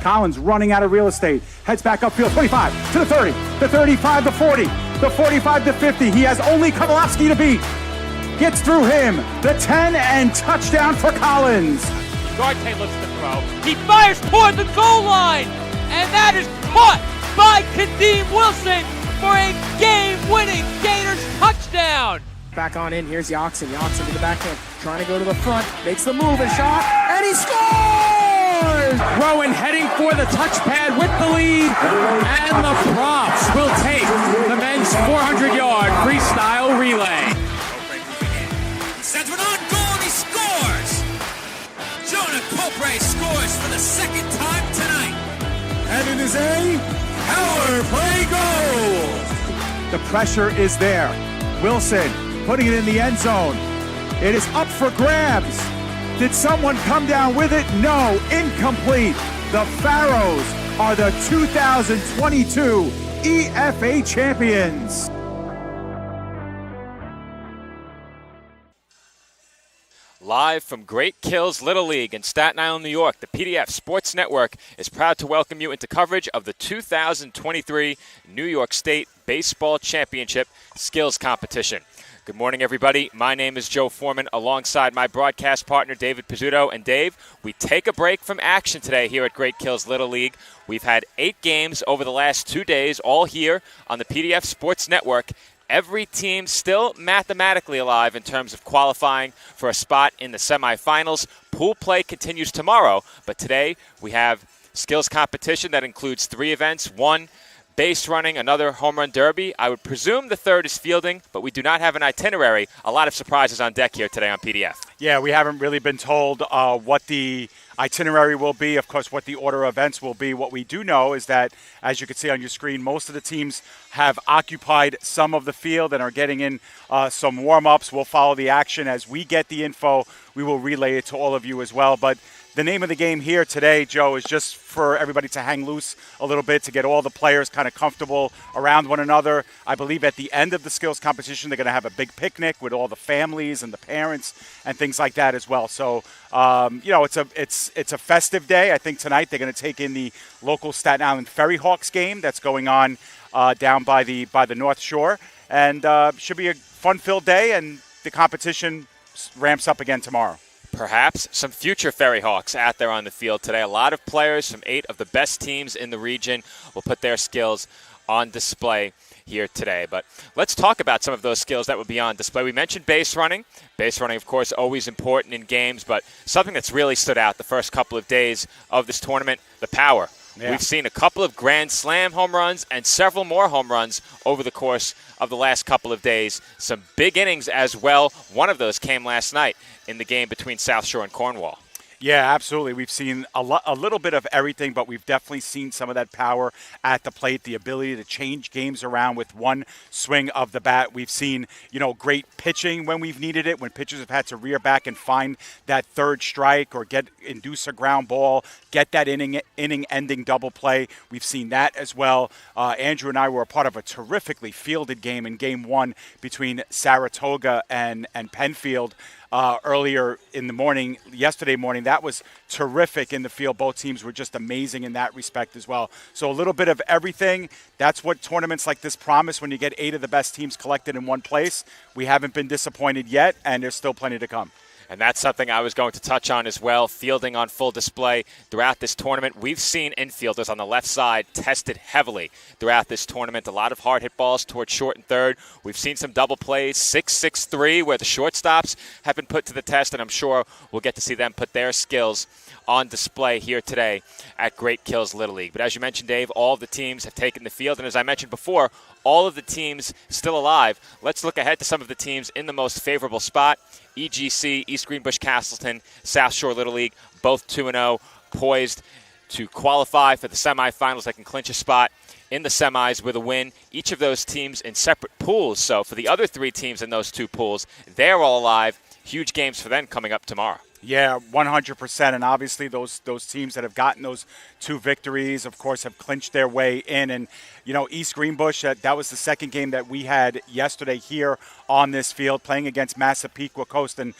Collins running out of real estate. Heads back upfield. 25 to the 30. The 35 to 40. The 45 to 50. He has only Kovalevsky to beat. Gets through him. The 10 and touchdown for Collins. Garte looks to throw. He fires toward the goal line. And that is caught by Kadeem Wilson for a game-winning Gators touchdown. Back on in, here's Yoxon. Yoxon to the backhand, trying to go to the front, makes the move, a shot, and he scores! Rowan heading for the touchpad with the lead, and the Props will take the men's 400-yard freestyle relay. He sends one on goal, and he scores! Jonah Popre scores for the second time tonight. And it is a power play goal! The pressure is there. Wilson putting it in the end zone. It is up for grabs. Did someone come down with it? No, incomplete. The Pharaohs are the 2022 EFA champions. Live from Great Kills Little League in Staten Island, New York, the PDF Sports Network is proud to welcome you into coverage of the 2023 New York State Baseball Championship Skills Competition. Good morning, everybody. My name is Joe Foreman, alongside my broadcast partner, David Pizzuto. And Dave, we take a break from action today here at Great Kills Little League. We've had 8 games over the last 2 days, all here on the PDF Sports Network. Every team still mathematically alive in terms of qualifying for a spot in the semifinals. Pool play continues tomorrow, but today we have skills competition that includes 3 events. 1, base running, another home run derby. I would presume the third is fielding, but we do not have an itinerary. A lot of surprises on deck here today on PDF. Yeah, we haven't really been told what the itinerary will be, of course, what the order of events will be. What we do know is that, as you can see on your screen, most of the teams have occupied some of the field and are getting in some warm-ups. We'll follow the action. As we get the info, we will relay it to all of you as well. But the name of the game here today, Joe, is just for everybody to hang loose a little bit, to get all the players kind of comfortable around one another. I believe at the end of the skills competition, they're going to have a big picnic with all the families and the parents and things like that as well. So, it's a festive day. I think tonight they're going to take in the local Staten Island Ferry Hawks game that's going on down by the North Shore, and should be a fun-filled day. And the competition ramps up again tomorrow. Perhaps some future Ferry Hawks out there on the field today. A lot of players from 8 of the best teams in the region will put their skills on display here today. But let's talk about some of those skills that will be on display. We mentioned base running. Base running, of course, always important in games, but something that's really stood out the first couple of days of this tournament, the power. Yeah. We've seen a couple of Grand Slam home runs and several more home runs over the course of the last couple of days. Some big innings as well. One of those came last night in the game between South Shore and Cornwall. Yeah, absolutely. We've seen a little bit of everything, but we've definitely seen some of that power at the plate, the ability to change games around with one swing of the bat. We've seen, great pitching when we've needed it, when pitchers have had to rear back and find that third strike or induce a ground ball, get that inning-ending double play. We've seen that as well. Andrew and I were a part of a terrifically fielded game in Game 1 between Saratoga and Penfield. Earlier in the morning, yesterday morning. That was terrific in the field. Both teams were just amazing in that respect as well. So a little bit of everything. That's what tournaments like this promise when you get 8 of the best teams collected in one place. We haven't been disappointed yet, and there's still plenty to come. And that's something I was going to touch on as well. Fielding on full display throughout this tournament. We've seen infielders on the left side tested heavily throughout this tournament. A lot of hard hit balls towards short and third. We've seen some double plays, 6-6-3, where the shortstops have been put to the test, and I'm sure we'll get to see them put their skills on display here today at Great Kills Little League. But as you mentioned, Dave, all of the teams have taken the field, and as I mentioned before, all of the teams still alive. Let's look ahead to some of the teams in the most favorable spot. EGC, East Greenbush Castleton, South Shore Little League, both 2-0, poised to qualify for the semifinals. They can clinch a spot in the semis with a win. Each of those teams in separate pools. So for the other 3 teams in those 2 pools, they're all alive. Huge games for them coming up tomorrow. Yeah, 100%. And obviously those teams that have gotten those 2 victories, of course, have clinched their way in. And, East Greenbush, that was the second game that we had yesterday here on this field, playing against Massapequa Coast. And,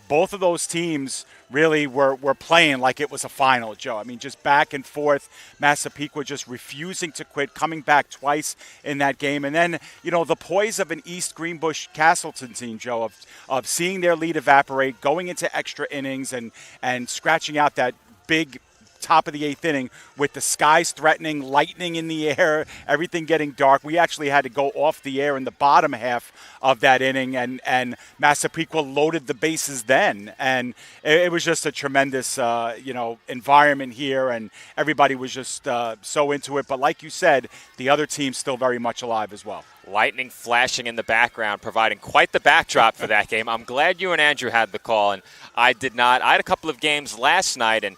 both of those teams really were playing like it was a final, Joe. I mean, just back and forth. Massapequa just refusing to quit, coming back twice in that game. And then, the poise of an East Greenbush Castleton team, Joe, of seeing their lead evaporate, going into extra innings and scratching out that big top of the 8th inning with the skies threatening, lightning in the air, everything getting dark. We actually had to go off the air in the bottom half of that inning, and Massapequa loaded the bases then. And it was just a tremendous, environment here, and everybody was just so into it. But like you said, the other team's still very much alive as well. Lightning flashing in the background, providing quite the backdrop for that game. I'm glad you and Andrew had the call, and I did not. I had a couple of games last night, and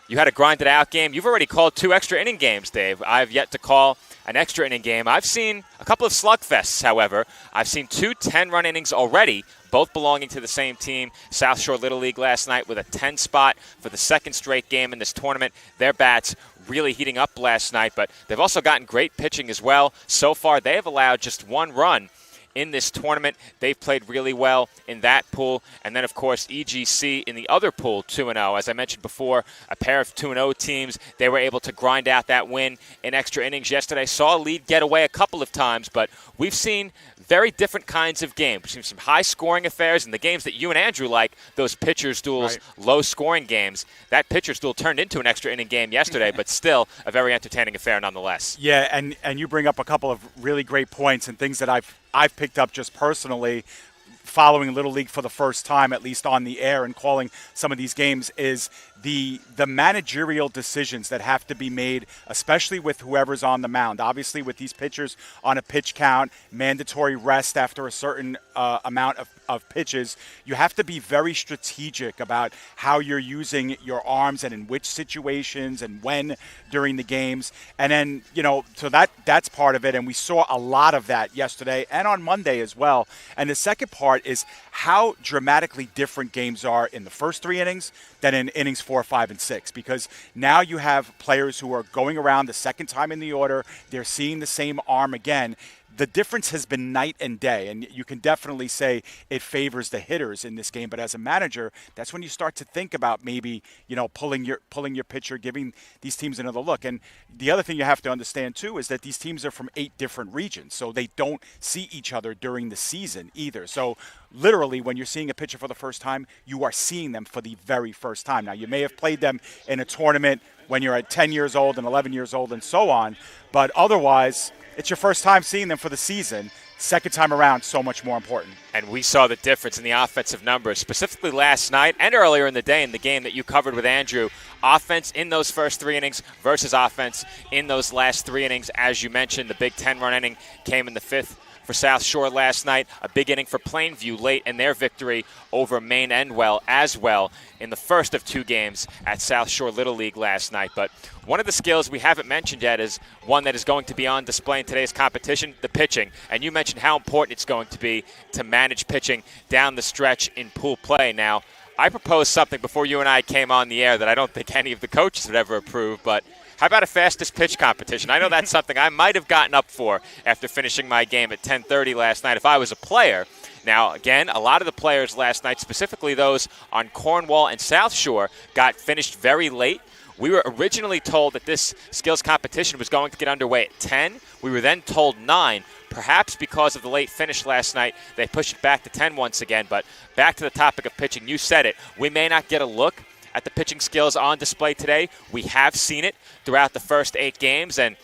you had a grinded-out game. You've already called 2 extra inning games, Dave. I've yet to call an extra inning game. I've seen a couple of slugfests, however. I've seen 2 10-run innings already, both belonging to the same team. South Shore Little League last night with a 10 spot for the second straight game in this tournament. Their bats really heating up last night, but they've also gotten great pitching as well. So far, they have allowed just 1 run in this tournament. They've played really well in that pool. And then, of course, EGC in the other pool, 2-0. As I mentioned before, a pair of 2-0 teams. They were able to grind out that win in extra innings yesterday. Saw a lead get away a couple of times, but we've seen very different kinds of games. We've seen some high-scoring affairs, and the games that you and Andrew like, those pitchers' duels, right, low-scoring games. That pitcher's duel turned into an extra inning game yesterday, but still a very entertaining affair nonetheless. Yeah, and you bring up a couple of really great points and things that I've picked up just personally following Little League for the first time, at least on the air and calling some of these games, is the managerial decisions that have to be made, especially with whoever's on the mound. Obviously, with these pitchers on a pitch count, mandatory rest after a certain amount of pitches, you have to be very strategic about how you're using your arms and in which situations and when during the games. And then, so that's part of it. And we saw a lot of that yesterday and on Monday as well. And the second part is how dramatically different games are in the first 3 innings than in innings 4, 5, and 6, because now you have players who are going around the second time in the order. They're seeing the same arm again. The difference has been night and day, and you can definitely say it favors the hitters in this game. But as a manager, that's when you start to think about maybe, pulling your pitcher, giving these teams another look. And the other thing you have to understand, too, is that these teams are from 8 different regions, so they don't see each other during the season either. So literally, when you're seeing a pitcher for the first time, you are seeing them for the very first time. Now, you may have played them in a tournament when you're at 10 years old and 11 years old and so on, but otherwise, it's your first time seeing them for the season. Second time around, so much more important. And we saw the difference in the offensive numbers, specifically last night and earlier in the day in the game that you covered with Andrew. Offense in those first 3 innings versus offense in those last 3 innings. As you mentioned, the big 10-run inning came in the 5th for South Shore last night. A big inning for Plainview late in their victory over Maine Endwell as well in the first of 2 games at South Shore Little League last night. But one of the skills we haven't mentioned yet is one that is going to be on display in today's competition, the pitching. And you mentioned how important it's going to be to manage pitching down the stretch in pool play. Now, I proposed something before you and I came on the air that I don't think any of the coaches would ever approve, but how about a fastest pitch competition? I know that's something I might have gotten up for after finishing my game at 10:30 last night if I was a player. Now, again, a lot of the players last night, specifically those on Cornwall and South Shore, got finished very late. We were originally told that this skills competition was going to get underway at 10. We were then told 9. Perhaps because of the late finish last night, they pushed it back to 10 once again. But back to the topic of pitching, you said it. We may not get a look at the pitching skills on display today. We have seen it throughout the first 8 games. And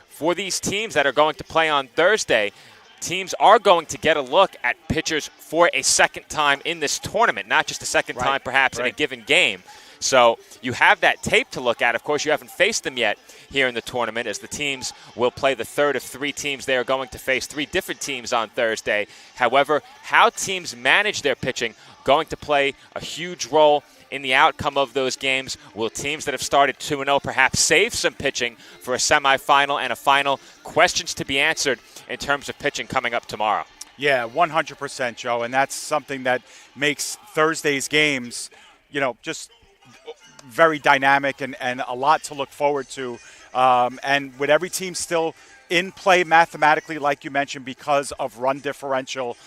for these teams that are going to play on Thursday, teams are going to get a look at pitchers for a second time in this tournament, not just a second time perhaps in a given game. So you have that tape to look at. Of course, you haven't faced them yet here in the tournament, as the teams will play the third of 3 teams. They are going to face 3 different teams on Thursday. However, how teams manage their pitching going to play a huge role in the outcome of those games. Will teams that have started 2-0 perhaps save some pitching for a semifinal and a final? Questions to be answered in terms of pitching coming up tomorrow. Yeah, 100%, Joe. And that's something that makes Thursday's games, just very dynamic and a lot to look forward to. And with every team still in play mathematically, like you mentioned, because of run differential,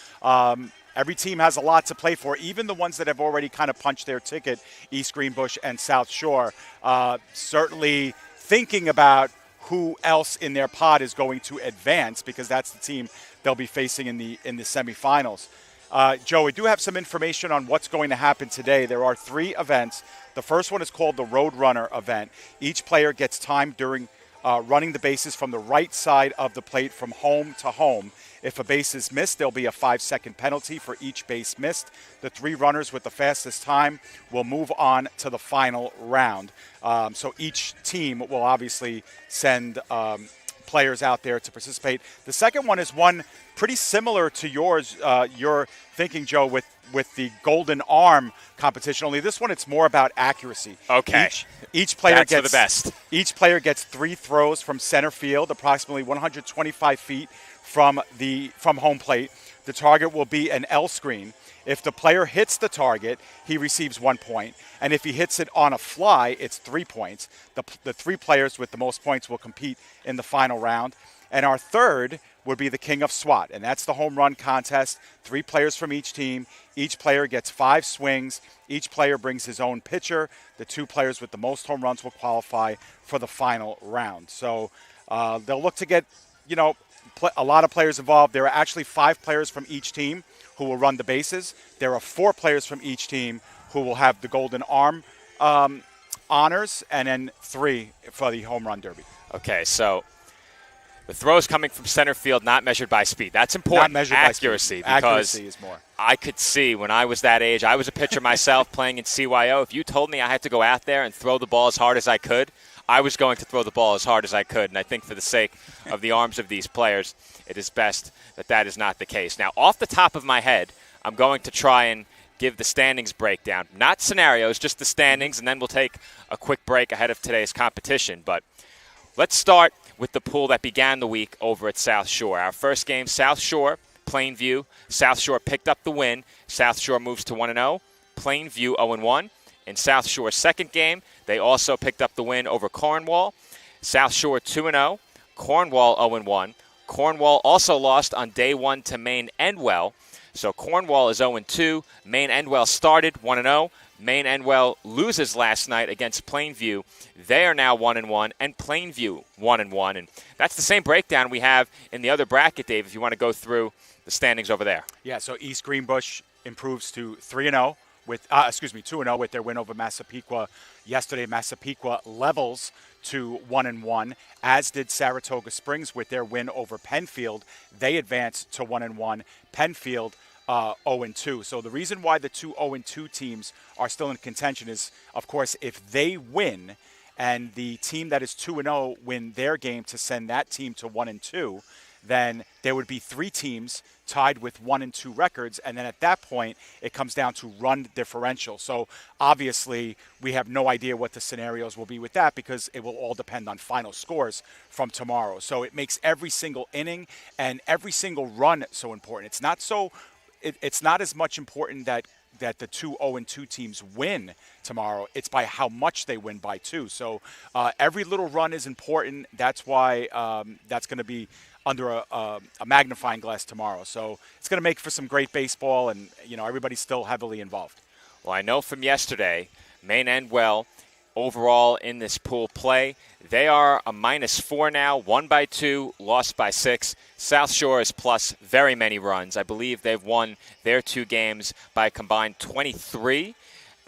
every team has a lot to play for, even the ones that have already kind of punched their ticket, East Greenbush and South Shore. Certainly thinking about who else in their pod is going to advance, because that's the team they'll be facing in the semifinals. Joe, we do have some information on what's going to happen today. There are 3 events. The first one is called the Road Runner event. Each player gets time during running the bases from the right side of the plate from home to home. If a base is missed, there'll be a 5-second penalty for each base missed. The 3 runners with the fastest time will move on to the final round. So each team will obviously send players out there to participate. The second one is one pretty similar to yours, your thinking, Joe, with the Golden Arm competition. Only this one, it's more about accuracy. Okay. Each player That's gets the best. Each player gets 3 throws from center field, approximately 125 feet from home plate. The target will be an L screen. If the player hits the target, he receives 1 point. And if he hits it on a fly, it's 3 points. The 3 players with the most points will compete in the final round. And our third would be the King of SWAT, and that's the home run contest. 3 players from each team. Each player gets 5 swings. Each player brings his own pitcher. The 2 players with the most home runs will qualify for the final round. So they'll look to get, a lot of players involved. There are actually 5 players from each team who will run the bases. There are 4 players from each team who will have the Golden Arm honors, and then 3 for the home run derby. Okay, so the throws coming from center field, not measured by speed. That's important. Not measured accuracy, by speed. Because accuracy is more. I could see when I was that age, I was a pitcher myself playing in CYO. If you told me I had to go out there and throw the ball as hard as I could, I was going to throw the ball as hard as I could. And I think for the sake of the arms of these players, it is best that that is not the case. Now, off the top of my head, I'm going to try and give the standings breakdown. Not scenarios, just the standings, and then we'll take a quick break ahead of today's competition. But let's start with the pool that began the week over at South Shore. Our first game, South Shore, Plainview. South Shore picked up the win. South Shore moves to 1-0. Plainview 0-1. In South Shore's second game, they also picked up the win over Cornwall. South Shore 2-0. Cornwall 0-1. Cornwall also lost on day 1 to Maine Endwell. So Cornwall is 0-2. Maine Endwell started 1-0. Maine Endwell loses last night against Plainview. They are now 1-1, and Plainview 1-1. And that's the same breakdown we have in the other bracket, Dave, if you want to go through the standings over there. Yeah, so East Greenbush improves to 3-0 with 2-0 with their win over Massapequa yesterday. Massapequa levels to 1-1, as did Saratoga Springs with their win over Penfield. They advanced to 1-1. Penfield 0-2. So the reason why the 2 0-2 teams are still in contention is, of course, if they win and the team that is 2-0 win their game to send that team to 1-2, then there would be 3 teams tied with 1-2 records, and then at that point it comes down to run differential. So obviously we have no idea what the scenarios will be with that, because it will all depend on final scores from tomorrow. So it makes every single inning and every single run so important. It's not as much important that the 2 0-2 teams win tomorrow. It's by how much they win by too. So every little run is important. That's why that's going to be under a magnifying glass tomorrow. So it's going to make for some great baseball, and everybody's still heavily involved. Well, I know from yesterday, Maine Endwell overall in this pool play, they are a -4 now, won by 2, lost by 6. South Shore is plus very many runs. I believe they've won their 2 games by a combined 23.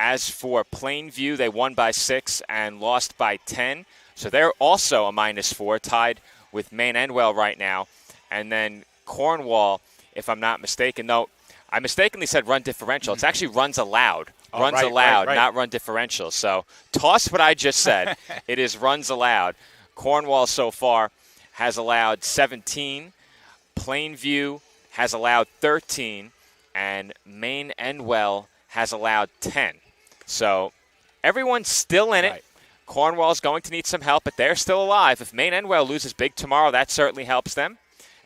As for Plainview, they won by 6 and lost by 10. So they're also a -4, tied with Maine Endwell right now. And then Cornwall, if I'm not mistaken, no, I mistakenly said run differential. It's actually runs allowed. Runs allowed, right. Not run differential. So toss what I just said. It is runs allowed. Cornwall so far has allowed 17. Plainview has allowed 13. And Maine Endwell has allowed 10. So everyone's still in it. Right. Cornwall's going to need some help, but they're still alive. If Maine Endwell loses big tomorrow, that certainly helps them.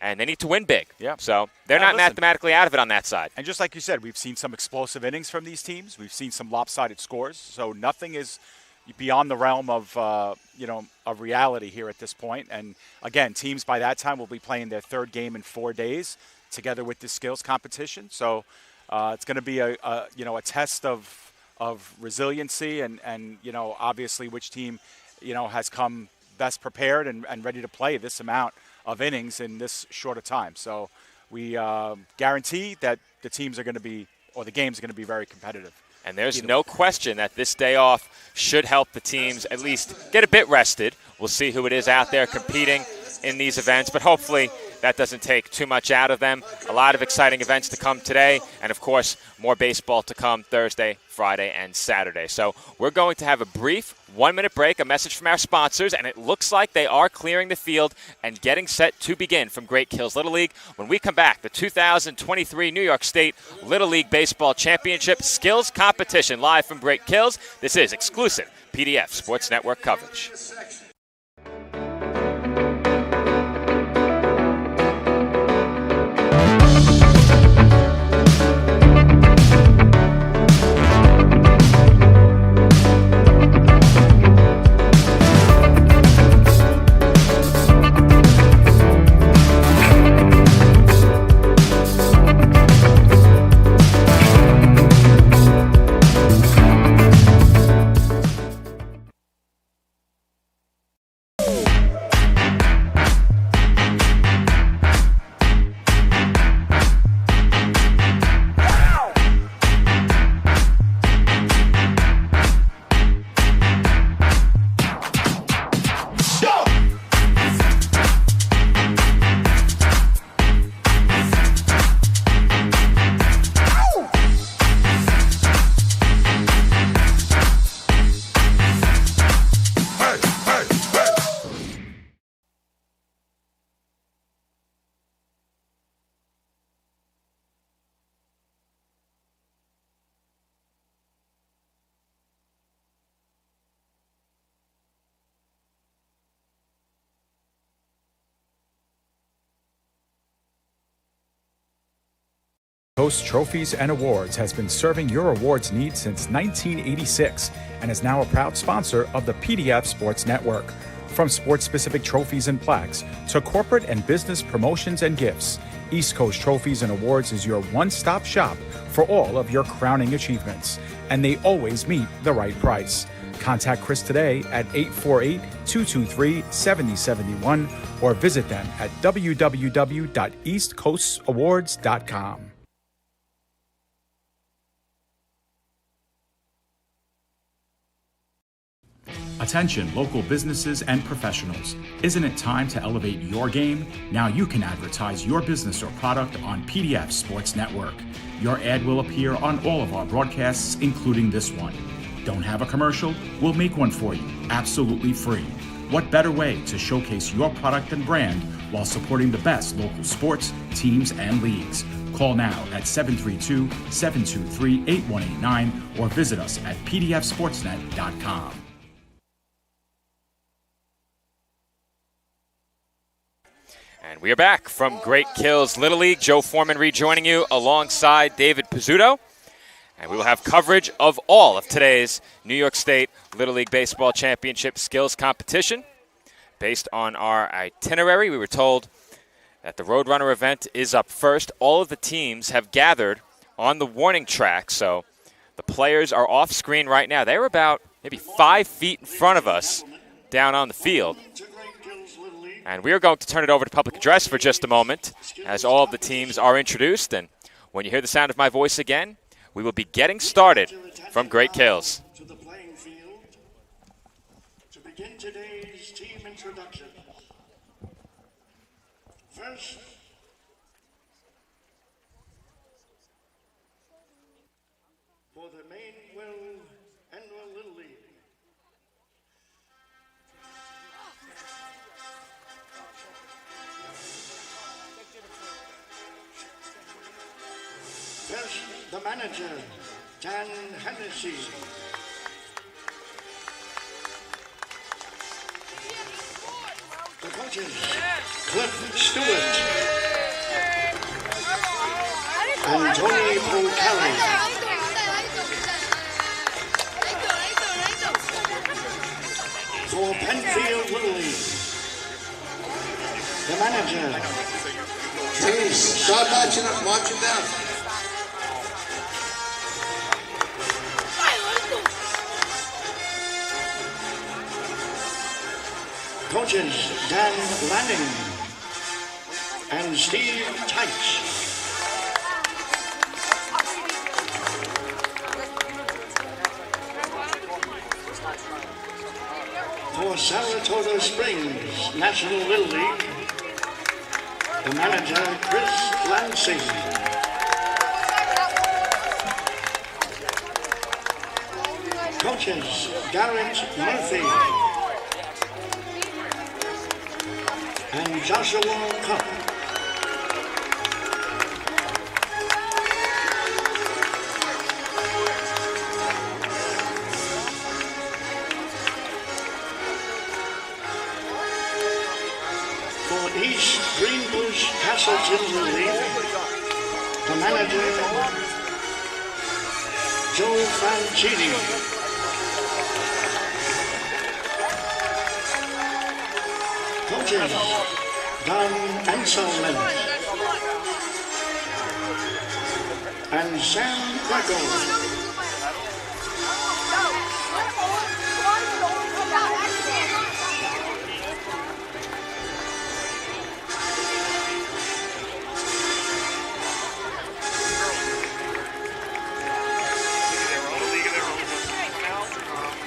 And they need to win big. Yeah. So they're not mathematically out of it on that side. And just like you said, we've seen some explosive innings from these teams. We've seen some lopsided scores. So nothing is beyond the realm of, of reality here at this point. And, again, teams by that time will be playing their 3rd game in 4 days together with the skills competition. So it's going to be a test of resiliency and obviously which team has come best prepared and ready to play this amount of innings in this short a time. So we guarantee that the games are going to be very competitive. And there's no question that this day off should help the teams at least get a bit rested. We'll see who it is out there competing in these events, but hopefully that doesn't take too much out of them. A lot of exciting events to come today, and of course, more baseball to come Thursday, Friday, and Saturday. So we're going to have a brief 1-minute break, a message from our sponsors, and it looks like they are clearing the field and getting set to begin from Great Kills Little League. When we come back, the 2023 New York State Little League Baseball Championship Skills Competition live from Great Kills. This is exclusive PDF Sports Network coverage. Coast Trophies and Awards has been serving your awards needs since 1986 and is now a proud sponsor of the PDF Sports Network. From sports-specific trophies and plaques to corporate and business promotions and gifts, East Coast Trophies and Awards is your one-stop shop for all of your crowning achievements, and they always meet the right price. Contact Chris today at 848-223-7071 or visit them at www.eastcoastawards.com. Attention local businesses and professionals. Isn't it time to elevate your game? Now you can advertise your business or product on PDF Sports Network. Your ad will appear on all of our broadcasts, including this one. Don't have a commercial? We'll make one for you, absolutely free. What better way to showcase your product and brand while supporting the best local sports, teams, and leagues? Call now at 732-723-8189 or visit us at pdfsportsnet.com. And we are back from Great Kills Little League. Joe Foreman rejoining you alongside David Pizzuto. And we will have coverage of all of today's New York State Little League Baseball Championship Skills Competition. Based on our itinerary, we were told that the Roadrunner event is up first. All of the teams have gathered on the warning track, so the players are off screen right now. They're about maybe 5 feet in front of us down on the field. And we are going to turn it over to public address for just a moment as all of the teams are introduced. And when you hear the sound of my voice again, we will be getting started from Great Kills. To the playing field to begin today's team introduction. First, for the Mainville Annual Little League. First, the manager, Dan Hennessy. The coaches, Cliff Stewart and Tony Polcari. For Penfield Little League, the manager, Please, start marching down. Coaches Dan Lanning and Steve Teitz. For Saratoga Springs National Little League, the manager Chris Lansing. Coaches Garrett Murphy and Joshua Cup. For East Greenbush Castleton Little League, the manager Joe Francini. Coaches Don Anselman and Sam Greco.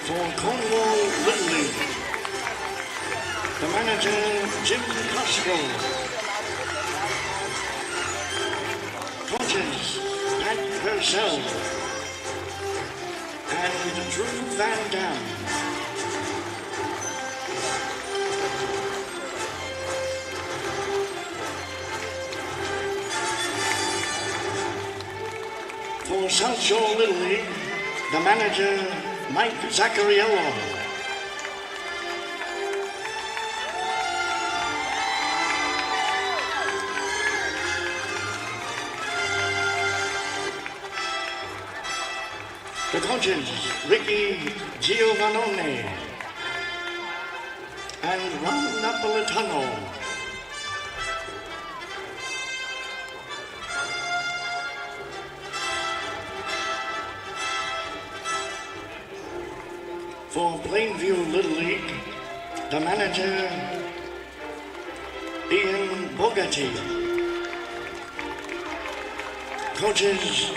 For Cornwall Little League, the manager Jim Cosgrove. Coaches Pat Purcell and Drew Van Dam. For South Shore Little League, the manager Mike Zacariello. The coaches, Ricky Giovannone and Ron Napolitano. For Plainview Little League, the manager, Ian Bogatti. Coaches,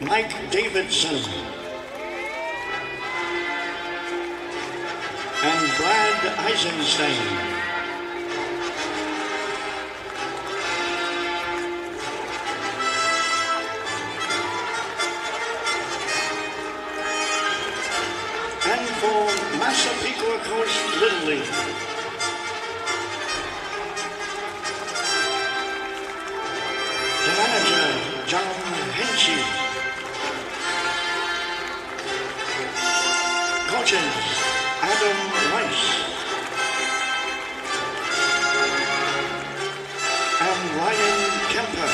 Mike Davidson and Brad Eisenstein. And for Massapequa Coast Little League, the manager, John Henchy. Coaches, Adam Rice and Ryan Kemper.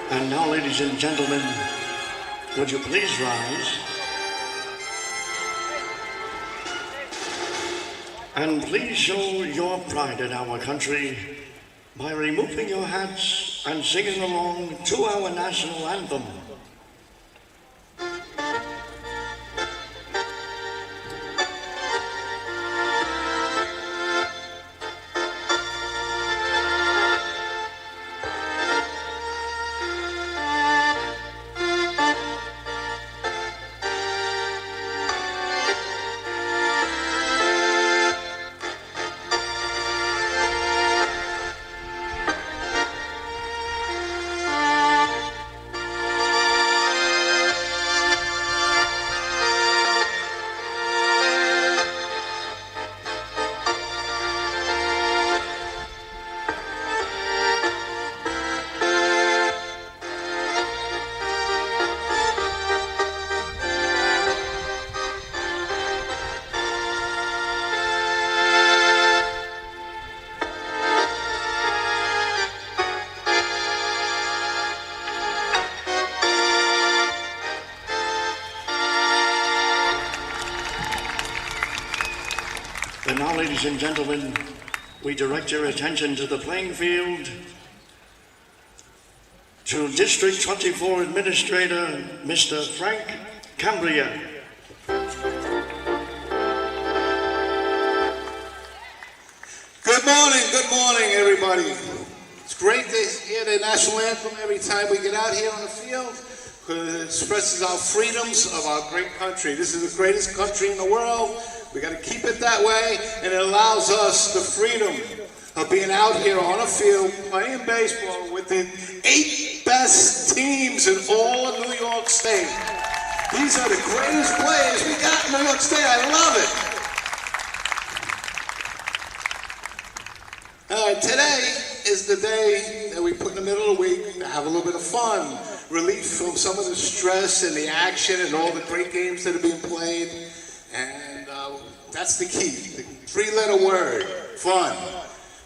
And now, ladies and gentlemen, would you please rise? And please show your pride in our country by removing your hats and singing along to our national anthem. ladies and gentlemen, we direct your attention to the playing field, to District 24 Administrator, Mr. Frank Cambria. Good morning, everybody. It's great to hear the national anthem every time we get out here on the field because it expresses our freedoms of our great country. This is the greatest country in the world. We got to keep it that way, and it allows us the freedom of being out here on a field playing baseball with the 8 best teams in all of New York State. These are the greatest players we got in New York State. I love it. Today is the day that we put in the middle of the week to have a little bit of fun, relief from some of the stress and the action and all the great games that are being played. And that's the key, the 3-letter word, fun.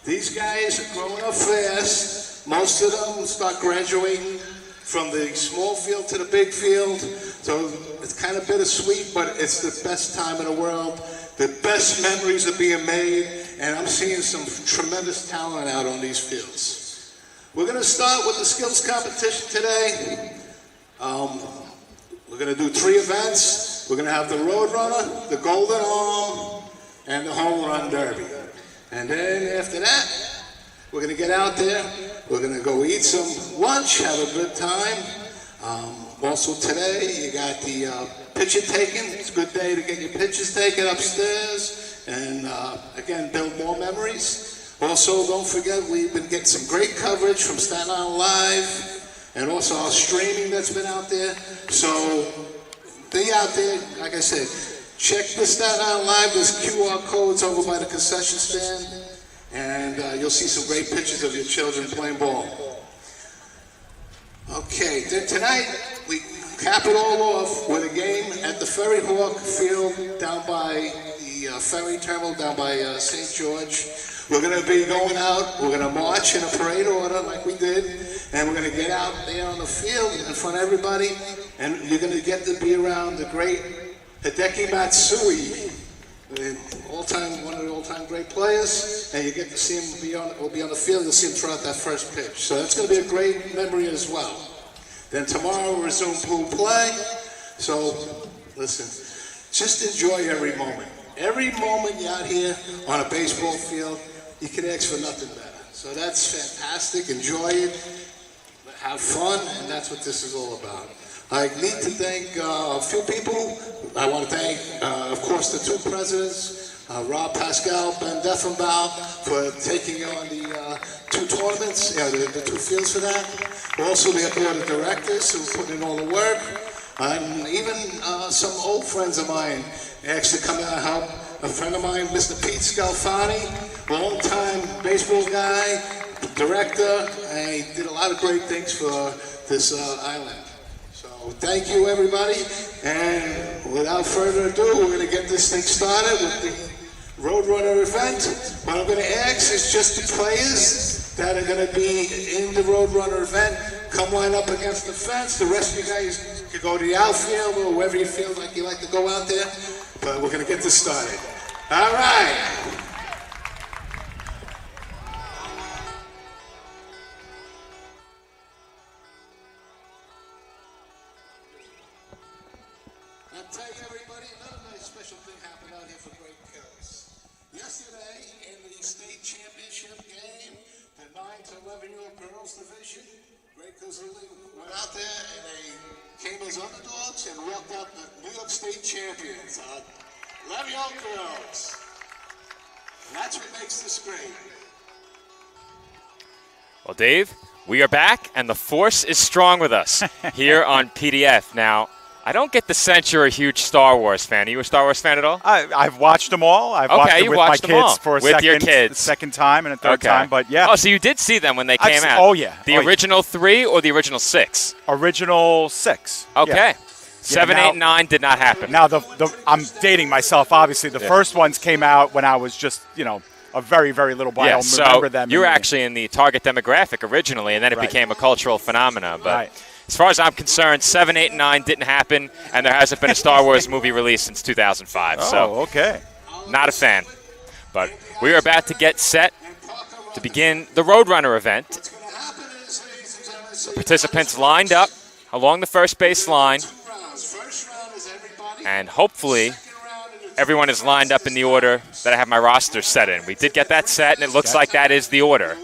These guys are growing up fast. Most of them start graduating from the small field to the big field. So it's kind of bittersweet, but it's the best time in the world. The best memories are being made, and I'm seeing some tremendous talent out on these fields. We're going to start with the skills competition today. We're going to do 3 events. We're going to have the Road Runner, the Golden Arm, and the Home Run Derby. And then after that, we're going to get out there. We're going to go eat some lunch, have a good time. Also today, you got the picture taken. It's a good day to get your pictures taken upstairs and, again, build more memories. Also, don't forget, we've been getting some great coverage from Staten Island Live and also our streaming that's been out there. So be out there, like I said, check the Staten Island Live. There's QR codes over by the concession stand, and you'll see some great pictures of your children playing ball. Okay, then tonight we cap it all off with a game at the Ferry Hawk Field down by the ferry terminal down by St. George. We're going to be going out, we're going to march in a parade order like we did, and we're going to get out there on the field in front of everybody, and you're going to get to be around the great Hideki Matsui, one of the all-time great players, and you get to see him be on the field. You'll see him throw out that first pitch. So that's going to be a great memory as well. Then tomorrow we'll resume pool play. So listen, just enjoy every moment. Every moment you're out here on a baseball field, you can ask for nothing better. So that's fantastic. Enjoy it. Have fun, and that's what this is all about. I need to thank a few people. I want to thank, of course, the 2 presidents, Rob Pascal, Ben Deffenbaugh, for taking on the 2 tournaments, the 2 fields for that. Also, the board of directors who put in all the work. And even some old friends of mine asked to come out and help. A friend of mine, Mr. Pete Scalfani, long-time baseball guy, director, and he did a lot of great things for this island. Thank you, everybody, and without further ado, we're going to get this thing started with the Roadrunner event. What I'm going to ask is just the players that are going to be in the Roadrunner event come line up against the fence. The rest of you guys can go to the outfield or wherever you feel like you like to go out there, but we're going to get this started. All right. Went out there and they came as underdogs and walked out the New York State champions, 11-year-old girls. And that's what makes this great. Well, Dave, we are back, and the force is strong with us here on PDF. Now, I don't get the sense you're a huge Star Wars fan. Are you a Star Wars fan at all? I've watched them all. I've watched them with my kids for a second time and a third time. But yeah. Oh, so you did see them when they came out? Oh, yeah. The original 3 or the original 6? Original 6. Okay. Yeah. 7, 8, 9 did not happen. Now, I'm dating myself, obviously. The first ones came out when I was just, a very, very little boy. I don't remember them. You were actually in the target demographic originally, and then it became a cultural phenomenon. But as far as I'm concerned, 7, 8, and 9 didn't happen, and there hasn't been a Star Wars movie released since 2005. Oh, okay. Not a fan. But we are about to get set to begin the Roadrunner event. The participants lined up along the first base line, and hopefully everyone is lined up in the order that I have my roster set in. We did get that set, and it looks like that is the order.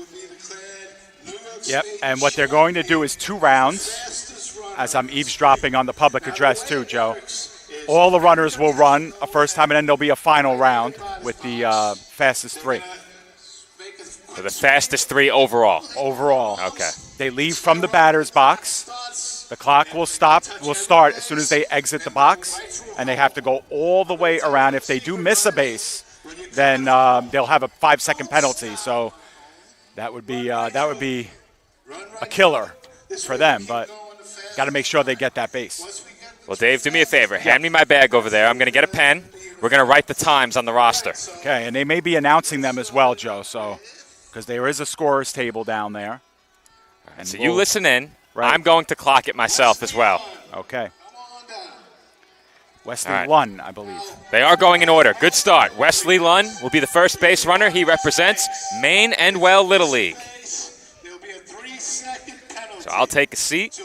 Yep, and what they're going to do is 2 rounds, as I'm eavesdropping on the public address too, Joe. All the runners will run a first time, and then there'll be a final round with the fastest 3. So the fastest 3 overall. Overall. Okay. They leave from the batter's box. The clock will start as soon as they exit the box, and they have to go all the way around. If they do miss a base, then they'll have a 5-second penalty. So that would be a killer for them, but got to make sure they get that base. Well, Dave, do me a favor. Hand me my bag over there. I'm going to get a pen. We're going to write the times on the roster. Okay, and they may be announcing them as well, Joe, so because there is a scorer's table down there. And so you listen in. Right. I'm going to clock it myself as well. Okay. Wesley All right. Lunn, I believe. They are going in order. Good start. Wesley Lunn will be the first base runner. He represents Maine and Well Little League. So I'll take a seat.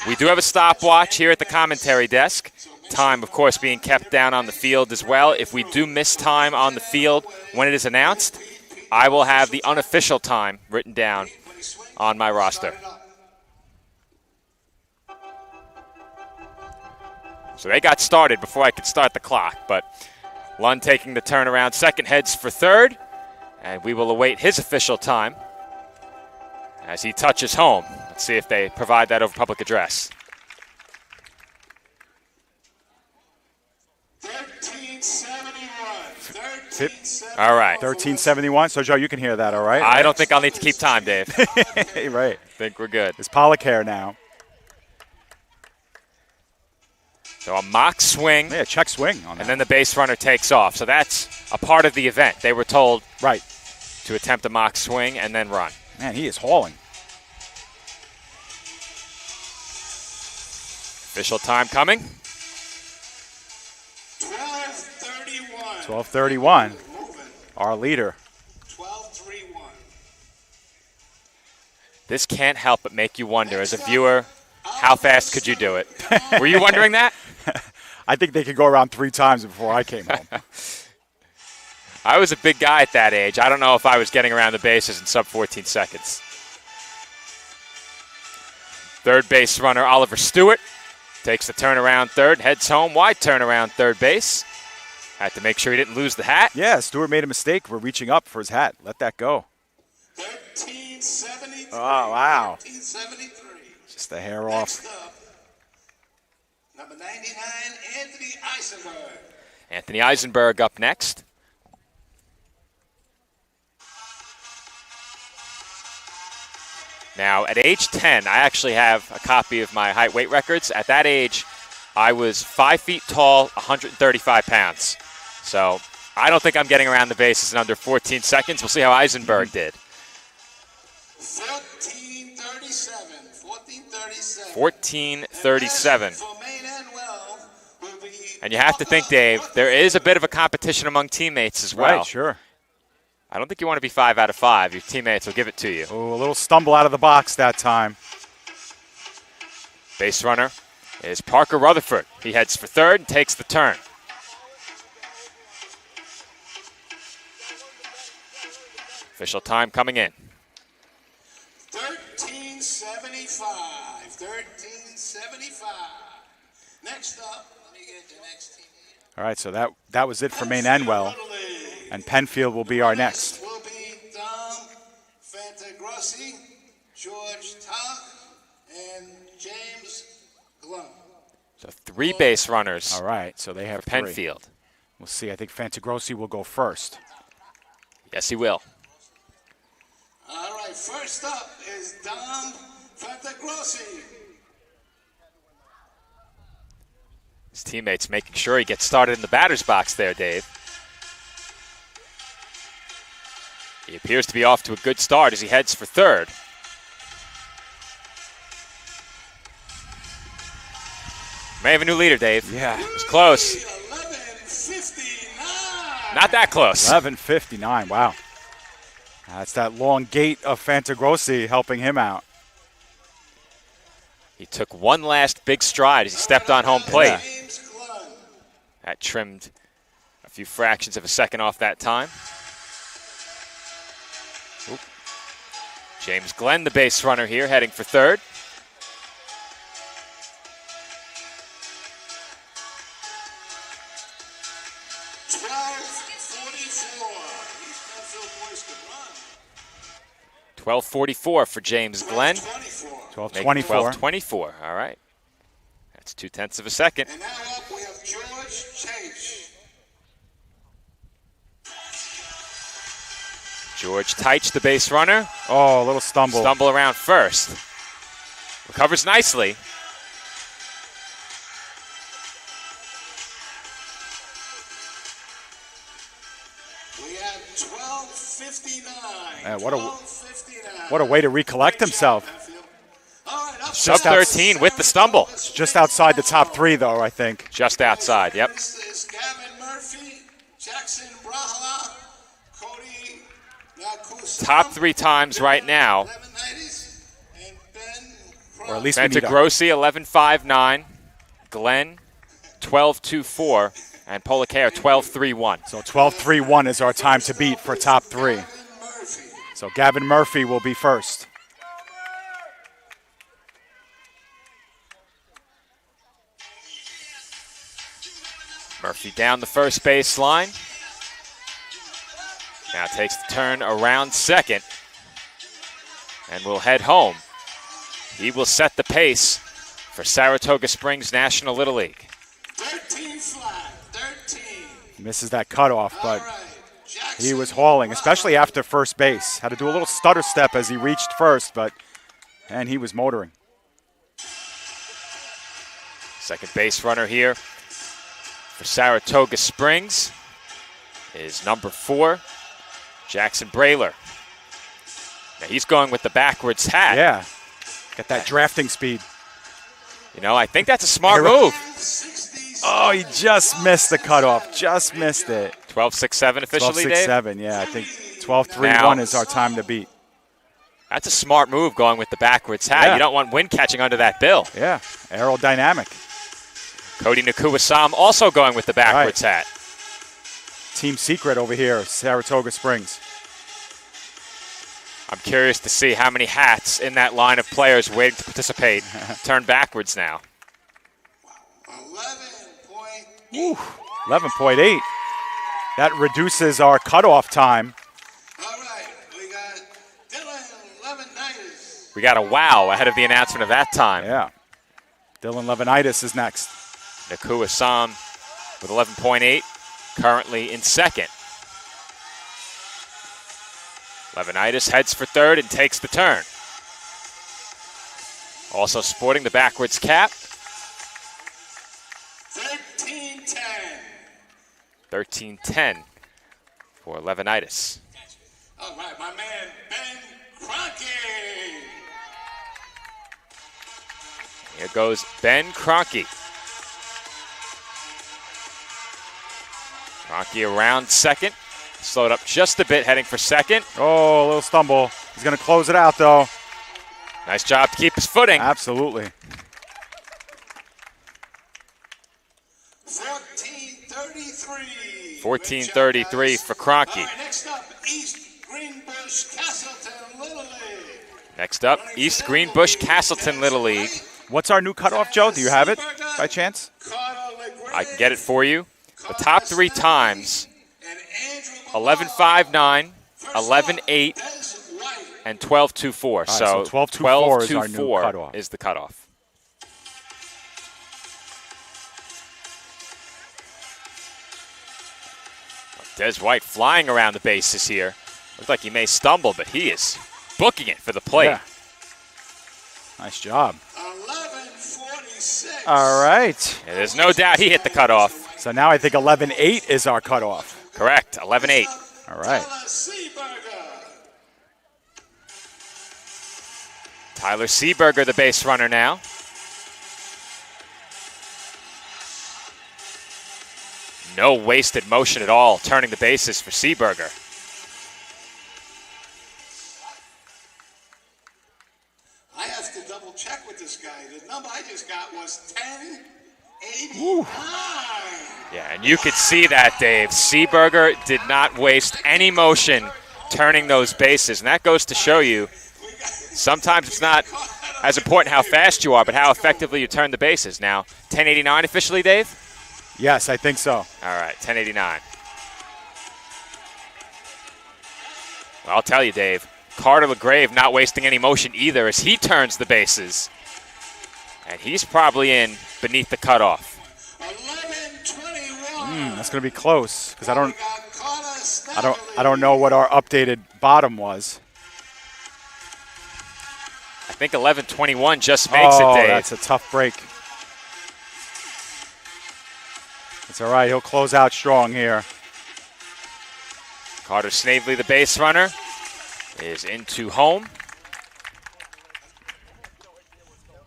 We do have a stopwatch here at the commentary desk. Time, of course, being kept down on the field as well. If we do miss time on the field when it is announced, I will have the unofficial time written down on my roster. So they got started before I could start the clock, but Lund taking the turnaround. Second heads for third, and we will await his official time as he touches home. Let's see if they provide that over public address. 1371. All right. 1371. So, Joe, you can hear that, all right? I don't think I'll need to keep time, Dave. Right. I think we're good. It's Pollock hair now. So a mock swing. Yeah, check swing on that. And then the base runner takes off. So that's a part of the event. They were told right to attempt a mock swing and then run. Man, he is hauling. Official time coming. 12:31. 12:31. Our leader. 12:31. This can't help but make you wonder, as a viewer, how fast could you do it? Were you wondering that? I think they could go around 3 times before I came home. I was a big guy at that age. I don't know if I was getting around the bases in sub 14 seconds. Third base runner Oliver Stewart takes the turnaround third, heads home, wide turnaround third base. Had to make sure he didn't lose the hat. Yeah, Stewart made a mistake. We're reaching up for his hat. Let that go. 1373. Oh, wow. 1373. Just the hair off. Next up, number 99, Anthony Eisenberg. Anthony Eisenberg up next. Now, at age 10, I actually have a copy of my height weight records. At that age, I was 5 feet tall, 135 pounds. So I don't think I'm getting around the bases in under 14 seconds. We'll see how Eisenberg did. 14:37. 14:37. 14:37. For Maine and Well will be And you have to think, Dave, there is a bit of a competition among teammates as well. Right, sure. I don't think you want to be 5 out of 5. Your teammates will give it to you. Oh, a little stumble out of the box that time. Base runner is Parker Rutherford. He heads for third and takes the turn. Official time coming in. 1375. 1375. Next up, let me get the next team. All right, so that was it for Maine and Well. And Penfield will be our next. Will be Dom Fantagrossi, George Tock, and James Glum. So 3 base runners All right, so they have for 3. Penfield. We'll see. I think Fantagrossi will go first. Yes, he will. All right, first up is Dom Fantagrossi. His teammates making sure he gets started in the batter's box there, Dave. He appears to be off to a good start as he heads for third. May have a new leader, Dave. Yeah. It was close. 11:59. Not that close. 11:59. Wow. That's that long gait of Fantagrossi helping him out. He took one last big stride as he stepped on home plate. Yeah. That trimmed a few fractions of a second off that time. Oop. James Glenn, the base runner here, heading for third. .1244 for James Glenn. 12:24. 12:24. All right. That's 0.2 of a second. And now up we have George Teich. George Teich, the base runner. Oh, a little stumble. Stumble around first. Recovers nicely. We have 12:59. Yeah, what a way to recollect himself. Sub 13 with the stumble. Just outside the top 3, though, I think. Just outside, yep. This is Gavin Murphy, Jackson Brahala, Cody Nakusa. Top 3 times right now. Or at least we need Fantagrossi, 11.59. Glenn, 12.24. And Policare, 12.31. So 12:31 is our time to beat for top 3. So Gavin Murphy will be first. Murphy down the first base line. Now takes the turn around second. And will head home. He will set the pace for Saratoga Springs National Little League. 13 flat, 13. Misses that cutoff, but he was hauling, especially after first base. Had to do a little stutter step as he reached first, and he was motoring. Second base runner here for Saratoga Springs is number 4, Jackson Brayler. Now he's going with the backwards hat. Yeah, got that drafting speed. You know, I think that's a smart move. Oh, he just missed the cutoff. Just missed it. 12.67 officially, Dave? 12.67, yeah. I think 12.31 is our time to beat. That's a smart move going with the backwards hat. Yeah. You don't want wind catching under that bill. Yeah, aerodynamic. Cody Nakuasam also going with the backwards hat. Team secret over here, Saratoga Springs. I'm curious to see how many hats in that line of players waiting to participate turn backwards now. 11.8. That reduces our cutoff time. All right, we got Dylan Levinitis. We got a wow ahead of the announcement of that time. Yeah. Dylan Levinitis is next. Nakuasam with 11.8, currently in second. Levinitis heads for third and takes the turn. Also sporting the backwards cap. 13-10. 13-10 for Levinitis. All right, my man, Ben Kroenke. Here goes Ben Kroenke. Kroenke around second. Slowed up just a bit, heading for second. Oh, a little stumble. He's going to close it out, though. Nice job to keep his footing. Absolutely. 14:33. 14:33 for Kroenke. All right, next up, East Greenbush Castleton Little League. Next up, East Greenbush Castleton Little League. What's our new cutoff, Joe? Do you have it by chance? I can get it for you. The top 3 times, 11.59, 11.8, and 12.24. So 12.24 is our new cutoff. Is the cutoff. Des White flying around the bases here. Looks like he may stumble, but he is booking it for the plate. Yeah. Nice job. 11:46. All right. Yeah, there's no doubt he hit the cutoff. So now I think 11.8 is our cutoff. Correct, 11.8. All right. Tyler Seaberger, the base runner now. No wasted motion at all, turning the bases for Seeberger. I have to double check with this guy. The number I just got was 1089. Yeah, and you could see that, Dave. Seeberger did not waste any motion turning those bases, and that goes to show you sometimes it's not as important how fast you are, but how effectively you turn the bases. Now, 1089 officially, Dave? Yes, I think so. All right, 1089. Well, I'll tell you, Dave, Carter LaGrave not wasting any motion either as he turns the bases. And he's probably in beneath the cutoff. 11:21. That's going to be close because I don't know what our updated bottom was. I think 11:21 just makes it, Dave. That's a tough break. It's all right. He'll close out strong here. Carter Snavely, the base runner, is into home.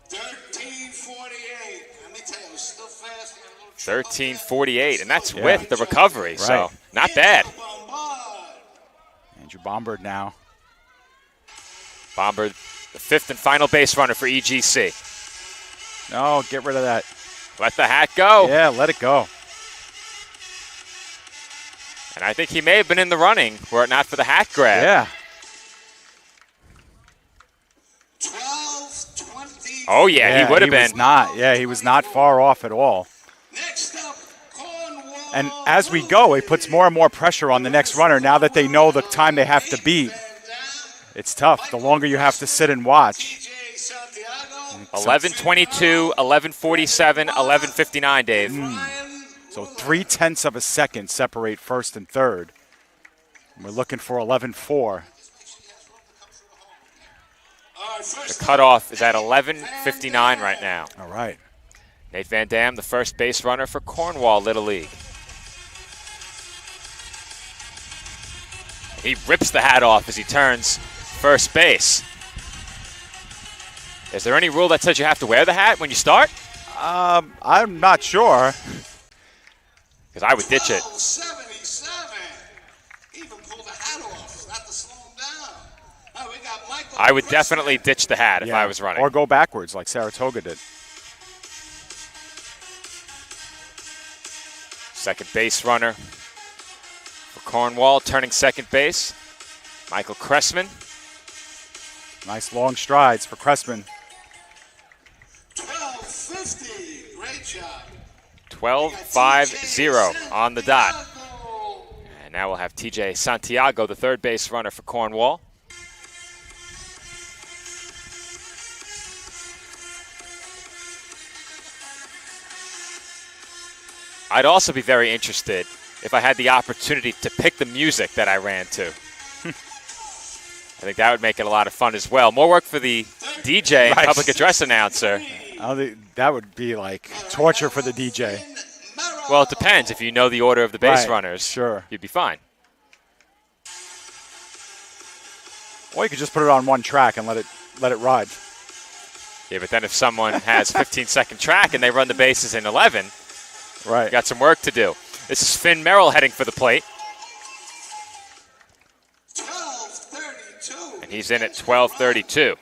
13:48. Let me tell you, it was still fast. 13:48, and that's with the recovery, so not bad. Andrew Bombard now. Bombard, the fifth and final base runner for EGC. No, get rid of that. Let the hat go. Yeah, let it go. And I think he may have been in the running were it not for the hat grab. Yeah. 12:20. Oh, yeah, he would have been. Was not. Yeah, he was not far off at all. Next up, Cornwall. And as we go, it puts more and more pressure on the next runner now that they know the time they have to beat. It's tough. The longer you have to sit and watch. 11:22, 11:47, 11:59, Dave. So 0.3 of a second separate first and third. And we're looking for 11:4. The cutoff is at 11:59 right now. All right. Nate Van Dam, the first base runner for Cornwall Little League. He rips the hat off as he turns first base. Is there any rule that says you have to wear the hat when you start? I'm not sure. Because I would ditch it. 12:77. Even pull the hat off, not to slow him down. Oh, we got Michael I would Christmas. definitely ditch the hat if I was running. Or go backwards like Saratoga did. Second base runner for Cornwall, turning second base, Michael Cressman. Nice long strides for Cressman. 12:50. Great job. 12-5-0 on the dot. And now we'll have TJ Santiago, the third base runner for Cornwall. I'd also be very interested if I had the opportunity to pick the music that I ran to. I think that would make it a lot of fun as well. More work for the DJ and public address announcer. I think that would be like torture for the DJ. Well, it depends. If you know the order of the base runners, sure, you'd be fine. Or you could just put it on one track and let it ride. Yeah, but then if someone has 15-second track and they run the bases in 11, you got some work to do. This is Finn Merrill heading for the plate. 12:32. And he's in at 12:32.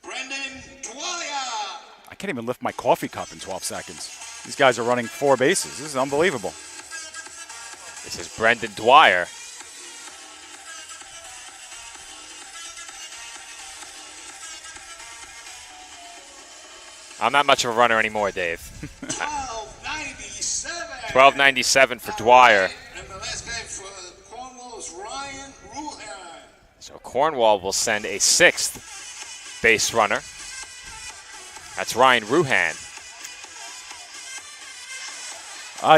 Brendan Dwyer. I can't even lift my coffee cup in 12 seconds. These guys are running 4 bases. This is unbelievable. This is Brendan Dwyer. I'm not much of a runner anymore, Dave. 12:97. 12:97 for Dwyer. And the last guy for Cornwall is Ryan Ruhan. So Cornwall will send a sixth base runner. That's Ryan Ruhan.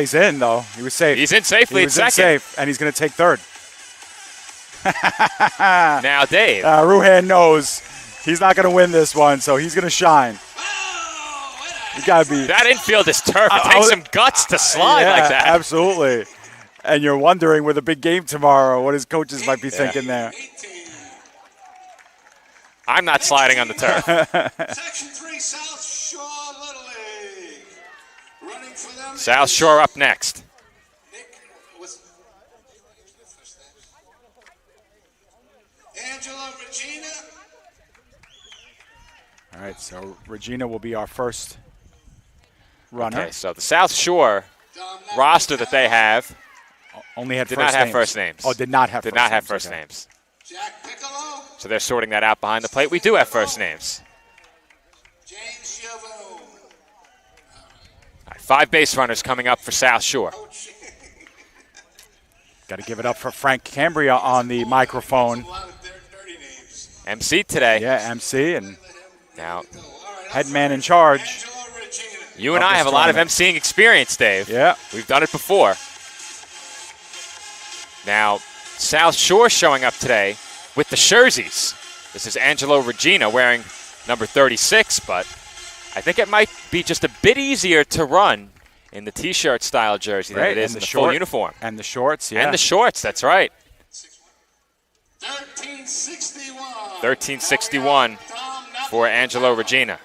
He's in, though. He was safe. He's in safely at second. Safe, and he's going to take third. Now, Dave. Ruhan knows he's not going to win this one, so he's going to shine. You got to be. That infield is turf. It takes some guts to slide like that. Absolutely. And you're wondering with a big game tomorrow what his coaches might be thinking there. I'm not sliding on the turf. Section 3 South Shore Little League. South Shore up next. Angela Regina. All right, so Regina will be our first runner. Okay, so the South Shore roster that they have Only had did first not have names. first names. Oh, did not have Did first not names. have first Okay. names. Jack Piccolo. So they're sorting that out behind the plate. We do have first names. James Giovanni. All right, 5 base runners coming up for South Shore. Got to give it up for Frank Cambria on the microphone. A lot of dirty names. MC today. Yeah, MC and Now, head man in charge. Angela Regina. you and Of I this have a lot of tournament. MCing experience, Dave. Yeah. We've done it before. Now, South Shore showing up today with the jerseys. This is Angelo Regina wearing number 36, but I think it might be just a bit easier to run in the T-shirt style jersey than it is in the full uniform. And the shorts, yeah. And the shorts, that's right. 1361. 1361 for Angelo Regina.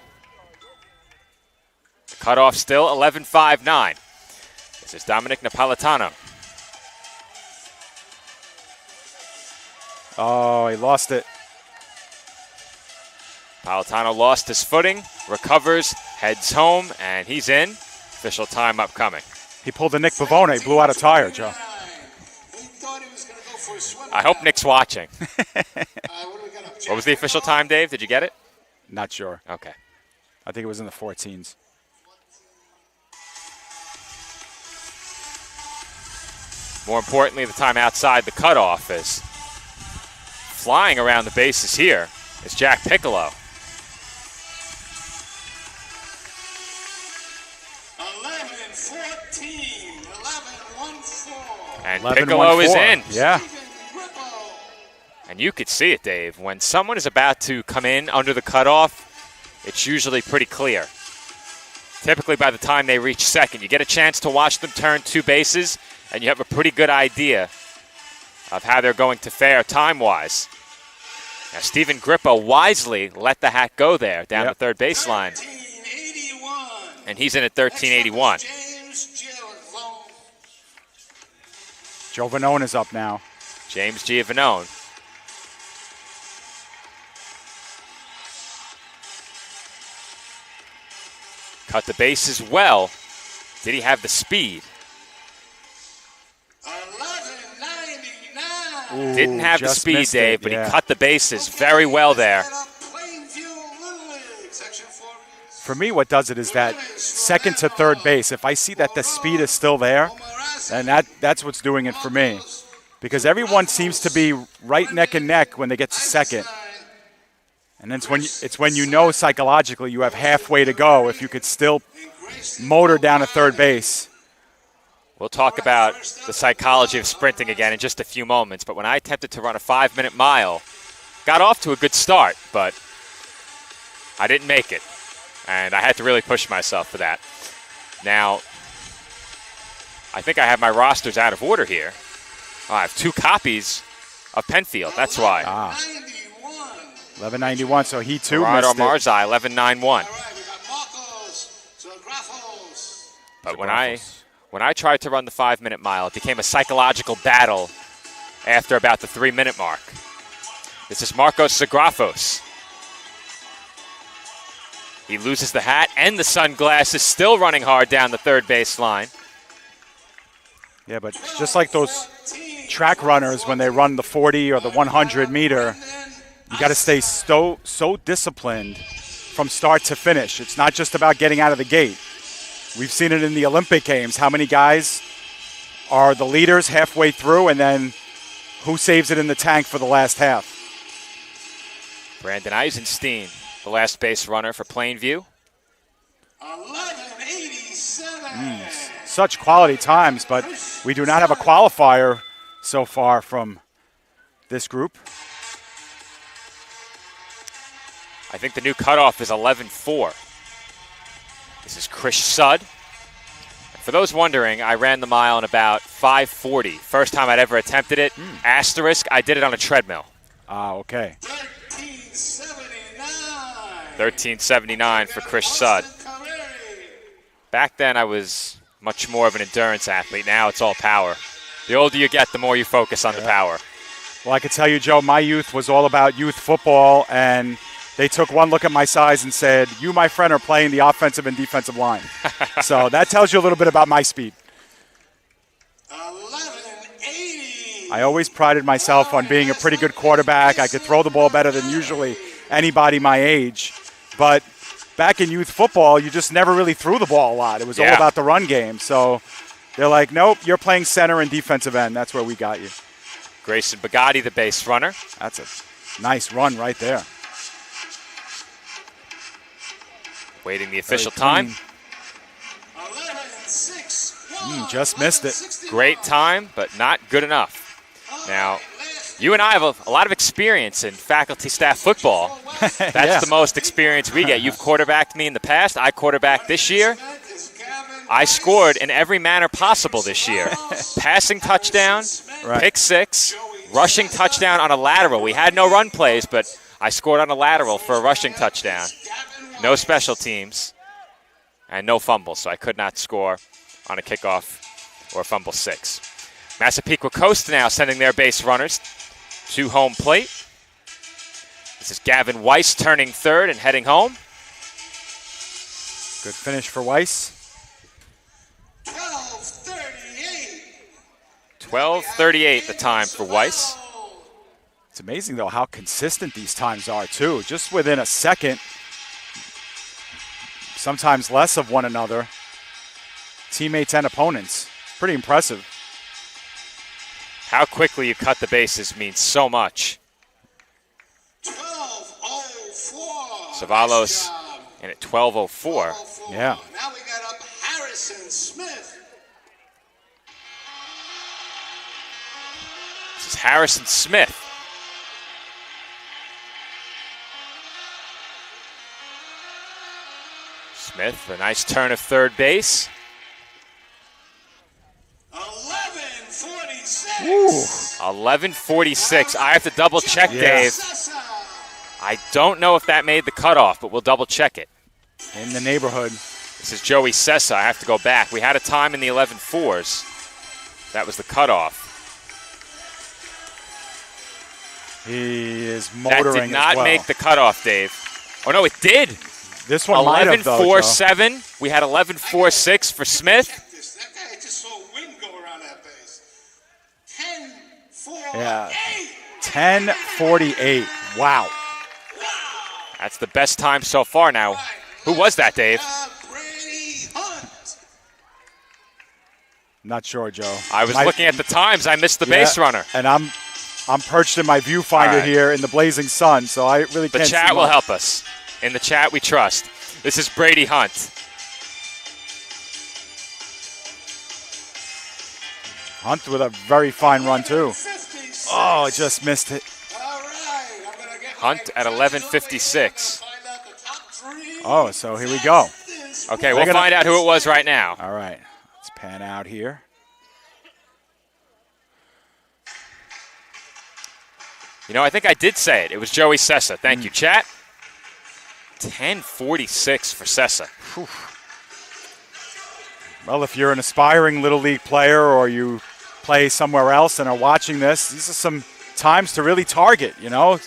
The cutoff still 11.59. This is Dominic Napolitano. Oh, he lost it. Napolitano lost his footing, recovers, heads home, and he's in. Official time upcoming. He pulled a Nick Pavone. He blew out a tire, Joe. He thought he was going to go for a swim. I hope Nick's watching. What do we got up? What was the official time, Dave? Did you get it? Not sure. Okay. I think it was in the 14s. More importantly, the time outside the cutoff is flying around the bases here is Jack Piccolo. 11-14. 11-1-4. And 11-1-4. Piccolo is in. Yeah. And you could see it, Dave. When someone is about to come in under the cutoff, it's usually pretty clear. Typically, by the time they reach second, you get a chance to watch them turn 2 bases, and you have a pretty good idea of how they're going to fare time-wise. Now, Stephen Grippo wisely let the hat go there down the third baseline. 1381. And he's in at 1381. James Giovanone is up now. James Giovanone. Cut the bases well. Did he have the speed? 1199. Didn't have the just speed, missed it, Dave, but yeah. he cut the bases very well there. Plainview Little League, Section 4. For me, what does it is that second to third base, if I see that the speed is still there, then that's what's doing it for me. Because everyone seems to be right neck and neck when they get to second. And then it's when you know psychologically you have halfway to go if you could still motor down to third base. We'll talk about the psychology of sprinting again in just a few moments, but when I attempted to run a 5-minute mile, got off to a good start, but I didn't make it. And I had to really push myself for that. Now, I think I have my rosters out of order here. Oh, I have 2 copies of Penfield, that's why. 1191, so he too Gerardo missed it. Marzai, 11.91. All right, we got Marcos, Telegrafos. But when I tried to run the 5-minute mile, it became a psychological battle after about the 3-minute mark. This is Marcos Zagrafos. He loses the hat and the sunglasses, still running hard down the third base line. Yeah, but just like those track runners when they run the 40 or the 100 meter, you got to stay so disciplined from start to finish. It's not just about getting out of the gate. We've seen it in the Olympic Games. How many guys are the leaders halfway through, and then who saves it in the tank for the last half? Brandon Eisenstein, the last base runner for Plainview. 1187. Such quality times, but we do not have a qualifier so far from this group. I think the new cutoff is 11.4. This is Chris Sudd. And for those wondering, I ran the mile in about 5:40. First time I'd ever attempted it. Asterisk, I did it on a treadmill. Ah, okay. 1379. 13.79 for Chris Sudd. Back then I was much more of an endurance athlete. Now it's all power. The older you get, the more you focus on the power. Well, I can tell you, Joe, my youth was all about youth football, and they took one look at my size and said, you, my friend, are playing the offensive and defensive line. So that tells you a little bit about my speed. 1180. I always prided myself on being a pretty good quarterback. I could throw the ball better than usually anybody my age. But back in youth football, you just never really threw the ball a lot. It was all about the run game. So they're like, nope, you're playing center and defensive end. That's where we got you. Grayson Bugatti, the base runner. That's a nice run right there. Waiting the official time. 11-6. Just missed it. Great time, but not good enough. Now, you and I have a lot of experience in faculty staff football. That's the most experience we get. You've quarterbacked me in the past. I quarterbacked this year. I scored in every manner possible this year. Passing touchdown, pick six, rushing touchdown on a lateral. We had no run plays, but I scored on a lateral for a rushing touchdown. No special teams, and no fumbles, so I could not score on a kickoff or fumble six. Massapequa Coast now sending their base runners to home plate. This is Gavin Weiss turning third and heading home. Good finish for Weiss. 12:38 the time for Weiss. It's amazing, though, how consistent these times are, too. Just within a second, sometimes less of one another, teammates and opponents. Pretty impressive. How quickly you cut the bases means so much. 12:04. Savalos in at 12:04. Yeah. Now we got up Harrison Smith. This is Harrison Smith. Smith, a nice turn of third base. 11:46. 11:46. I have to double check, Dave. I don't know if that made the cutoff, but we'll double check it. In the neighborhood. This is Joey Sessa. I have to go back. We had a time in the 11:4s. That was the cutoff. He is motoring That did not as well. make the cutoff, Dave. Oh, no, it did. This one might have, though, Joe. 11:47. We had 11:46 for Smith. That guy just saw wind go around that base. 10:48. Yeah. 10:48. Wow. That's the best time so far now. Who was that, Dave? Brady Hunt. Not sure, Joe. I was looking at the times. I missed the base runner. And I'm perched in my viewfinder here in the blazing sun, so I really can't see The chat will much. help us. In the chat, we trust. This is Brady Hunt. Hunt with a very fine run, too. Oh, just missed it. Hunt at 11:56. Oh, so here we go. Okay, we'll find out who it was right now. All right. Let's pan out here. You know, I think I did say it. It was Joey Sessa. Thank you, chat. 10:46 for Sessa. Whew. Well, if you're an aspiring Little League player or you play somewhere else and are watching this, these are some times to really target, you know.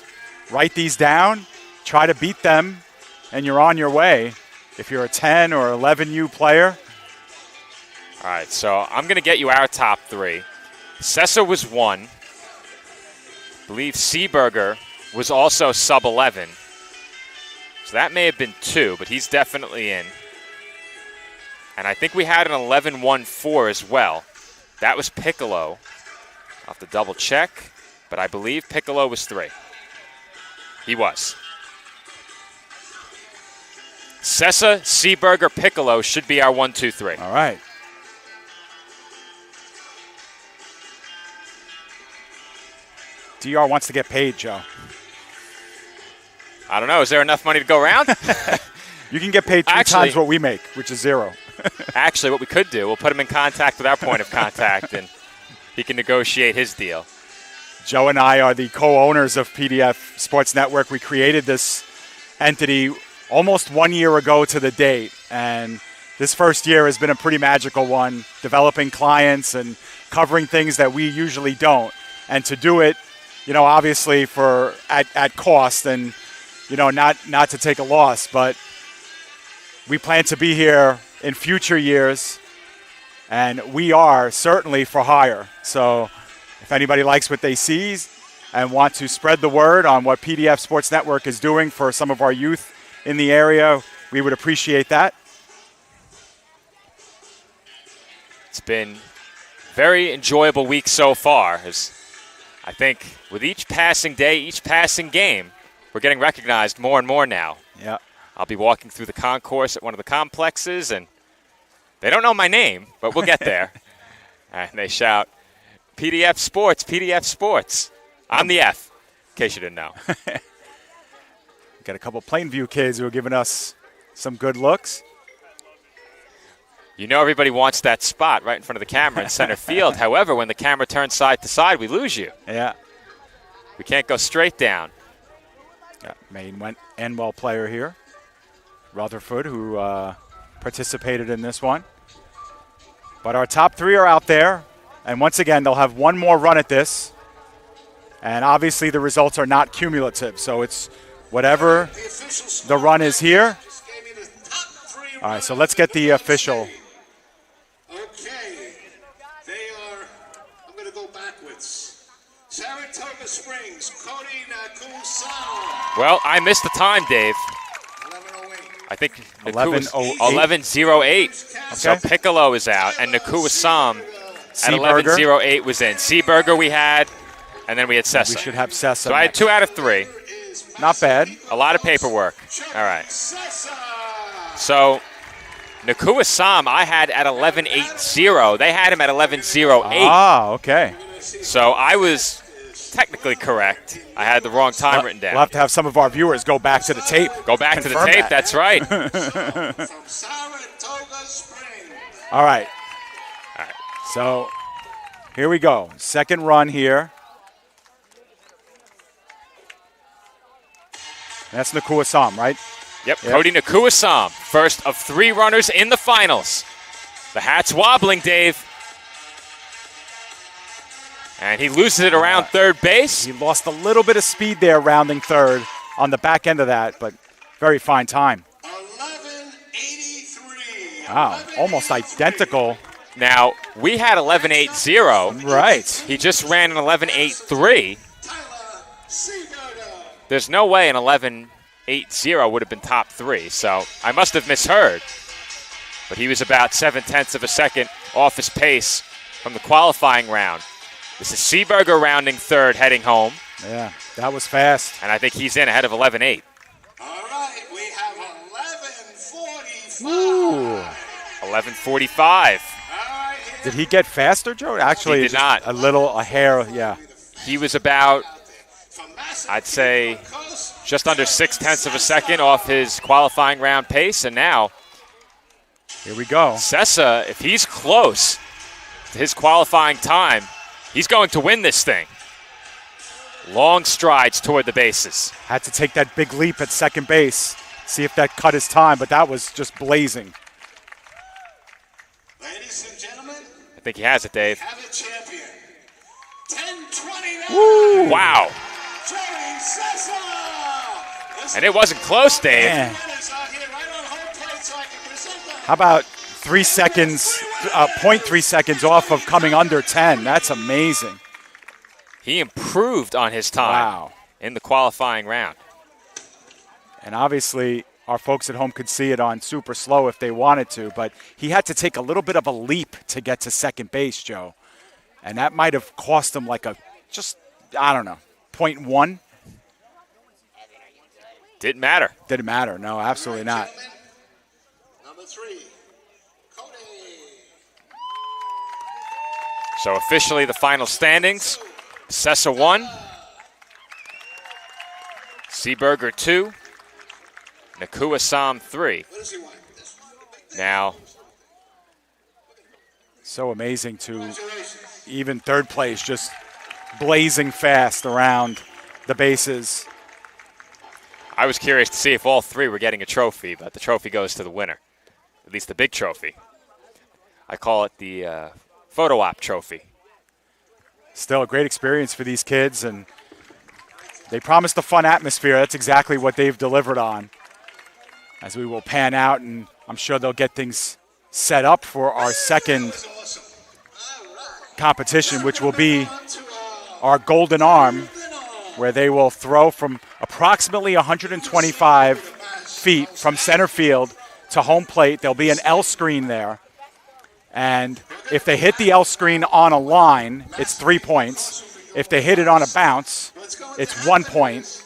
Write these down, try to beat them, and you're on your way. If you're a 10 or 11U player. All right, so I'm going to get you our top three. Sessa was 1. I believe Seeberger was also sub-11. So that may have been 2, but he's definitely in. And I think we had an 11-1-4 as well. That was Piccolo. I'll have to double check, but I believe Piccolo was 3. He was. Sessa, Seeberger, Piccolo should be our 1, 2, 3. All right. DR wants to get paid, Joe. I don't know. Is there enough money to go around? You can get paid 3 times what we make, which is 0. Actually, what we could do, we'll put him in contact with our point of contact, and he can negotiate his deal. Joe and I are the co-owners of PDF Sports Network. We created this entity almost 1 year ago to the date, and this first year has been a pretty magical one, developing clients and covering things that we usually don't. And to do it, obviously at cost and, not to take a loss, but we plan to be here in future years, and we are certainly for hire. So if anybody likes what they see and want to spread the word on what PDF Sports Network is doing for some of our youth in the area, we would appreciate that. It's been very enjoyable week so far. As I think with each passing day, each passing game, we're getting recognized more and more now. Yeah. I'll be walking through the concourse at one of the complexes, and they don't know my name, but we'll get there. And they shout, PDF Sports, PDF Sports. I'm the F, in case you didn't know. Got a couple Plainview kids who are giving us some good looks. Everybody wants that spot right in front of the camera in center field. However, when the camera turns side to side, we lose you. Yeah. We can't go straight down. Got Maine Enwell player here. Rutherford, who participated in this one. But our top three are out there. And once again, they'll have one more run at this. And obviously the results are not cumulative. So it's whatever the run is here. All right, so let's get the official. Okay. I'm going to go backwards. Saratoga Springs, Cody Nakusama. Well, I missed the time, Dave. 11:08. I think 11:08. 11:08. So Piccolo is out, and Nakuasam at Seaberger. 11:08 was in. Seaberger we had, and then we had Sessa. We should have Sessa. So I had 2 out of 3. Not bad. A lot of paperwork. All right. So Nakuasam I had at 11:80. They had him at 11:08. Ah, okay. So I was technically correct. I had the wrong time written down. We'll have to have some of our viewers go back to the tape. Go back to the Confirm tape. that. That's right. From Saratoga Springs. All right. So here we go. Second run here. That's Nakuasam, right? Yep, Cody Nakuasam, first of 3 runners in the finals. The hat's wobbling, Dave. And he loses it around third base. He lost a little bit of speed there rounding third on the back end of that, but very fine time. 11:83. Wow, almost identical. Now, we had 11:80. Right. He just ran an 11:83. Tyler Seaberger. There's no way an 11:80 would have been top 3, so I must have misheard. But he was about 0.7 of a second off his pace from the qualifying round. This is Seaberger rounding third, heading home. Yeah, that was fast. And I think he's in ahead of 11:8. All right, we have 11:45. Ooh. 11:45. Did he get faster, Joe? Actually, He did not. A hair, yeah. He was about, I'd say, just under 0.6 of a second off his qualifying round pace. And now, Here we go. Sessa, if he's close to his qualifying time, he's going to win this thing. Long strides toward the bases. Had to take that big leap at second base. See if that cut his time, but that was just blazing. Ladies and gentlemen, I think he has it, Dave. have a champion. 10:29. Woo! Wow. Joey Sessa. And it wasn't close, Dave. Man. How about 3 seconds, 0.3 seconds off of coming under 10? That's amazing. He improved on his time in the qualifying round. And obviously, our folks at home could see it on super slow if they wanted to, but he had to take a little bit of a leap to get to second base, Joe. And that might have cost him like 0.1. Didn't matter. Didn't matter. No, absolutely not. Number 3, Cody. So officially the final standings. Sessa 1. Seaberger 2. Nakuasam 3. What does he want? Now, So amazing to even third place, just blazing fast around the bases. I was curious to see if all 3 were getting a trophy, but the trophy goes to the winner. at least the big trophy. I call it the photo op trophy. Still a great experience for these kids, and they promised a fun atmosphere. That's exactly what they've delivered on. As we will pan out, and I'm sure they'll get things set up for our second competition, which will be our Golden Arm, where they will throw from approximately 125 feet from center field to home plate. There'll be an L screen there. And if they hit the L screen on a line, it's 3 points. If they hit it on a bounce, it's 1 point.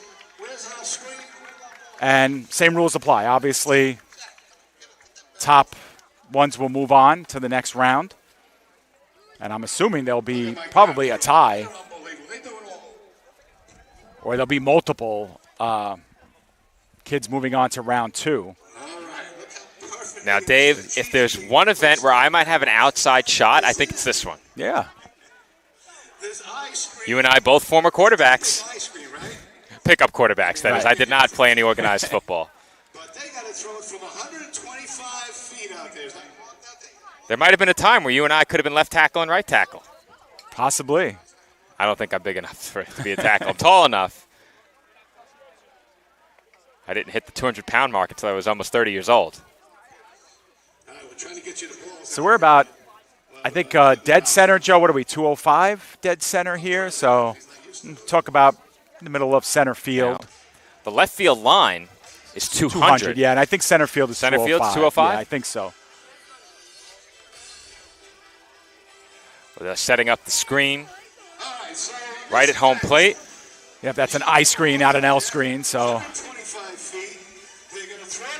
And same rules apply. Obviously, top ones will move on to the next round. And I'm assuming there'll be probably a tie. Or there'll be multiple kids moving on to round 2. Now, Dave, if there's one event where I might have an outside shot, I think it's this one. Yeah. You and I both former quarterbacks. Pickup quarterbacks, that is. I did not play any organized football. But they got to throw it from 125 feet out there. There might have been a time where you and I could have been left tackle and right tackle. Possibly. I don't think I'm big enough for it to be a tackle. I'm tall enough. I didn't hit the 200-pound mark until I was almost 30 years old. So we're about, I think, dead center, Joe. What are we, 205 dead center here? So talk about in the middle of center field. Now, the left field line is 200. Yeah, and I think center field is 205. Center field's 205? Yeah, I think so. Well, they're setting up the screen right at home plate. Yep, that's an I screen, not an L screen, so.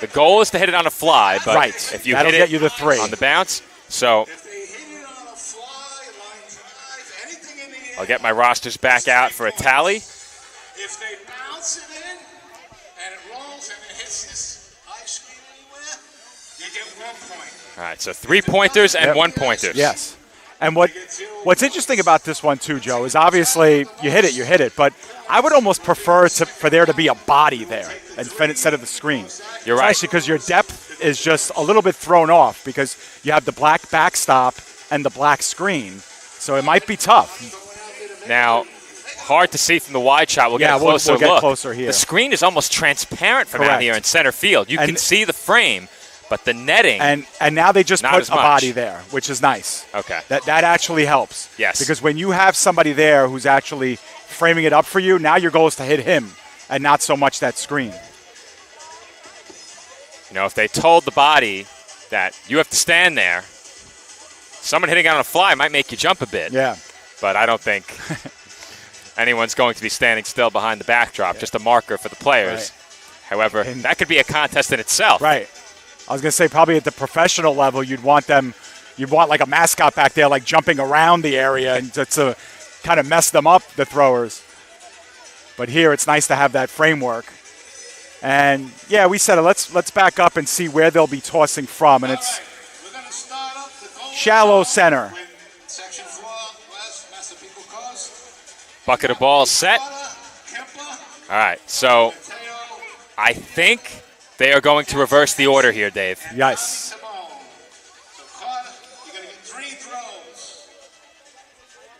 The goal is to hit it on a fly, but if you that'll hit get it you the 3 on the bounce, so I'll get my rosters back out for a tally. If they bounce it in and it rolls and it hits this I screen anywhere, you get 1 point. All right, so 3-pointers and 1-pointers. Yes. And what's interesting about this one, too, Joe, is obviously you hit it, but I would almost prefer for there to be a body there instead of the screen. You're right. Especially because your depth is just a little bit thrown off because you have the black backstop and the black screen. So it might be tough. Now, hard to see from the wide shot. We'll get a closer we'll get look. Closer here. The screen is almost transparent from out here in center field. You can see the frame, but the netting. And now they just put a much. body there, which is nice. Okay. That actually helps. Yes. Because when you have somebody there who's actually framing it up for you, now your goal is to hit him and not so much that screen. You know, if they told the body that you have to stand there, someone hitting it on a fly might make you jump a bit. Yeah. But I don't think anyone's going to be standing still behind the backdrop, just a marker for the players. Right. However, that could be a contest in itself. Right. I was going to say probably at the professional level, you'd want like a mascot back there, like jumping around the area and to kind of mess them up, the throwers. But here it's nice to have that framework. And, yeah, we said let's back up and see where they'll be tossing from. And it's shallow center. Bucket of balls set. All right, so I think they are going to reverse the order here, Dave. Yes. All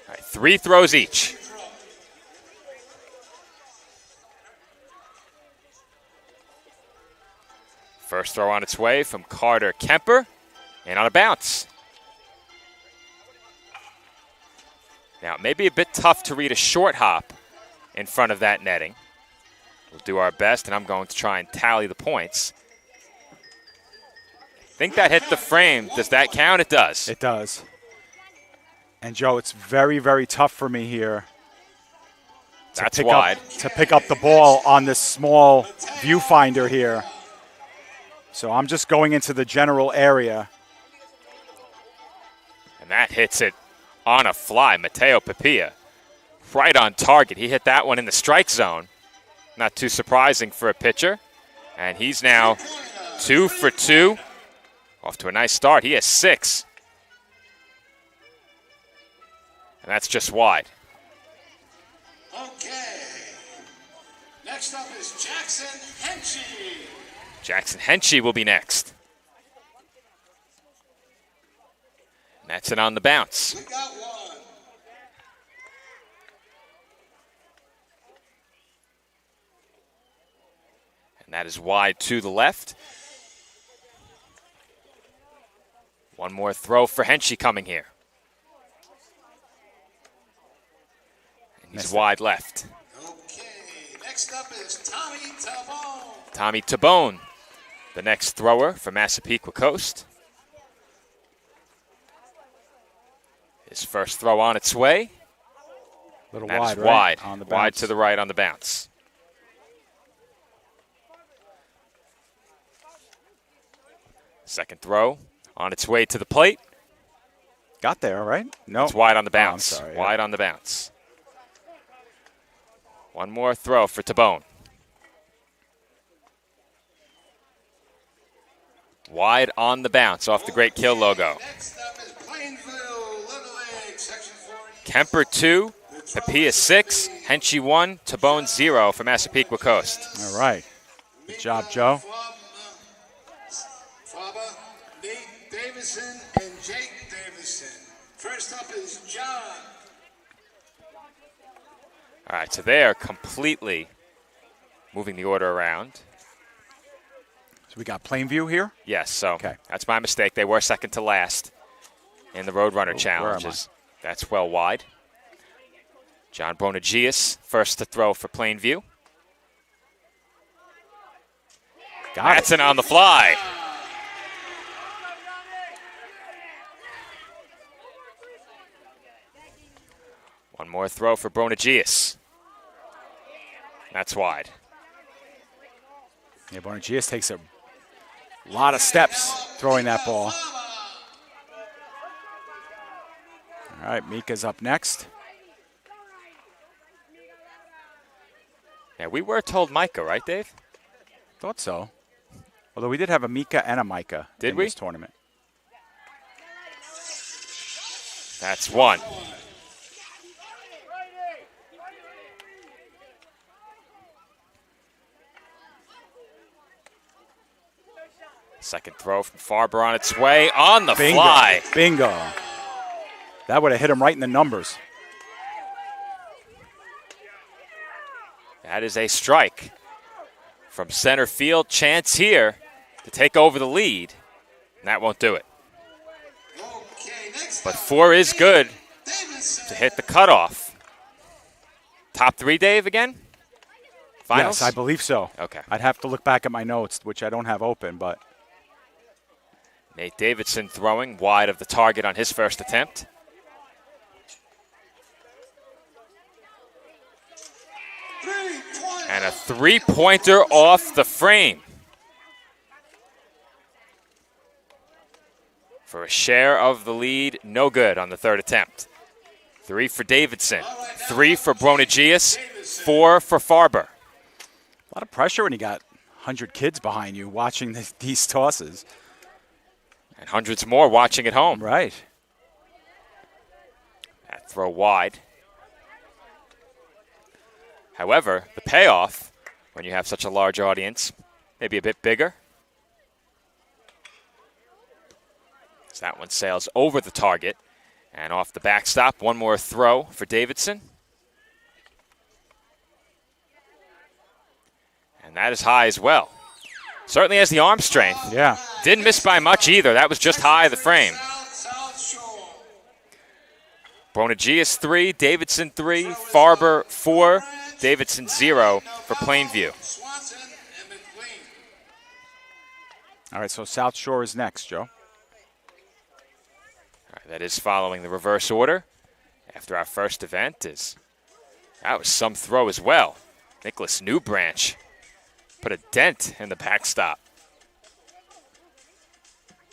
right, 3 throws each. First throw on its way from Carter Kemper, and on a bounce. Now, it may be a bit tough to read a short hop in front of that netting. We'll do our best, and I'm going to try and tally the points. I think that hit the frame. Does that count? It does. It does. And, Joe, it's very, very tough for me here. That's wide. To pick up the ball on this small viewfinder here. So I'm just going into the general area. And that hits it on a fly. Mateo Papilla, right on target. He hit that one in the strike zone. Not too surprising for a pitcher. And he's now 2 for 2. Off to a nice start. He has 6. And that's just wide. Okay. Next up is Jackson Henchey. Jackson Henchey will be next. That's it on the bounce. We got one. And that is wide to the left. One more throw for Henschke coming here. And he's wide left. Okay, next up is Tommy Tabone. Tommy Tabone, the next thrower for Massapequa Coast. His first throw on its way. A little That wide, is right? wide. On the Wide bounce. to the right on the bounce. Second throw on its way to the plate. Got there, right? No. It's wide on the Oh, I'm bounce. sorry, Wide on the bounce. One more throw for Tabone. Wide on the bounce off the Great Kill logo. Next up is Plainville, Little League, Section 40. Kemper 2, Papia 6, Henschke 1, Tabone 0 for Massapequa Coast. All right. Good job, Joe. Faber, Nate Davison, and Jake Davison. First up is John. All right, so they are completely moving the order around. So we got Plainview here. Yes, so Okay. that's my mistake. They were second to last in the Roadrunner challenges. That's well wide. John Bonagius, first to throw for Plainview. That's an on the fly. One more throw for Bonagius. That's wide. Yeah, Bonagius takes a lot of steps throwing that ball. All right, Mika's up next. Yeah, we were told Micah, right, Dave? Thought so. Although we did have a Mika and a Micah Did in we? this tournament. That's one. Second throw from Farber on its way on the Bingo. fly. Bingo. That would have hit him right in the numbers. That is a strike from center field. Chance here to take over the lead. And that won't do it. Okay, next But up, 4 is good Davison. to hit the cutoff. Top 3, Dave, again? Finals? Yes, I believe so. Okay. I'd have to look back at my notes, which I don't have open, but Nate Davidson throwing wide of the target on his first attempt. And a three-pointer off the frame. For a share of the lead, no good on the third attempt. 3 for Davidson, 3 for Bonagius, 4 for Farber. a lot of pressure when you got 100 kids behind you watching these tosses. And hundreds more watching at home. Right. That throw wide. However, the payoff, when you have such a large audience, maybe a bit bigger. So that one sails over the target and off the backstop. One more throw for Davidson. And that is high as well. Certainly has the arm strength. Yeah. Didn't miss by much either. That was just high of the frame. Bonagius 3, Davidson 3, Farber 4, Davidson 0 for Plainview. All right, so South Shore is next, Joe. All right, that is following the reverse order after our first event. That was some throw as well. Nicholas Newbranch put a dent in the backstop.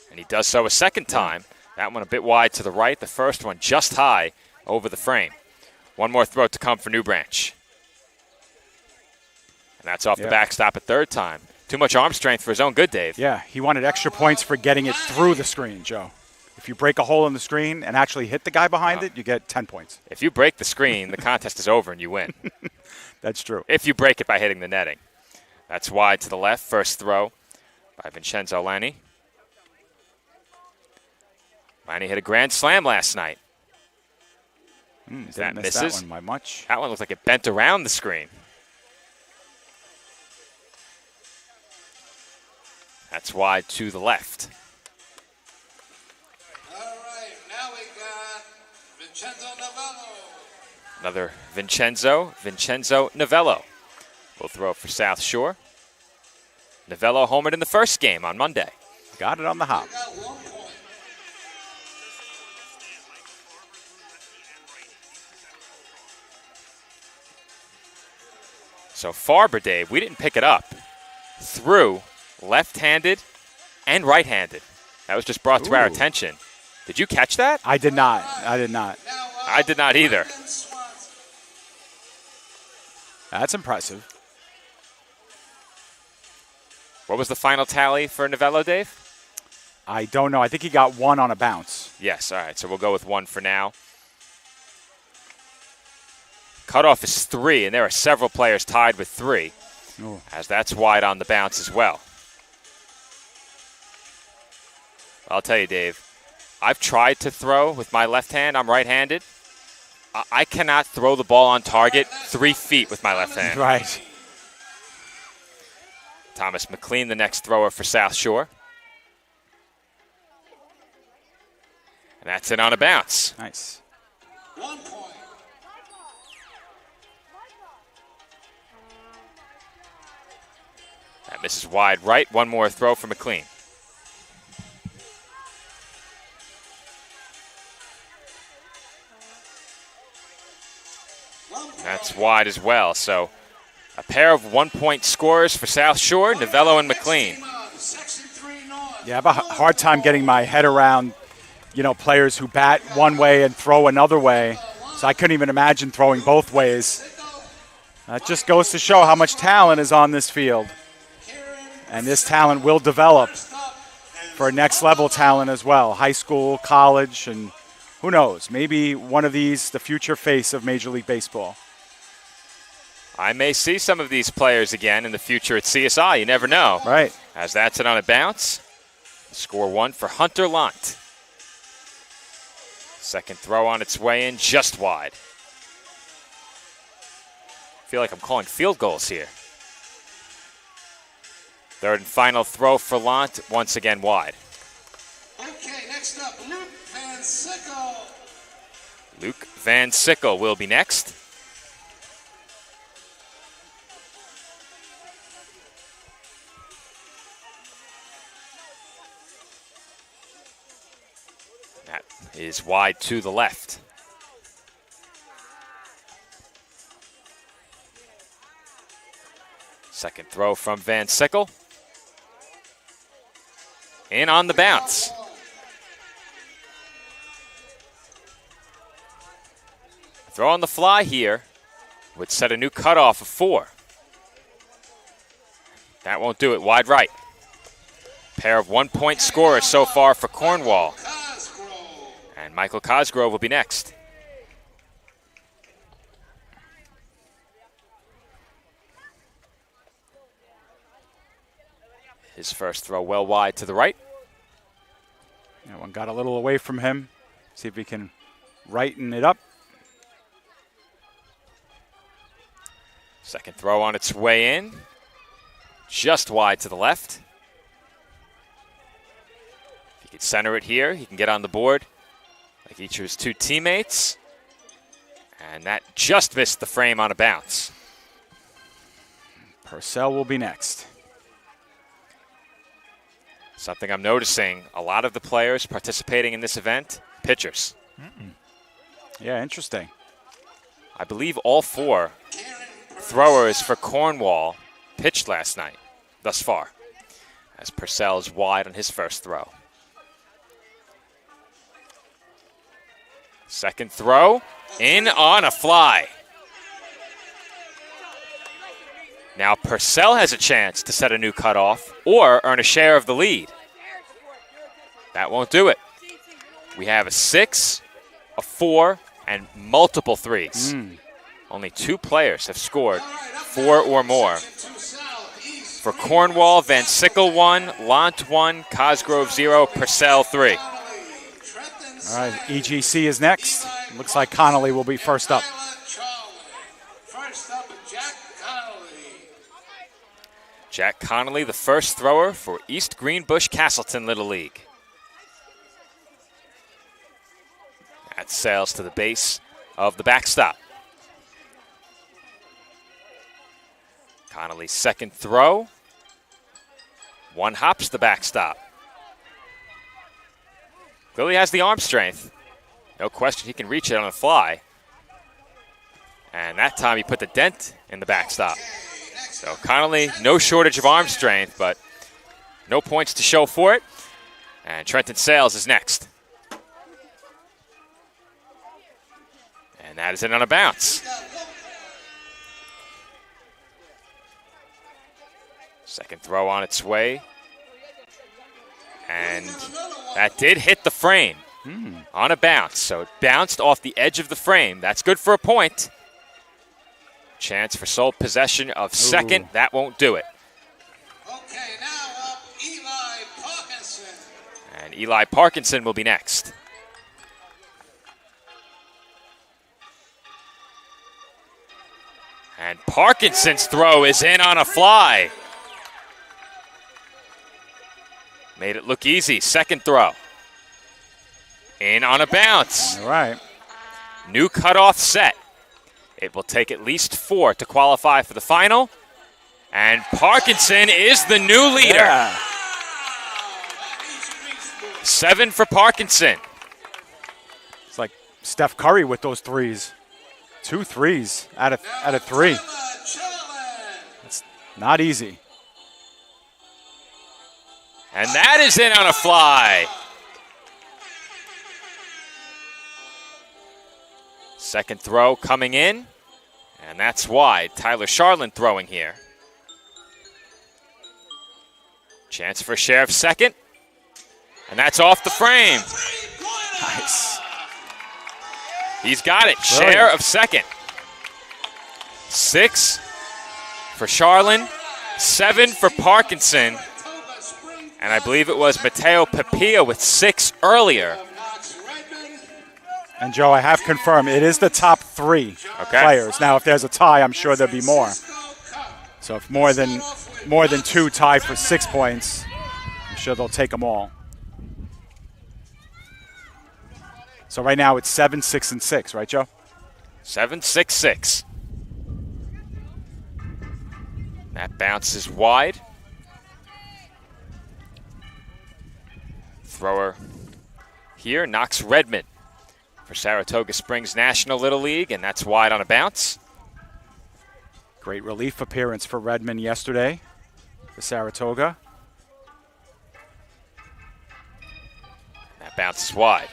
And he does so a second time. That one a bit wide to the right. The first one just high over the frame. One more throw to come for Newbranch. And that's off the backstop a third time. Too much arm strength for his own good, Dave. Yeah, he wanted extra points for getting it through the screen, Joe. If you break a hole in the screen and actually hit the guy behind it, you get 10 points. If you break the screen, the contest is over and you win. That's true. If you break it by hitting the netting. That's wide to the left. First throw by Vincenzo Lani. Finally hit a grand slam last night. Didn't miss that one by much. That one looks like it bent around the screen. That's wide to the left. All right, now we got Vincenzo Novello. Another Vincenzo Novello will throw for South Shore. Novello homered in the first game on Monday. Got it on the hop. Got 1 point. So Farber, Dave, we didn't pick it up. Threw left-handed and right-handed. That was just brought to our attention. Did you catch that? I did not. I did not. I did not either. That's impressive. What was the final tally for Novello, Dave? I don't know. I think he got 1 on a bounce. Yes, all right, so we'll go with 1 for now. Cutoff is 3, and there are several players tied with 3, as that's wide on the bounce as well. I'll tell you, Dave, I've tried to throw with my left hand. I'm right-handed. I cannot throw the ball on target 3 feet with my left hand. Right. Thomas McLean, the next thrower for South Shore. And that's it on a bounce. Nice. 1 point. That misses wide right. 1 more throw for McLean. That's wide as well. So a pair of 1-point scorers for South Shore, Novello and McLean. Yeah, I have a hard time getting my head around, players who bat one way and throw another way. So I couldn't even imagine throwing both ways. That just goes to show how much talent is on this field. And this talent will develop for next level talent as well. High school, college, and who knows, maybe one of these, the future face of Major League Baseball. I may see some of these players again in the future at CSI. You never know. Right. As that's it on a bounce. Score 1 for Hunter Lant. Second throw on its way in, just wide. I feel like I'm calling field goals here. Third and final throw for Lant, once again wide. Okay, next up, Luke Van Sickle. Luke Van Sickle will be next. That is wide to the left. Second throw from Van Sickle. In on the bounce. Throw on the fly here would set a new cutoff of 4. That won't do it. Wide right. Pair of 1-point scorers so far for Cornwall. And Michael Cosgrove will be next. His first throw well wide to the right. That one got a little away from him. See if he can righten it up. Second throw on its way in. Just wide to the left. If he could center it here, he can get on the board like each of his 2 teammates. And that just missed the frame on a bounce. Purcell will be next. Something I'm noticing, a lot of the players participating in this event, pitchers. Yeah, interesting. I believe all 4 throwers for Cornwall pitched last night, thus far, as Purcell's wide on his first throw. Second throw, in on a fly. Now Purcell has a chance to set a new cutoff or earn a share of the lead. That won't do it. We have a 6, a 4, and multiple 3s. Only 2 players have scored 4 or more. For Cornwall, Van Sickle 1, Lant 1, Cosgrove 0, Purcell 3. All right, EGC is next. Looks like Connolly will be first up. First up, Jack Connolly. Jack Connolly, the first thrower for East Greenbush Castleton Little League. That sails to the base of the backstop. Connolly's second throw. One hops the backstop. Clearly has the arm strength. No question he can reach it on the fly. And that time he put the dent in the backstop. So Connolly, no shortage of arm strength, but no points to show for it. And Trenton Sales is next. And that is in on a bounce. Second throw on its way. And that did hit the frame on a bounce. So it bounced off the edge of the frame. That's good for a point. Chance for sole possession of second. Ooh. That won't do it. Okay, now up Eli Parkinson. And Eli Parkinson will be next. And Parkinson's throw is in on a fly. Made it look easy. Second throw. In on a bounce. All right. New cutoff set. It will take at least 4 to qualify for the final. And Parkinson is the new leader. Yeah. 7 for Parkinson. It's like Steph Curry with those threes. 2 threes out of 3. It's not easy. And that is in on a fly. Second throw coming in. And that's wide. Tyler Charlin throwing here. Chance for a share of second. And that's off the frame. Nice. He's got it. Brilliant. Share of second. 6 for Charlin. 7 for Parkinson. And I believe it was Mateo Papilla with 6 earlier. And Joe, I have confirmed it is the top 3 players. Now, if there's a tie, I'm sure there'll be more. So if more than 2 tie for 6 points, I'm sure they'll take them all. So right now it's 7, 6, and 6, right, Joe? 7, 6, 6. That bounce is wide. Thrower here knocks Redmond for Saratoga Springs National Little League, and that's wide on a bounce. Great relief appearance for Redmond yesterday for Saratoga. That bounce is wide.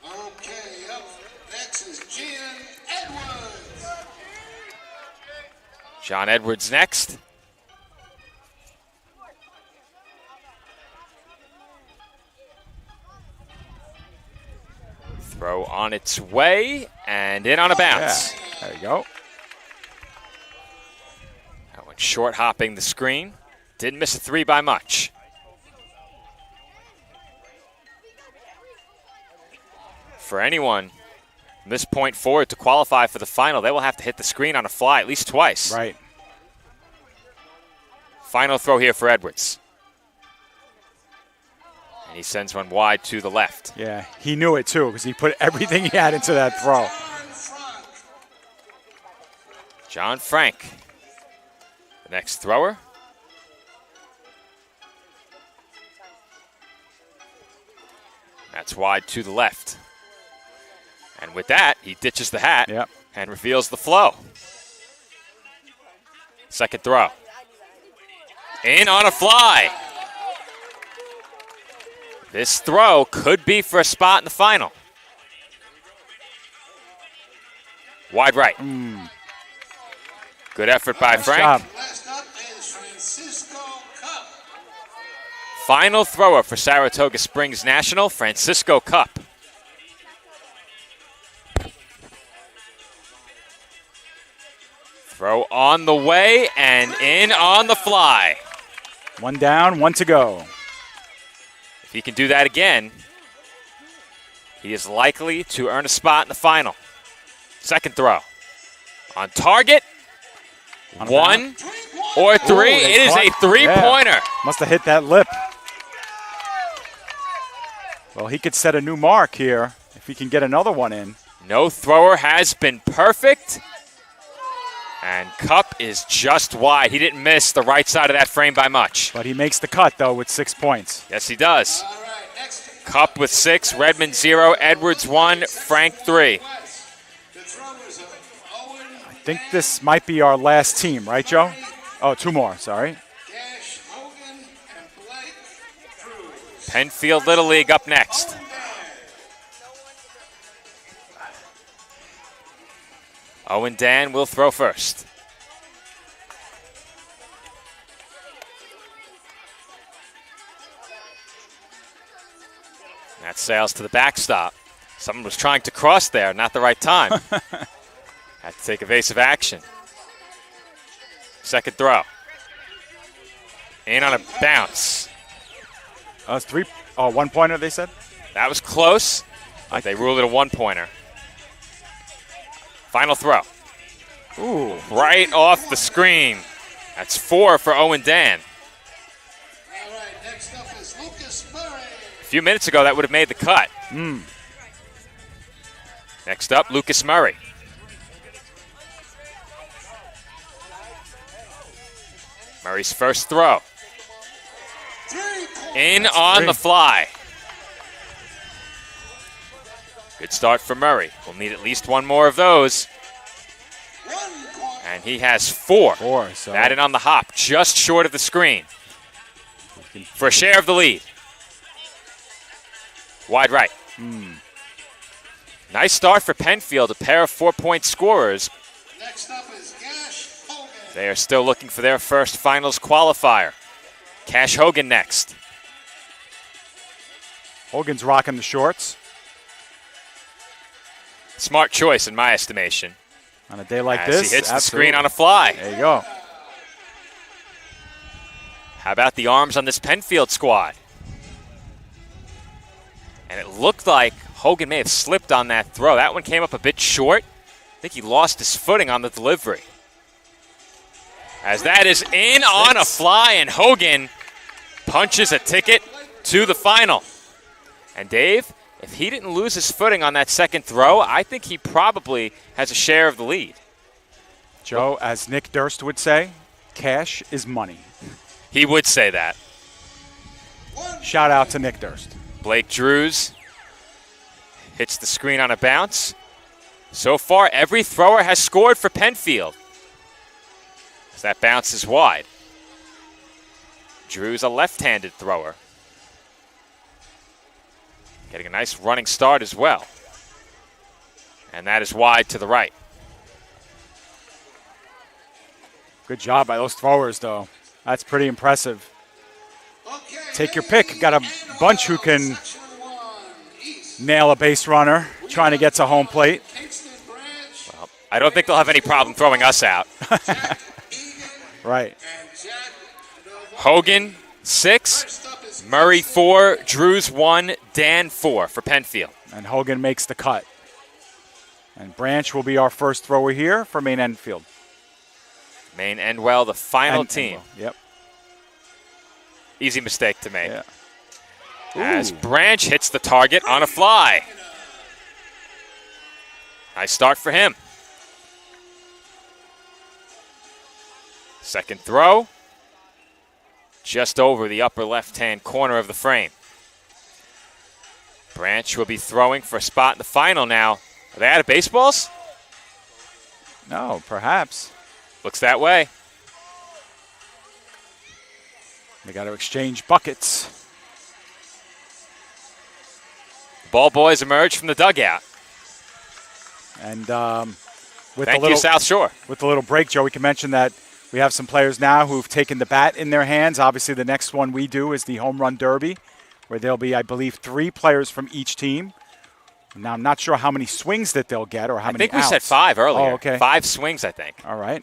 Okay, up next is Gian Edwards. John Edwards next. Throw on its way and in on a bounce. Yeah, there you go. That one short hopping the screen. Didn't miss a 3 by much. For anyone from this point forward to qualify for the final, they will have to hit the screen on a fly at least twice. Right. Final throw here for Edwards. And he sends one wide to the left. Yeah, he knew it too because he put everything he had into that throw. John Frank, the next thrower. That's wide to the left. And with that, he ditches the hat and reveals the flow. Second throw. In on a fly. This throw could be for a spot in the final. Wide right. Good effort by Frank. Job. Last up is Francisco Cup. Final thrower for Saratoga Springs National, Francisco Cup. Throw on the way and in on the fly. 1 down, 1 to go. If he can do that again, He is likely to earn a spot in the final. Second throw. On target. One or three. It is a three-pointer. Yeah. Must have hit that lip. Well, he could set a new mark here if he can get another one in. No thrower has been perfect. And Cup is just wide. He didn't miss the right side of that frame by much. But he makes the cut, though, with 6 points. Yes, he does. Cup with 6, Redmond 0, Edwards 1, Frank 3. I think this might be our last team, right, Joe? Oh, 2 more, sorry. Penfield Little League up next. Owen Dan will throw first. That sails to the backstop. Someone was trying to cross there, not the right time. Had to take evasive action. Second throw. In on a bounce. It's 3. Oh, 1-pointer, they said? That was close, but they ruled it a 1-pointer. Final throw. Ooh. Right off the screen. That's 4 for Owen Dan. All right, next up is Lucas Murray. A few minutes ago, that would have made the cut. Next up, Lucas Murray. Murray's first throw. In on the fly. Good start for Murray. We'll need at least one more of those. And he has 4. So. That in on the hop, just short of the screen. For a share of the lead. Wide right. Nice start for Penfield, a pair of 4-point scorers. Next up is Gash Hogan. They are still looking for their first finals qualifier. Cash Hogan next. Hogan's rocking the shorts. Smart choice in my estimation. On a day like As this, he hits absolutely. the screen on a fly. There you go. How about the arms on this Penfield squad? And it looked like Hogan may have slipped on that throw. That one came up a bit short. I think he lost his footing on the delivery. As that is in on a fly, and Hogan punches a ticket to the final. And Dave, if he didn't lose his footing on that second throw, I think he probably has a share of the lead. Joe, as Nick Durst would say, cash is money. He would say that. Shout out to Nick Durst. Blake Drews hits the screen on a bounce. So far, every thrower has scored for Penfield. As that bounce is wide. Drews a left-handed thrower. Getting a nice running start as well. And that is wide to the right. Good job by those throwers, though. That's pretty impressive. Take your pick. Got a bunch who can nail a base runner trying to get to home plate. Well, I don't think they'll have any problem throwing us out. Right. Hogan, 6. Murray, 4. Drews, 1. Dan, 4 for Penfield. And Hogan makes the cut. And Branch will be our first thrower here for Maine Enfield. Maine Endwell, the final team. Yep. Easy mistake to make. Yeah. As Branch hits the target on a fly. Nice start for him. Second throw. Just over the upper left-hand corner of the frame. Branch will be throwing for a spot in the final now. Are they out of baseballs? No, perhaps. Looks that way. They got to exchange buckets. Ball boys emerge from the dugout. And with Thank the little, you, South Shore. With the little break, Joe, we can mention that we have some players now who've taken the bat in their hands. Obviously, the next one we do is the Home Run Derby, where there'll be, I believe, 3 players from each team. Now, I'm not sure how many swings that they'll get or how many outs. I think we said 5 earlier. Oh, okay. 5 swings, I think. All right.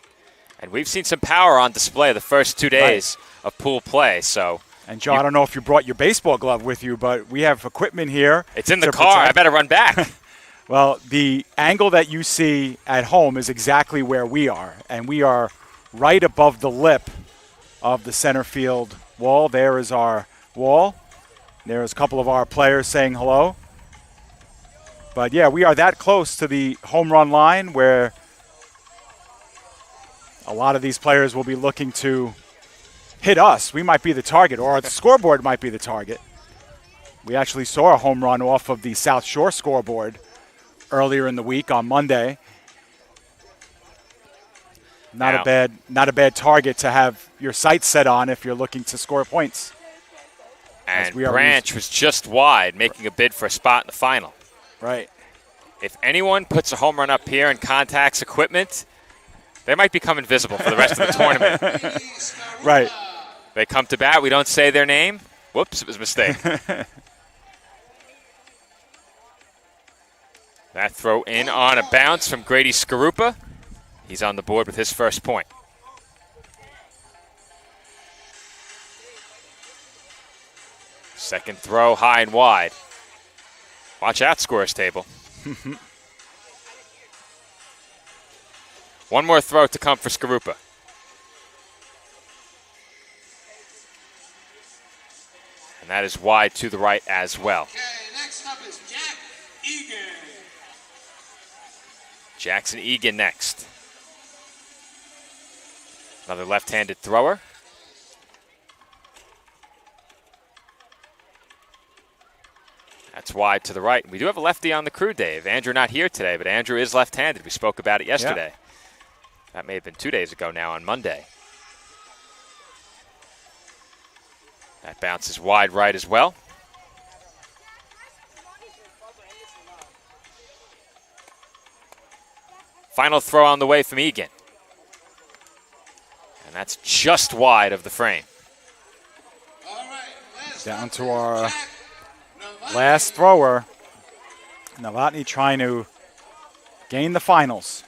And we've seen some power on display the first 2 days of pool play, so And, Joe, I don't know if you brought your baseball glove with you, but we have equipment here. It's in the car. I better run back. Well, the angle that you see at home is exactly where we are, and we are right above the lip of the center field wall. There is our wall. There's a couple of our players saying hello. But, yeah, we are that close to the home run line where a lot of these players will be looking to hit us. We might be the target, or the scoreboard might be the target. We actually saw a home run off of the South Shore scoreboard earlier in the week on Monday. Not a bad target to have your sights set on if you're looking to score points. And Branch was just wide, making a bid for a spot in the final. Right. If anyone puts a home run up here and contacts equipment, they might become invisible for the rest of the tournament. Right. They come to bat. We don't say their name. Whoops, it was a mistake. That throw in on a bounce from Grady Skarupa. He's on the board with his first point. Second throw high and wide. Watch out, scores table. One more throw to come for Skarupa. And that is wide to the right as well. Okay, next up is Jack Egan. Jackson Egan next. Another left-handed thrower. That's wide to the right. We do have a lefty on the crew, Dave. Andrew not here today, but Andrew is left-handed. We spoke about it yesterday. Yeah. That may have been 2 days ago now on Monday. That bounces wide right as well. Final throw on the way from Egan. And that's just wide of the frame. Down to our last thrower. Novotny trying to gain the finals.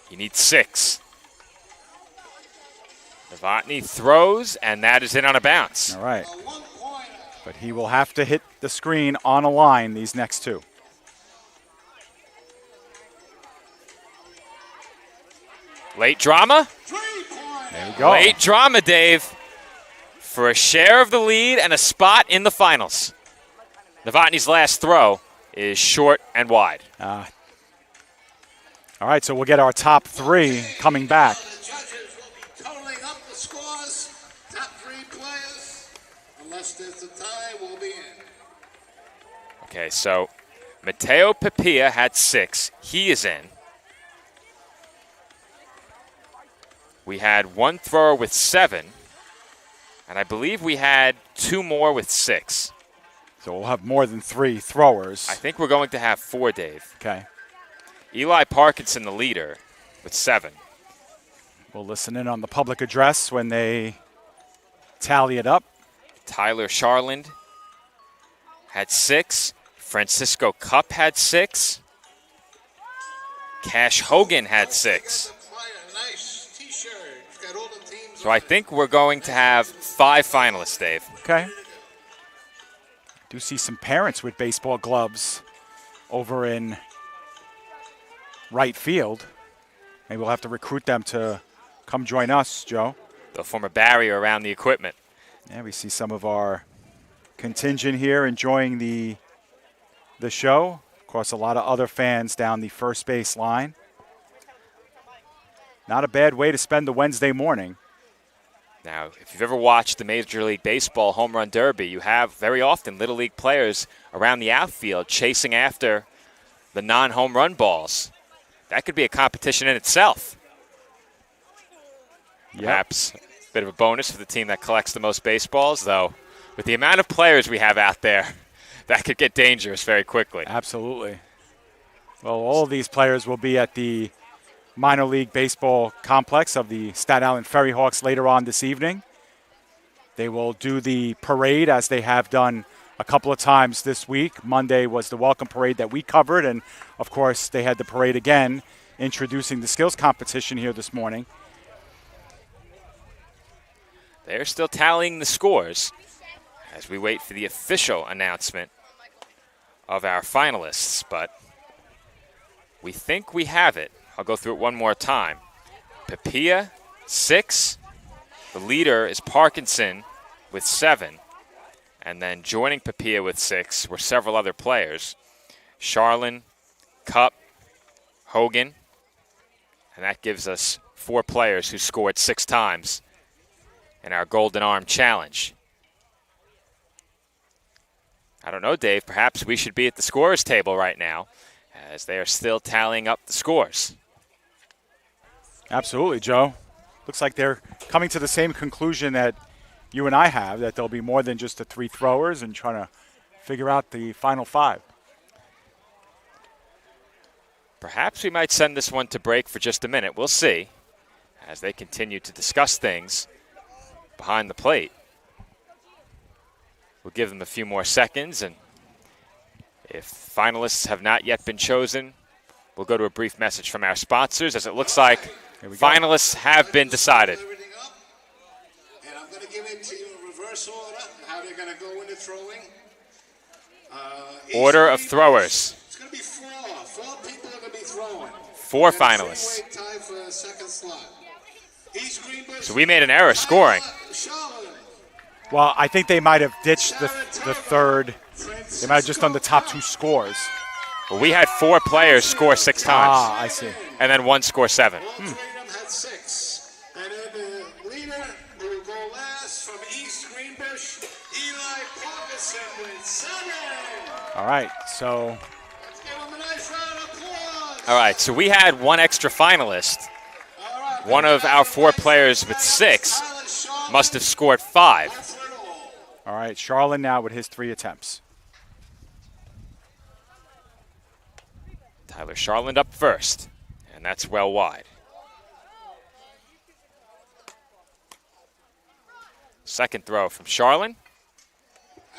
He needs 6. Novotny throws, and that is in on a bounce. All right. But he will have to hit the screen on a line these next two. Late drama? There we go. Late drama, Dave, for a share of the lead and a spot in the finals. Novotny's last throw is short and wide. All right, so we'll get our top 3 coming back. The judges will be totaling up the scores. Top 3 players, unless there's a tie, will be in. Okay, so Mateo Papilla had 6. He is in. We had one thrower with 7, and I believe we had 2 more with 6. So we'll have more than 3 throwers. I think we're going to have 4, Dave. Okay. Eli Parkinson, the leader, with 7. We'll listen in on the public address when they tally it up. Tyler Charland had 6. Francisco Cup had 6. Cash Hogan had 6. So I think we're going to have 5 finalists, Dave. Okay. Do see some parents with baseball gloves over in right field. Maybe we'll have to recruit them to come join us, Joe. They'll form a barrier around the equipment. Yeah, we see some of our contingent here enjoying the show. Of course, a lot of other fans down the first base line. Not a bad way to spend the Wednesday morning. Now, if you've ever watched the Major League Baseball Home Run Derby, you have very often Little League players around the outfield chasing after the non-home run balls. That could be a competition in itself. Yep. Perhaps a bit of a bonus for the team that collects the most baseballs, though. With the amount of players we have out there, that could get dangerous very quickly. Absolutely. Well, all of these players will be at the minor league baseball complex of the Staten Island Ferry Hawks later on this evening. They will do the parade as they have done a couple of times this week. Monday was the welcome parade that we covered, and of course they had the parade again introducing the skills competition here this morning. They're still tallying the scores as we wait for the official announcement of our finalists, but we think we have it. I'll go through it one more time. Papilla, 6. The leader is Parkinson with 7. And then joining Papilla with 6 were several other players. Charlin, Cup, Hogan. And that gives us 4 players who scored 6 times in our Golden Arm Challenge. I don't know, Dave. Perhaps we should be at the scorers table right now as they are still tallying up the scores. Absolutely, Joe. Looks like they're coming to the same conclusion that you and I have, that there'll be more than just the 3 throwers and trying to figure out the final 5. Perhaps we might send this one to break for just a minute. We'll see as they continue to discuss things behind the plate. We'll give them a few more seconds, and if finalists have not yet been chosen, we'll go to a brief message from our sponsors, as it looks like finalists have been decided. And I'm going to give it to you in reverse order, how they're going to go into throwing. Order of throwers. It's going to be 4. 4 people are going to be throwing. 4 finalists. Time for a second slot. So we made an error scoring. Well, I think they might have ditched the third. They might have just done the top 2 scores. Well, we had 4 players score 6 times. Ah, I see. And then 1 score 7. All 3 of them had 6. And then the leader who will go last from East Greenbush, Eli Parkinson with 7. All right, so. Let's give him a nice round of applause. All right, so we had 1 extra finalist. One of our 4 players with 6 must have scored 5. All right, Charlin now with his 3 attempts. Tyler Charland up first, and that's well wide. Second throw from Charlin.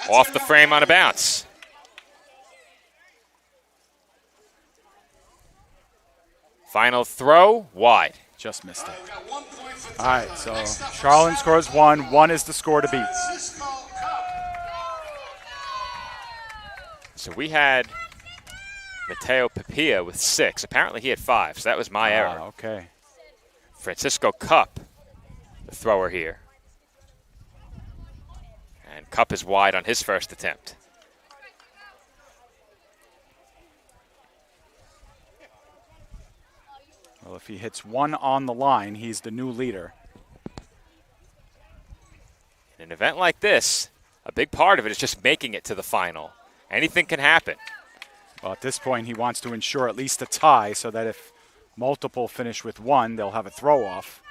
Off the frame on a bounce. Final throw, wide. Just missed it. All right, so Charlin scores 1. 1 is the score to beat. So we had Mateo Papilla with 6. Apparently he had 5, so that was my error. Okay. Francisco Cup, the thrower here. And Cup is wide on his first attempt. Well, if he hits 1 on the line, he's the new leader. In an event like this, a big part of it is just making it to the final. Anything can happen. Well, at this point, he wants to ensure at least a tie so that if multiple finish with 1, they'll have a throw-off.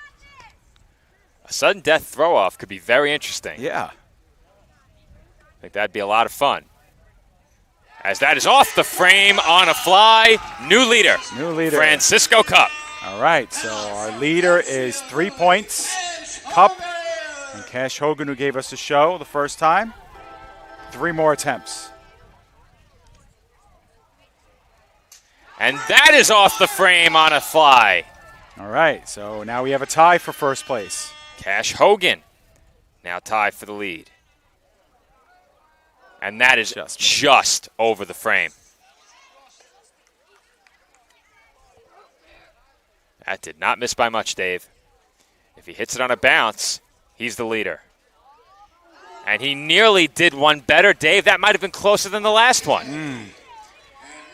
A sudden death throw-off could be very interesting. Yeah. I think that'd be a lot of fun. As that is off the frame on a fly. New leader. New leader. Francisco Cup. All right, so our leader is 3 points. Cup and Cash Hogan, who gave us a show the first time. 3 more attempts. And that is off the frame on a fly. All right, so now we have a tie for first place. Cash Hogan now tied for the lead. And that is just over the frame. That did not miss by much, Dave. If he hits it on a bounce, he's the leader. And he nearly did one better, Dave. That might have been closer than the last one.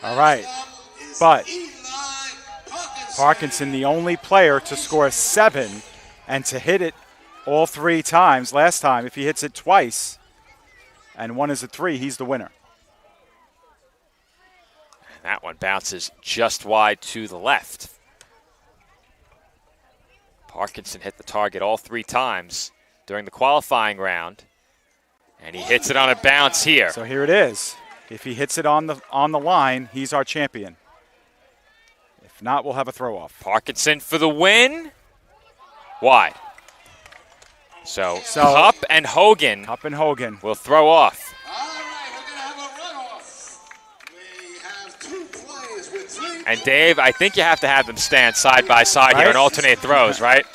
All right, but Parkinson, the only player to score 7 and to hit it all 3 times. Last time, if he hits it twice and 1 is a 3, he's the winner. And that one bounces just wide to the left. Parkinson hit the target all 3 times during the qualifying round, and he hits it on a bounce here. So here it is. If he hits it on the line, he's our champion. If not, we'll have a throw-off. Parkinson for the win. Wide. So Cup and Hogan will throw off. All right, we're going to have a runoff. We have 2 players with 3. And Dave, I think you have to have them stand side by side here and alternate throws, right?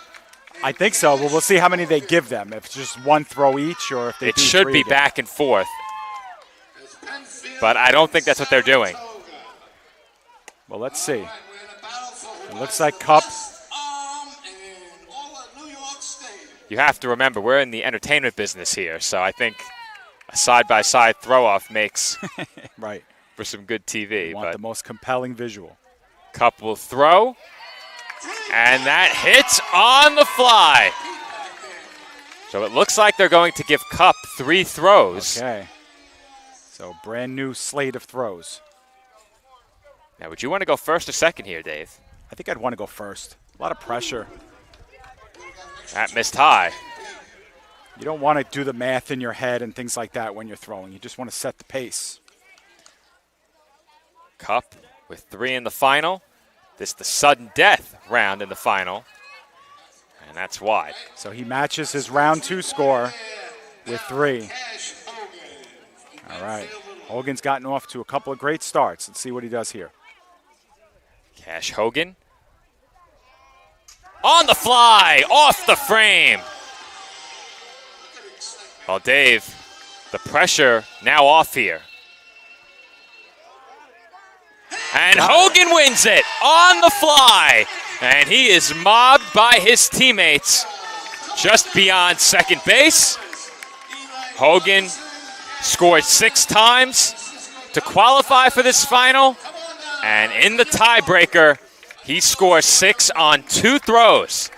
I think so. Well, we'll see how many they give them. If it's just one throw each, or if they It do should three be again. back and forth, but I don't think that's what they're doing. Well, let's see. It looks like Cup. You have to remember, we're in the entertainment business here, so I think a side-by-side throw-off makes Right. for some good TV. You want the most compelling visual. Cup will throw, and that hits on the fly. So it looks like they're going to give Cup 3 throws. Okay. So brand new slate of throws. Now, would you want to go first or second here, Dave? I think I'd want to go first. A lot of pressure. That missed high. You don't want to do the math in your head and things like that when you're throwing. You just want to set the pace. Cup with 3 in the final. This is the sudden death round in the final. And that's wide. So he matches his round 2 score with 3. All right. Hogan's gotten off to a couple of great starts. Let's see what he does here. Cash Hogan. On the fly, off the frame. Well, Dave, the pressure now off here. And Hogan wins it on the fly. And he is mobbed by his teammates just beyond second base. Hogan scored 6 times to qualify for this final. And in the tiebreaker, he scores 6 on 2 throws.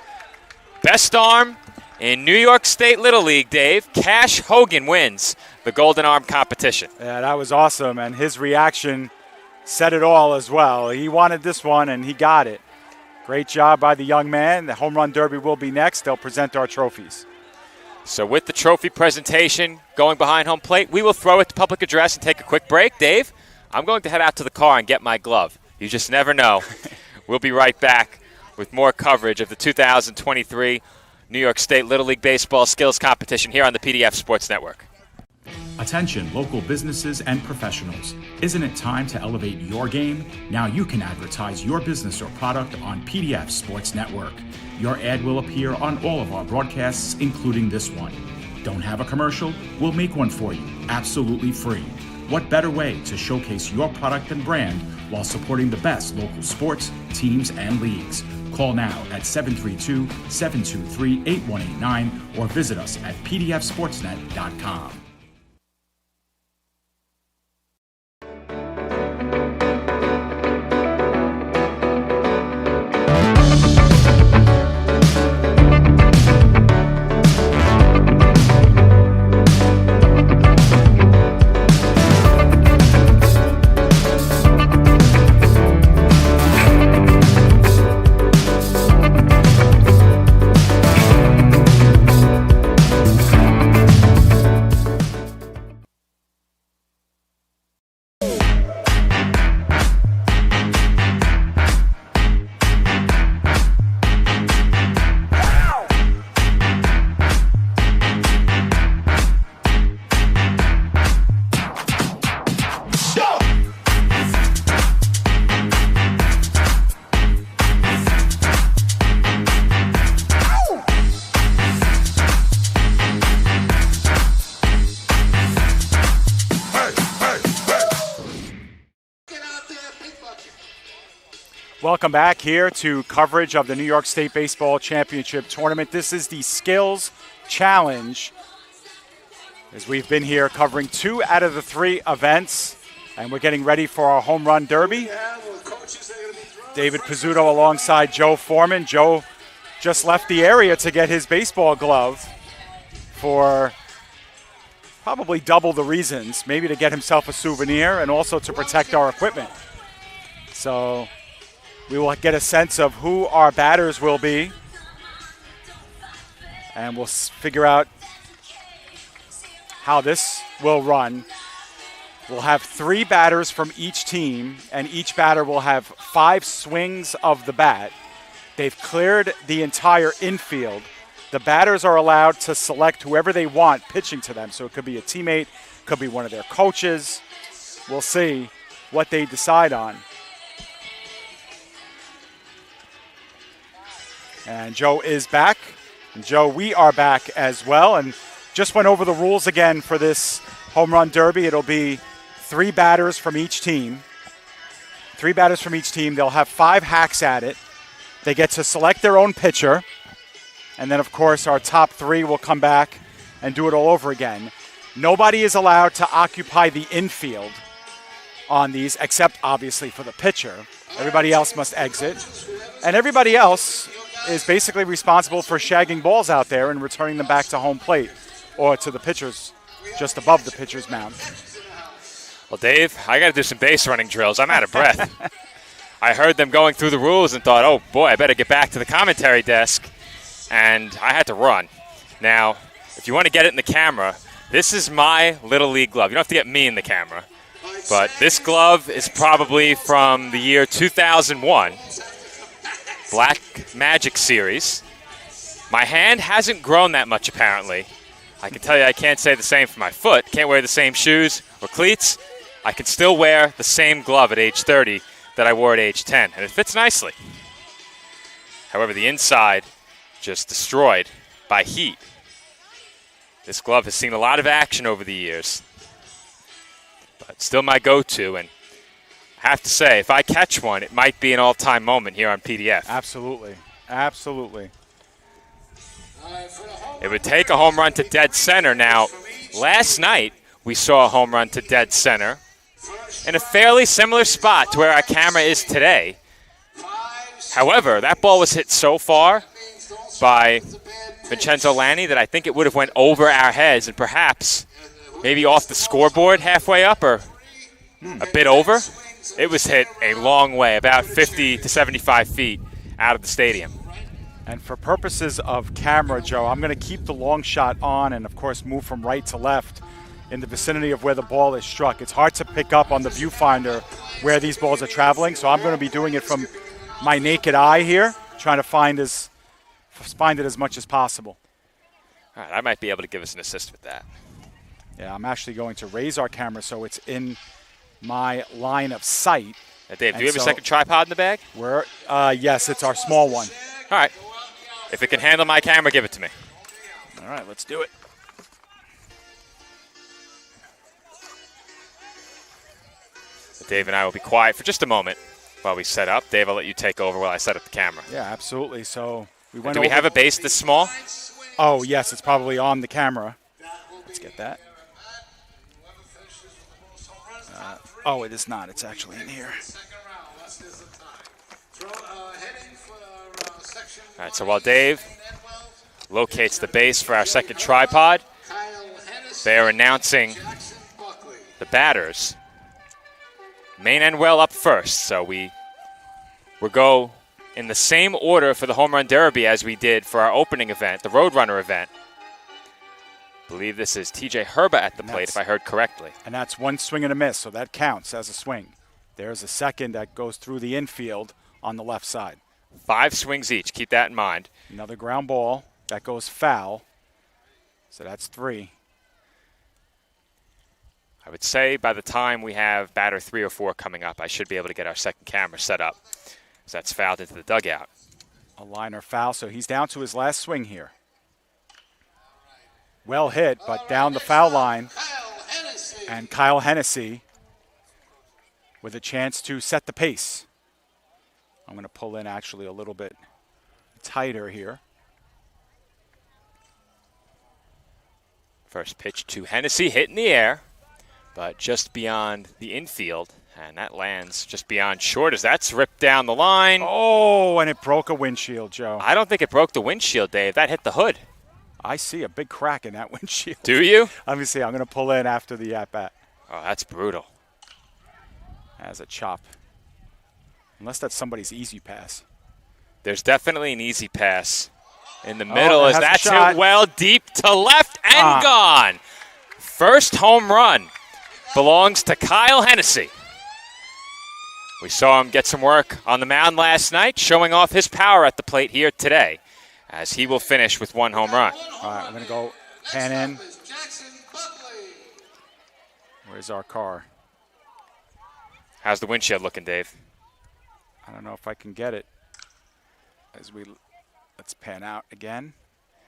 Best arm in New York State Little League, Dave. Cash Hogan wins the Golden Arm competition. Yeah, that was awesome. And his reaction said it all as well. He wanted this one, and he got it. Great job by the young man. The Home Run Derby will be next. They'll present our trophies. So with the trophy presentation going behind home plate, we will throw it to public address and take a quick break. Dave, I'm going to head out to the car and get my glove. You just never know. We'll be right back with more coverage of the 2023 New York State Little League Baseball Skills Competition here on the PDF Sports Network. Attention local businesses and professionals. Isn't it time to elevate your game? Now you can advertise your business or product on PDF Sports Network. Your ad will appear on all of our broadcasts, including this one. Don't have a commercial? We'll make one for you, absolutely free. What better way to showcase your product and brand while supporting the best local sports, teams, and leagues? Call now at 732-723-8189 or visit us at pdfsportsnet.com. Welcome back here to coverage of the New York State Baseball Championship Tournament. This is the Skills Challenge, as we've been here covering 2 out of the 3 events, and we're getting ready for our Home Run Derby. David Pizzuto alongside Joe Foreman. Joe just left the area to get his baseball glove for probably double the reasons, maybe to get himself a souvenir and also to protect our equipment. So we will get a sense of who our batters will be, and we'll figure out how this will run. We'll have 3 batters from each team, and each batter will have 5 swings of the bat. They've cleared the entire infield. The batters are allowed to select whoever they want pitching to them. So it could be a teammate, could be one of their coaches. We'll see what they decide on. And Joe is back And Joe, we are back as well, and just went over the rules again for this home run derby. It'll be 3 batters from each team. 3 batters from each team. They'll have 5 hacks at it. They get to select their own pitcher. And then, of course, our top 3 will come back and do it all over again. Nobody is allowed to occupy the infield on these, except, obviously, for the pitcher. Everybody else must exit. And everybody else is basically responsible for shagging balls out there and returning them back to home plate or to the pitcher's, just above the pitcher's mound. Well, Dave, I got to do some base running drills. I'm out of breath. I heard them going through the rules and thought, oh, boy, I better get back to the commentary desk. And I had to run. Now, if you want to get it in the camera, this is my Little League glove. You don't have to get me in the camera. But this glove is probably from the year 2001. Black Magic Series. My hand hasn't grown that much, apparently. I can tell you I can't say the same for my foot. Can't wear the same shoes or cleats. I can still wear the same glove at age 30 that I wore at age 10, and it fits nicely. However, the inside just destroyed by heat. This glove has seen a lot of action over the years, but still my go-to, and I have to say, if I catch one, it might be an all-time moment here on PDF. Absolutely. Absolutely. It would take a home run to dead center. Now, last night we saw a home run to dead center in a fairly similar spot to where our camera is today. However, that ball was hit so far by Vincenzo Lanni that I think it would have went over our heads and perhaps maybe off the scoreboard halfway up or a bit over. It was hit a long way, about 50 to 75 feet out of the stadium. And for purposes of camera, Joe, I'm going to keep the long shot on and, of course, move from right to left in the vicinity of where the ball is struck. It's hard to pick up on the viewfinder where these balls are traveling, so I'm going to be doing it from my naked eye here, trying to find it as much as possible. All right, I might be able to give us an assist with that. Yeah, I'm actually going to raise our camera so it's in my line of sight. Dave, do you have a second tripod in the bag? Yes, it's our small one. All right. If it can handle my camera, give it to me. All right, let's do it. Dave and I will be quiet for just a moment while we set up. Dave, I'll let you take over while I set up the camera. Yeah, absolutely. So we Do we have a base this small? Oh, yes, it's probably on the camera. Let's get that. Oh, it is not. It's actually in here. All right, so while Dave locates the base for our second tripod, they are announcing the batters. Main and well up first, so we'll go in the same order for the Home Run Derby as we did for our opening event, the Roadrunner event. I believe this is TJ Herba at the plate, if I heard correctly. And that's one swing and a miss, so that counts as a swing. There's a second that goes through the infield on the left side. 5 swings each. Keep that in mind. Another ground ball. That goes foul. So that's 3. I would say by the time we have batter 3 or 4 coming up, I should be able to get our second camera set up. So that's fouled into the dugout. A liner foul, so he's down to his last swing here. Well hit, but down the foul line. And Kyle Hennessy with a chance to set the pace. I'm going to pull in actually a little bit tighter here. First pitch to Hennessy, hit in the air, but just beyond the infield. And that lands just beyond short as that's ripped down the line. Oh, and it broke a windshield, Joe. I don't think it broke the windshield, Dave. That hit the hood. I see a big crack in that windshield. Do you? Let me see. I'm going to pull in after the at-bat. Oh, that's brutal. As a chop. Unless that's somebody's easy pass. There's definitely an easy pass in the middle as that's hit well deep to left and gone. First home run belongs to Kyle Hennessy. We saw him get some work on the mound last night, showing off his power at the plate here today, as he will finish with 1 home run. All right, I'm going to go pan in. Where's our car? How's the windshield looking, Dave? I don't know if I can get it. Let's pan out again.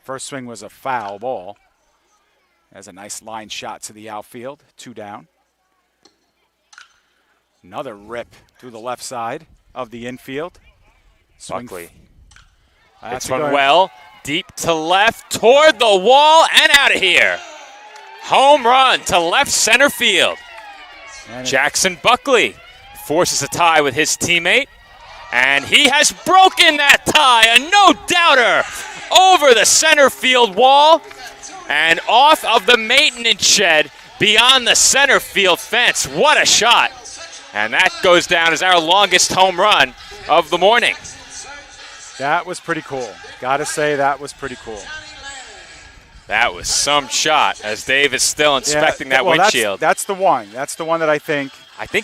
First swing was a foul ball. There's a nice line shot to the outfield. 2 down. Another rip through the left side of the infield. Buckley. That's Hits one well. Deep to left, toward the wall, and out of here. Home run to left center field. Jackson Buckley forces a tie with his teammate, and he has broken that tie, a no-doubter, over the center field wall and off of the maintenance shed beyond the center field fence. What a shot. And that goes down as our longest home run of the morning. That was pretty cool. Gotta say, that was pretty cool. That was some shot, as Dave is still inspecting that windshield. That's the one. That's the one that I think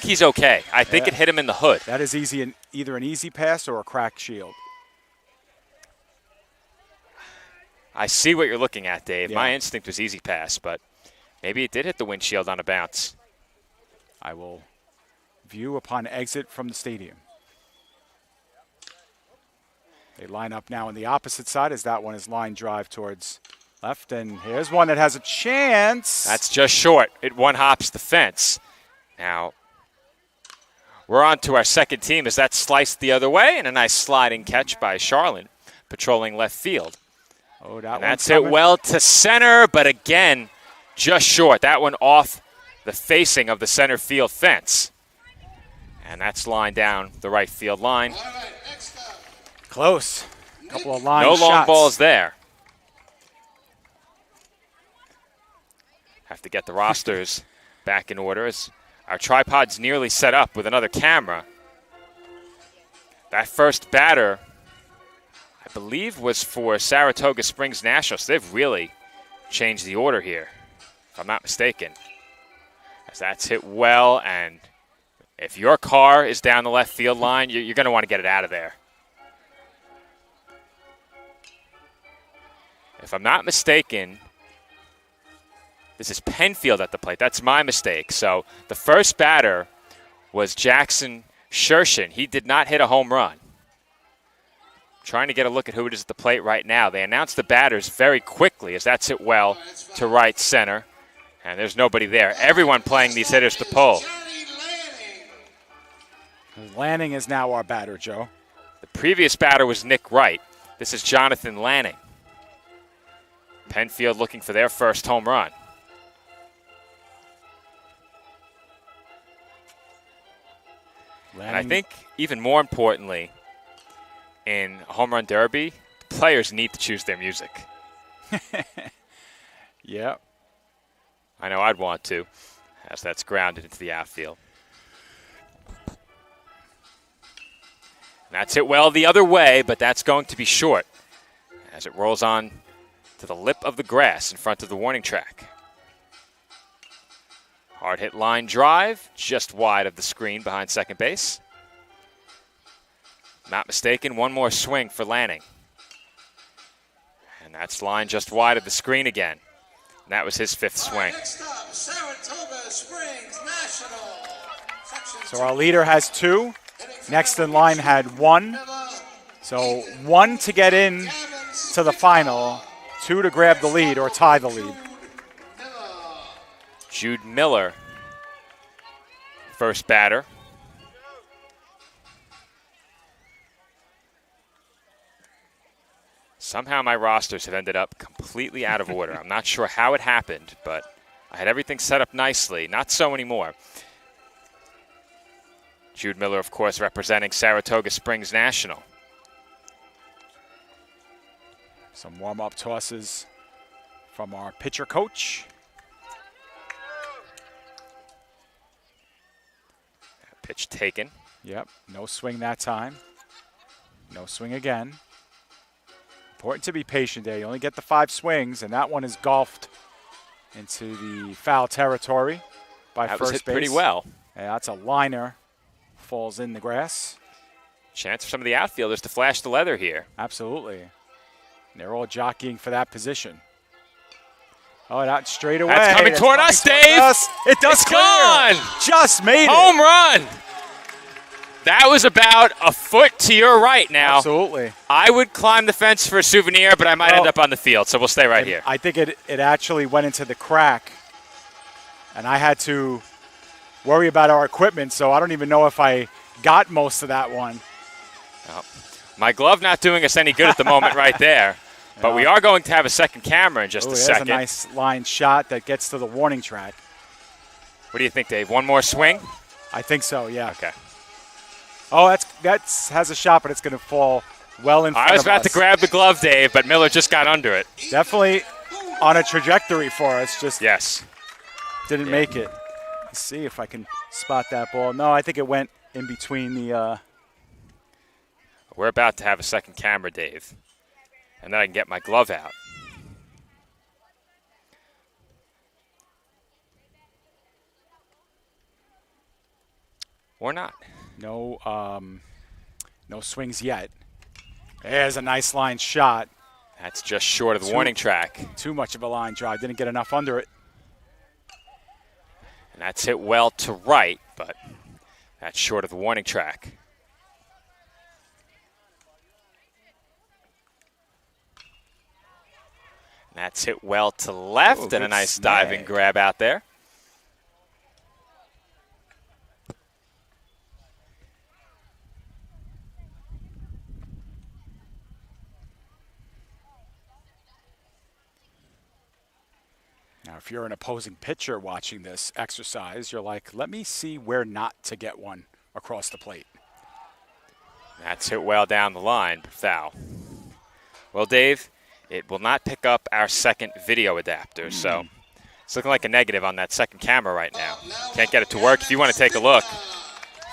he's okay. I think it hit him in the hood. That is either an easy pass or a cracked shield. I see what you're looking at, Dave. Yeah. My instinct was easy pass, but maybe it did hit the windshield on a bounce. I will view upon exit from the stadium. They line up now on the opposite side as that one is line drive towards left. And here's one that has a chance. That's just short. It one-hops the fence. Now, we're on to our second team as that's sliced the other way, and a nice sliding catch by Charlin, patrolling left field. Oh, that's hit well to center, but again, just short. That one off the facing of the center field fence. And that's lined down the right field line. Close. A couple of line shots. No long shots. balls there. Have to get the rosters back in order as our tripod's nearly set up with another camera. That first batter, I believe, was for Saratoga Springs National. So they've really changed the order here, if I'm not mistaken. As that's hit well, and if your car is down the left field line, you're going to want to get it out of there. If I'm not mistaken, this is Penfield at the plate. That's my mistake. So the first batter was Jackson Shershin. He did not hit a home run. Trying to get a look at who it is at the plate right now. They announced the batters very quickly as that's hit well to right center. And there's nobody there. Everyone playing these hitters to pull. Lanning is now our batter, Joe. The previous batter was Nick Wright. This is Jonathan Lanning. Penfield looking for their first home run. And I think even more importantly, in home run derby, players need to choose their music. Yeah. I know I'd want to, as that's grounded into the outfield. And that's hit well the other way, but that's going to be short as it rolls on to the lip of the grass in front of the warning track. Hard hit line drive, just wide of the screen behind second base. Not mistaken, one more swing for Lanning. And that's line just wide of the screen again. And that was his fifth swing. Next up, Saratoga Springs National. So our leader has 2. Next in line had 1. So 1 to get in to the final, 2 to grab the lead or tie the lead. Jude Miller, first batter. Somehow my rosters have ended up completely out of order. I'm not sure how it happened, but I had everything set up nicely. Not so anymore. Jude Miller, of course, representing Saratoga Springs National. Some warm-up tosses from our pitcher coach. Pitch taken. Yep, no swing that time. No swing again. Important to be patient there. You only get the 5 swings, and that one is golfed into the foul territory by that first was hit base. Pretty well. Yeah, that's a liner. Falls in the grass. Chance for some of the outfielders to flash the leather here. Absolutely. They're all jockeying for that position. Oh, that straight away. That's coming toward us, Dave. It does it's clear. Gone. Just made Home run. That was about a foot to your right now. Absolutely. I would climb the fence for a souvenir, but I might end up on the field, so we'll stay right here. I think it actually went into the crack, and I had to worry about our equipment, so I don't even know if I got most of that one. Oh. My glove not doing us any good at the moment right there, but we are going to have a second camera in just a second. There's a nice line shot that gets to the warning track. What do you think, Dave? One more swing? I think so, yeah. Okay. Oh, that has a shot, but it's going to fall well in front of us. I was about to grab the glove, Dave, but Miller just got under it. Definitely on a trajectory for us. Just didn't make it. Let's see if I can spot that ball. No, I think it went in between the... We're about to have a second camera, Dave, and then I can get my glove out. Or not. No swings yet. There's a nice line shot. That's just short of the warning track. Too much of a line drive. Didn't get enough under it. And that's hit well to right, but that's short of the warning track. And that's hit well to left, and a nice diving grab out there. Now, if you're an opposing pitcher watching this exercise, you're like, let me see where not to get one across the plate. That's hit well down the line, but foul. Well, Dave, it will not pick up our second video adapter, so it's looking like a negative on that second camera right now. Can't get it to work. If you want to take a look,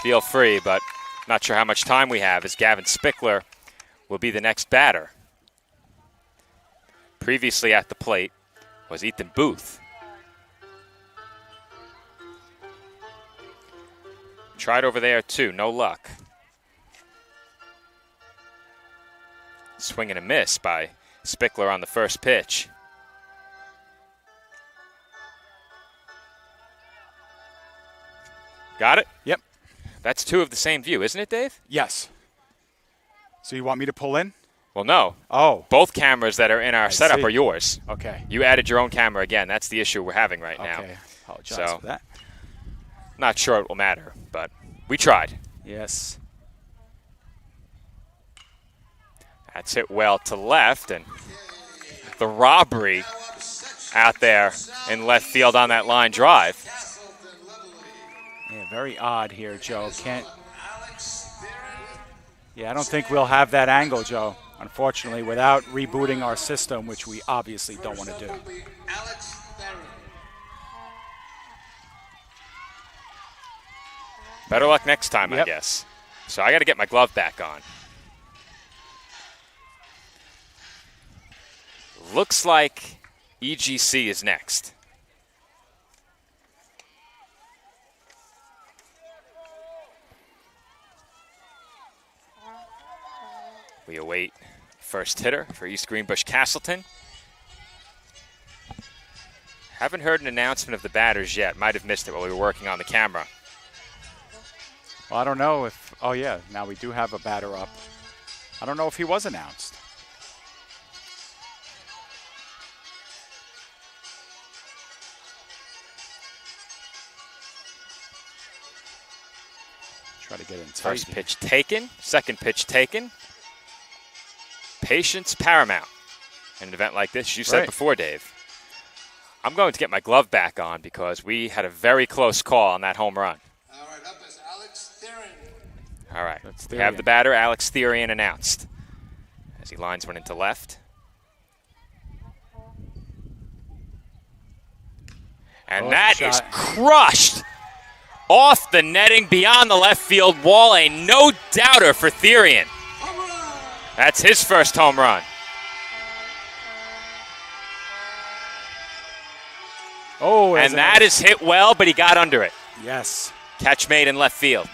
feel free, but not sure how much time we have, as Gavin Spickler will be the next batter. Previously at the plate was Ethan Booth. Tried over there too, no luck. Swing and a miss by Spickler on the first pitch. Got it? Yep. That's two of the same view, isn't it, Dave? Yes. So you want me to pull in? Well, no. Oh. Both cameras that are in our setup are yours. Okay. You added your own camera again. That's the issue we're having right now. Okay. Apologize for that. Not sure it will matter, but we tried. Yes. That's hit well to left, and the robbery out there in left field on that line drive. Yeah, very odd here, Joe. Yeah, I don't think we'll have that angle, Joe, unfortunately, without rebooting our system, which we obviously don't want to do. Better luck next time, I guess. So I got to get my glove back on. Looks like EGC is next. We await first hitter for East Greenbush Castleton. Haven't heard an announcement of the batters yet. Might have missed it while we were working on the camera. Well, I don't know if, oh yeah, now we do have a batter up. I don't know if he was announced. Try to get in tight. First pitch taken, second pitch taken. Patience paramount in an event like this. You said before, Dave. I'm going to get my glove back on because we had a very close call on that home run. All right, up is Alex Theron. All right, we have the batter, Alex Therian, announced as he lines one into left. And that is crushed off the netting beyond the left field wall. A no-doubter for Therian. That's his first home run. Oh, and that is hit well, but he got under it. Yes. Catch made in left field.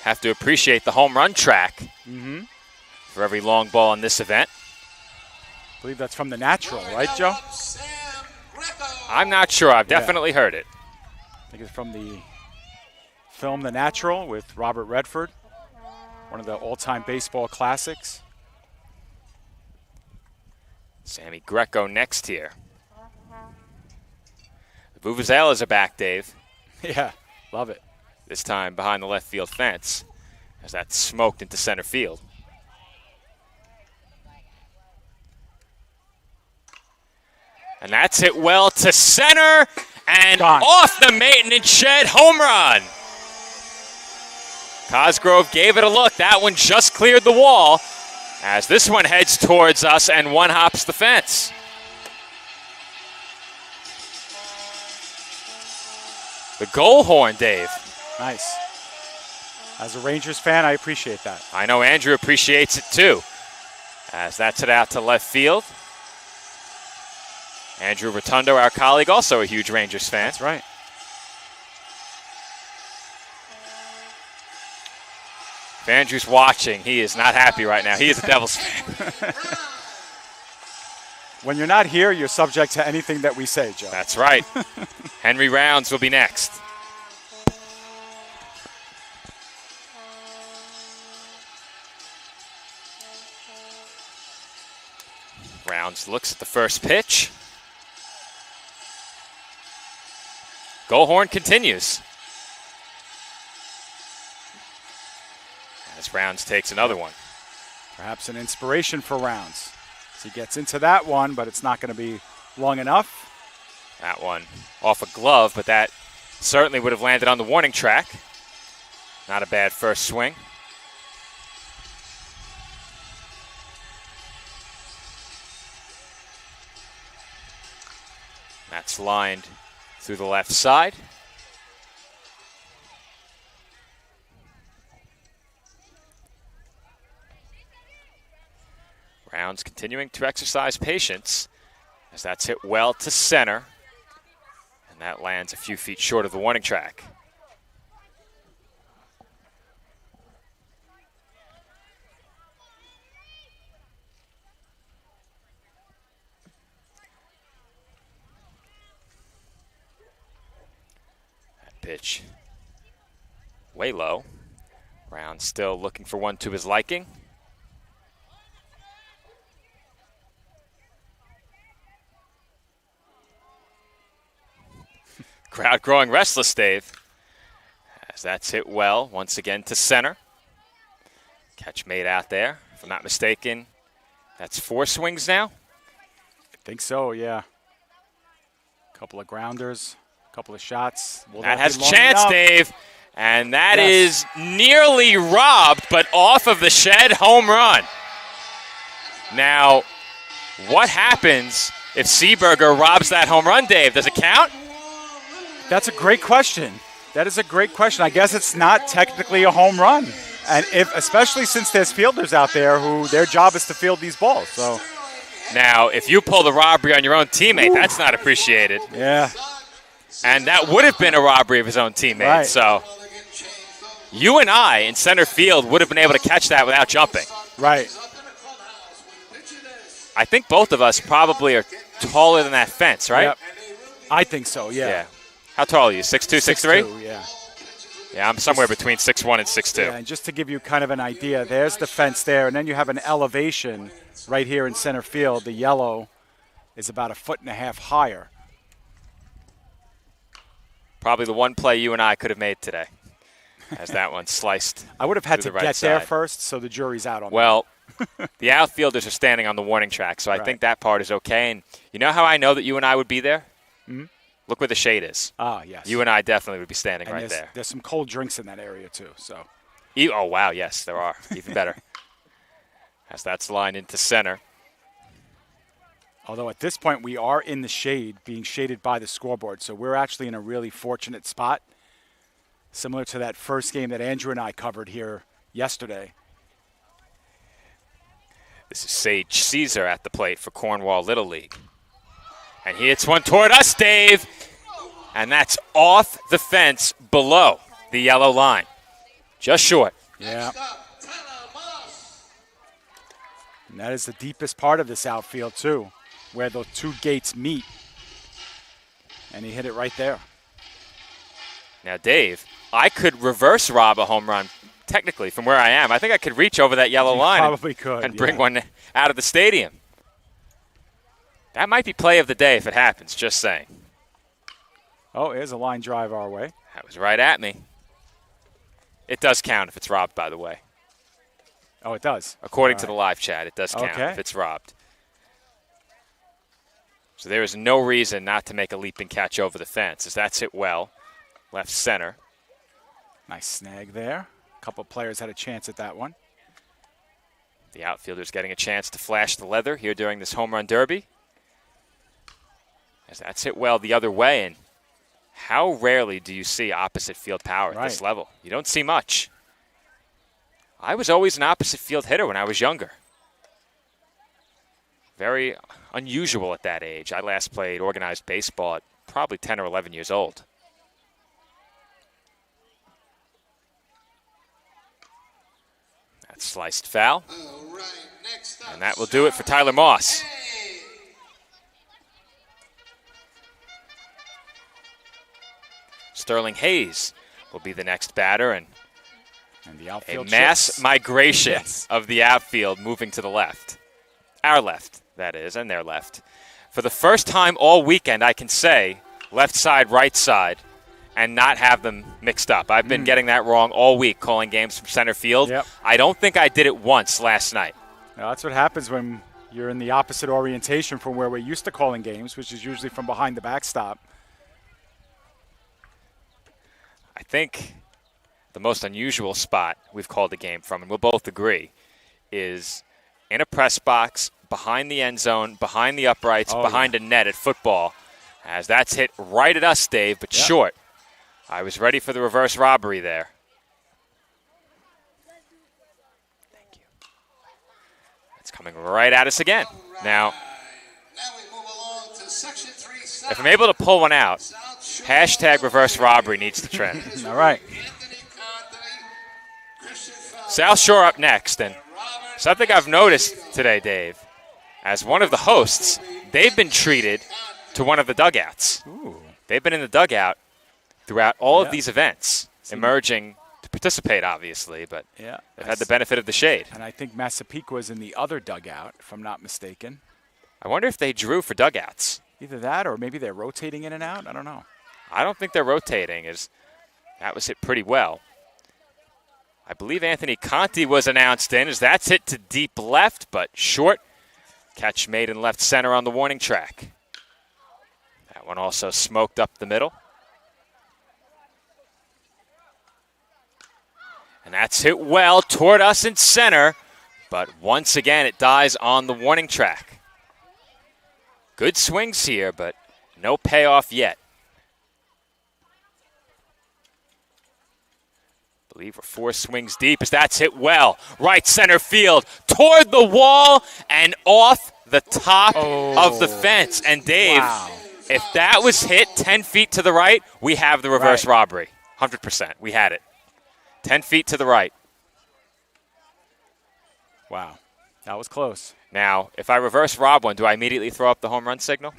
Have to appreciate the home run track for every long ball in this event. I believe that's from the natural, right, Joe? I'm not sure. I've definitely heard it. I think it's from the film The Natural with Robert Redford, one of the all-time baseball classics. Sammy Greco next here. The Vuvuzelas are back, Dave. Yeah, love it. This time behind the left field fence as that's smoked into center field. And that's hit well to center and off the maintenance shed, home run. Cosgrove gave it a look. That one just cleared the wall as this one heads towards us and one hops the fence. The goal horn, Dave. Nice. As a Rangers fan, I appreciate that. I know Andrew appreciates it too, as that's it out to left field. Andrew Rotundo, our colleague, also a huge Rangers fan. That's right. If Andrew's watching, he is not happy right now. He is a Devils fan. When you're not here, you're subject to anything that we say, Joe. That's right. Henry Rounds will be next. Rounds looks at the first pitch. Goal horn continues. As Rounds takes another one. Perhaps an inspiration for Rounds. As he gets into that one, but it's not going to be long enough. That one off a glove, but that certainly would have landed on the warning track. Not a bad first swing. That's lined through the left side. Rounds continuing to exercise patience as that's hit well to center. And that lands a few feet short of the warning track. Pitch way low. Round still looking for one to his liking. Crowd growing restless, Dave. As that's hit well once again to center. Catch made out there. If I'm not mistaken, that's 4 swings now. I think so, yeah. Couple of grounders. Couple of shots. That has a chance, Dave. And that is nearly robbed, but off of the shed, home run. Now, what happens if Seaberger robs that home run, Dave? Does it count? That's a great question. That is a great question. I guess it's not technically a home run. And especially since there's fielders out there who their job is to field these balls. So now, if you pull the robbery on your own teammate, that's not appreciated. Yeah. And that would have been a robbery of his own teammate. Right. So you and I in center field would have been able to catch that without jumping. Right. I think both of us probably are taller than that fence, right? Yep. I think so, yeah. How tall are you, 6'2", 6'3"? 6'2", yeah. Yeah, I'm somewhere between 6'1" and 6'2". Yeah, and just to give you kind of an idea, there's the fence there, and then you have an elevation right here in center field. The yellow is about 1.5 feet higher. Probably the one play you and I could have made today, as that one sliced. I would have had to right get there side. first, so the jury's out on that. Well, the outfielders are standing on the warning track, so I think that part is okay. And you know how I know that you and I would be there? Mm-hmm. Look where the shade is. Ah, yes. You and I definitely would be standing and right there. There's some cold drinks in that area, too. So. Oh, wow, yes, there are. Even better. As that's lined into center. Although at this point we are in the shade, being shaded by the scoreboard. So we're actually in a really fortunate spot, similar to that first game that Andrew and I covered here yesterday. This is Sage Caesar at the plate for Cornwall Little League. And he hits one toward us, Dave. And that's off the fence below the yellow line. Just short. Yeah. And that is the deepest part of this outfield, too, where those two gates meet. And he hit it right there. Now, Dave, I could reverse rob a home run, technically, from where I am. I think I could reach over that yellow line probably could, and bring one out of the stadium. That might be play of the day if it happens, just saying. Oh, here's a line drive our way. That was right at me. It does count if it's robbed, by the way. Oh, it does? According to the live chat, it does count if it's robbed. So there is no reason not to make a leaping catch over the fence, as that's hit well. Left center. Nice snag there. A couple players had a chance at that one. The outfielder's getting a chance to flash the leather here during this home run derby. As that's hit well the other way, and how rarely do you see opposite field power at this level? You don't see much. I was always an opposite field hitter when I was younger. Very unusual at that age. I last played organized baseball at probably 10 or 11 years old. That's sliced foul. And that will do it for Tyler Moss. Sterling Hayes will be the next batter, and the outfield a mass shifts. migration of the outfield moving to the left. Our left, that is, and their left. For the first time all weekend, I can say left side, right side, and not have them mixed up. I've been getting that wrong all week, calling games from center field. I don't think I did it once last night. Now, that's what happens when you're in the opposite orientation from where we're used to calling games, which is usually from behind the backstop. I think the most unusual spot we've called a game from, and we'll both agree, is in a press box, behind the end zone, behind the uprights, behind a net at football. As that's hit right at us, Dave, but short. I was ready for the reverse robbery there. Thank you. It's coming right at us again. Now, if I'm able to pull one out, hashtag reverse robbery needs to trend. All right. South Shore up next, and something I've noticed today, Dave, as one of the hosts, they've been treated to one of the dugouts. Ooh. They've been in the dugout throughout all of these events, emerging to participate, obviously, but they've had the benefit of the shade. And I think Massapequa's in the other dugout, if I'm not mistaken. I wonder if they drew for dugouts. Either that or maybe they're rotating in and out. I don't know. I don't think they're rotating, as that was hit pretty well. I believe Anthony Conti was announced in, as that's hit to deep left, but short. Catch made in left center on the warning track. That one also smoked up the middle. And that's hit well toward us in center, but once again it dies on the warning track. Good swings here, but no payoff yet. I believe we're 4 swings deep as that's hit well. Right center field, toward the wall and off the top of the fence. And Dave, if that was hit 10 feet to the right, we have the reverse robbery. 100%. We had it. 10 feet to the right. Wow. That was close. Now, if I reverse rob one, do I immediately throw up the home run signal?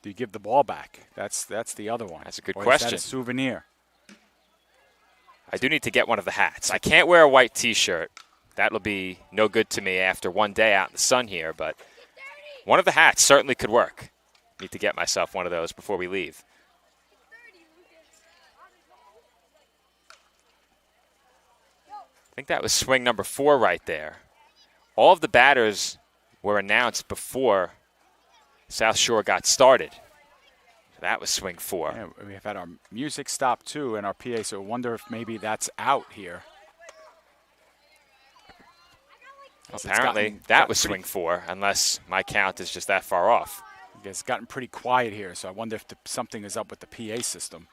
Do you give the ball back? That's the other one. That's a good or question. Is that a souvenir? I do need to get one of the hats. I can't wear a white T-shirt. That'll be no good to me after one day out in the sun here, but one of the hats certainly could work. Need to get myself one of those before we leave. I think that was swing number 4 right there. All of the batters were announced before South Shore got started. That was swing 4. Yeah, we've had our music stop too in our PA, so I wonder if maybe that's out here. Apparently, that was swing 4, unless my count is just that far off. I guess it's gotten pretty quiet here, so I wonder if something is up with the PA system.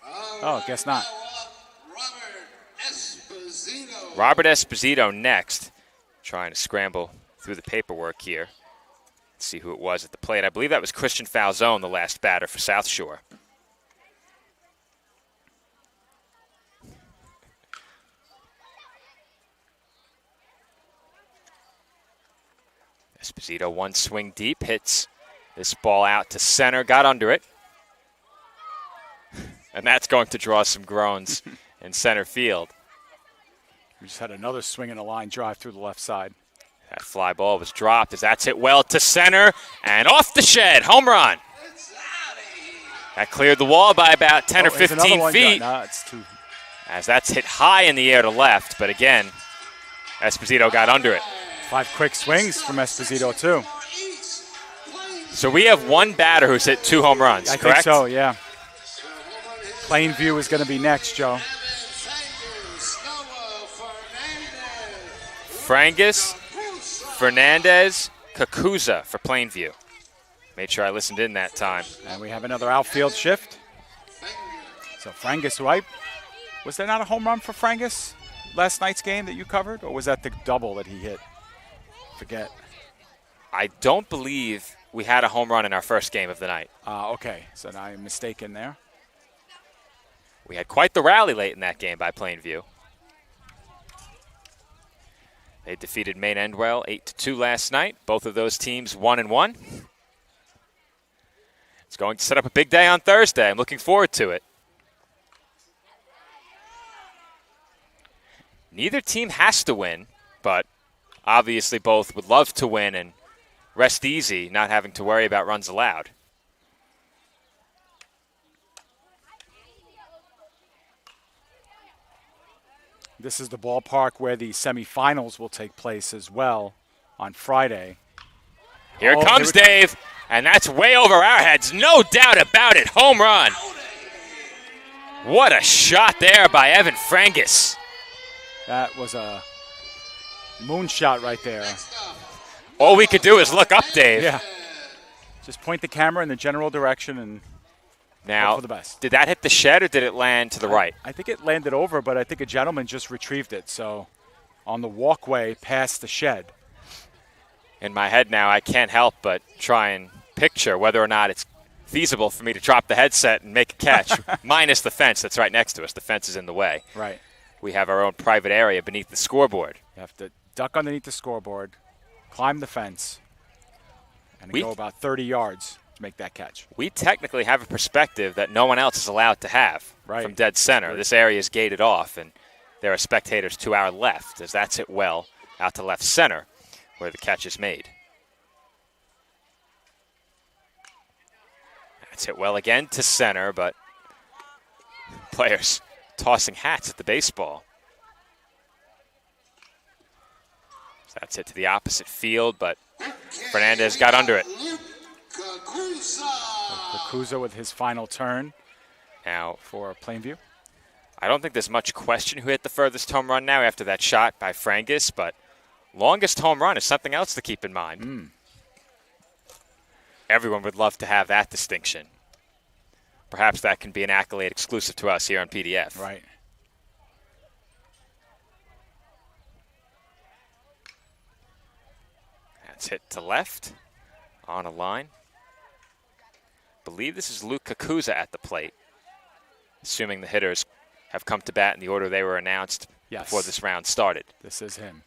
Oh, I guess not. Robert Esposito next, trying to scramble through the paperwork here. Let's see who it was at the plate. I believe that was Christian Falzone, the last batter for South Shore. Esposito one swing deep, hits This ball out to center, got under it. And that's going to draw some groans in center field. We just had another swing and a line drive through the left side. That fly ball was dropped as that's hit well to center and off the shed. Home run. That cleared the wall by about 10 or 15 feet. No, it's too. As that's hit high in the air to left, but again, Esposito got under it. 5 quick swings from Esposito, too. So we have one batter who's hit 2 home runs, I correct? think so, yeah. Plainview is going to be next, Joe. Frangus, Fernandez, Kakuza for Plainview. Made sure I listened in that time. And we have another outfield shift. So Frangus, was there not a home run for Frangus last night's game that you covered? Or was that the double that he hit? Forget. I don't believe we had a home run in our first game of the night. Okay, so now I'm mistaken there. We had quite the rally late in that game by Plainview. They defeated Maine Endwell 8-2 last night. Both of those teams 1-1. It's going to set up a big day on Thursday. I'm looking forward to it. Neither team has to win, but obviously both would love to win and rest easy, not having to worry about runs allowed. This is the ballpark where the semifinals will take place as well on Friday. Here it comes, Dave, and that's way over our heads. No doubt about it. Home run. What a shot there by Evan Frangus. That was a moonshot right there. All we could do is look up, Dave. Yeah. Just point the camera in the general direction and now, hope for the best. Did that hit the shed or did it land to the right? I think it landed over, but I think a gentleman just retrieved it. So on the walkway past the shed. In my head now, I can't help but try and picture whether or not it's feasible for me to drop the headset and make a catch, minus the fence that's right next to us. The fence is in the way. Right. We have our own private area beneath the scoreboard. You have to duck underneath the scoreboard, climb the fence, and go about 30 yards to make that catch. We technically have a perspective that no one else is allowed to have from dead center. Right. This area is gated off, and there are spectators to our left, as that's hit well out to left center, where the catch is made. That's hit well again to center, but players tossing hats at the baseball. So that's hit to the opposite field, but Fernandez got under it. Kakuza with his final turn now for Plainview. I don't think there's much question who hit the furthest home run now after that shot by Frangus, but longest home run is something else to keep in mind. Everyone would love to have that distinction. Perhaps that can be an accolade exclusive to us here on PDF. Right. That's hit to left on a line. Believe this is Luke Kakuza at the plate, assuming the hitters have come to bat in the order they were announced before this round started. This is him.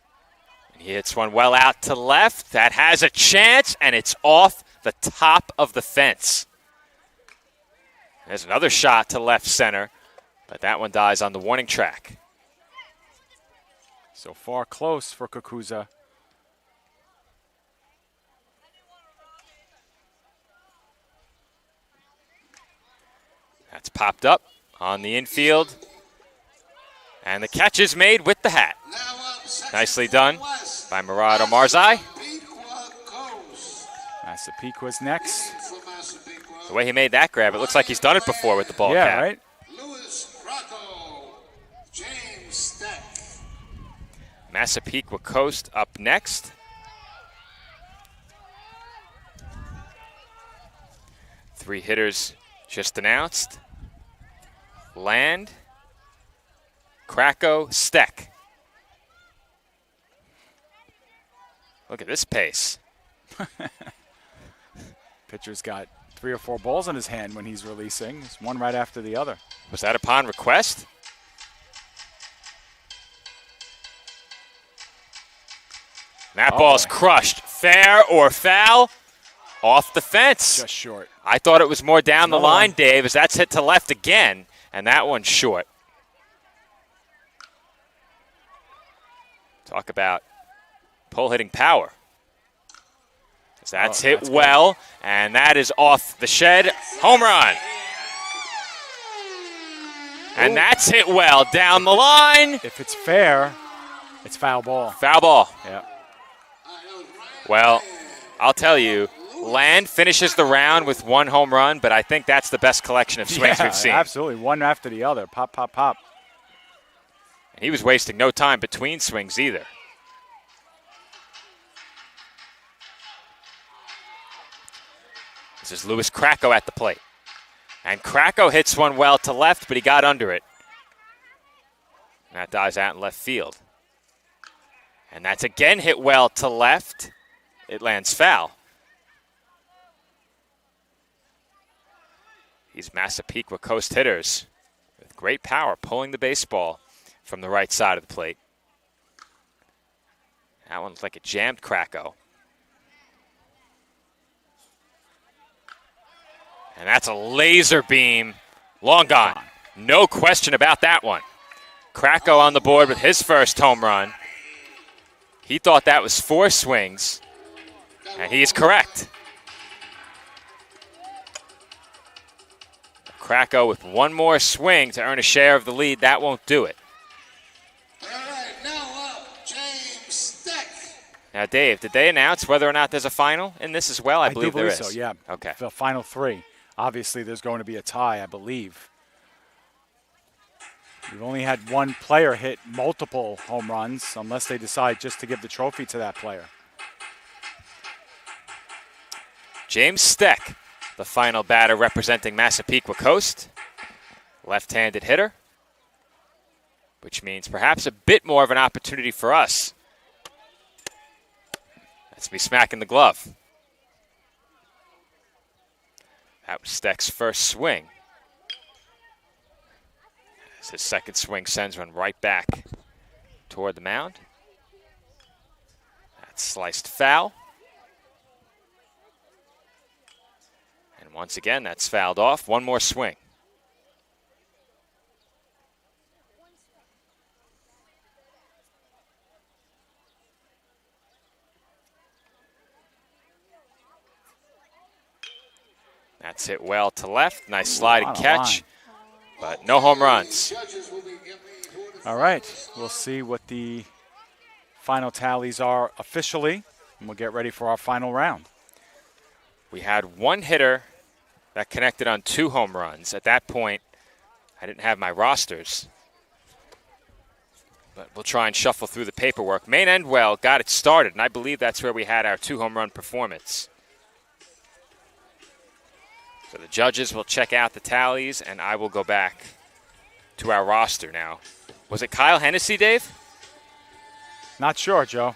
And he hits one well out to left. That has a chance, and it's off the top of the fence. There's another shot to left center, but that one dies on the warning track. So far close for Kakuza. That's popped up on the infield. And the catch is made with the hat. Nicely done by Murad Omarzai. Massapequa's next. The way he made that grab, it looks like he's done it before with the ball cap. Yeah, right? Massapequa Coast up next. Three hitters just announced. Land, Krakow, Steck. Look at this pace. Pitcher's got 3 or 4 balls in his hand when he's releasing. It's one right after the other. Was that upon request? That ball's crushed. Fair or foul? Off the fence. Just short. I thought it was more down the line, one. Dave, as that's hit to left again, and that one's short. Talk about pole hitting power. That's hit well, and that is off the shed. Home run. And that's hit well down the line. If it's fair, it's foul ball. Foul ball. Yeah. Well, I'll tell you, Land finishes the round with 1 home run, but I think that's the best collection of swings we've seen. Absolutely. One after the other. Pop, pop, pop. And he was wasting no time between swings either. This is Louis Kracko at the plate. And Kracko hits one well to left, but he got under it. And that dives out in left field. And that's again hit well to left. It lands foul. These Massapequa Coast hitters with great power pulling the baseball from the right side of the plate. That one looks like it jammed Kracko. And that's a laser beam. Long gone. No question about that one. Kracko on the board with his first home run. He thought that was 4 swings, and he is correct. Kracko with one more swing to earn a share of the lead. That won't do it. All right, now up, James Steck. Now, Dave, did they announce whether or not there's a final in this as well? I believe there is. So, yeah. Okay. The final 3. Obviously, there's going to be a tie, I believe. We've only had one player hit multiple home runs, unless they decide just to give the trophy to that player. James Steck, the final batter representing Massapequa Coast. Left-handed hitter, which means perhaps a bit more of an opportunity for us. That's me smacking the glove. That was Steck's first swing. As his second swing sends one right back toward the mound. That's sliced foul. And once again, that's fouled off. One more swing. That's hit well to left. Nice sliding catch, but no home runs. All right, we'll see what the final tallies are officially, and we'll get ready for our final round. We had one hitter that connected on 2 home runs. At that point, I didn't have my rosters, but we'll try and shuffle through the paperwork. Maine Endwell got it started, and I believe that's where we had our 2 home run performance. So the judges will check out the tallies, and I will go back to our roster now. Was it Kyle Hennessy, Dave? Not sure, Joe.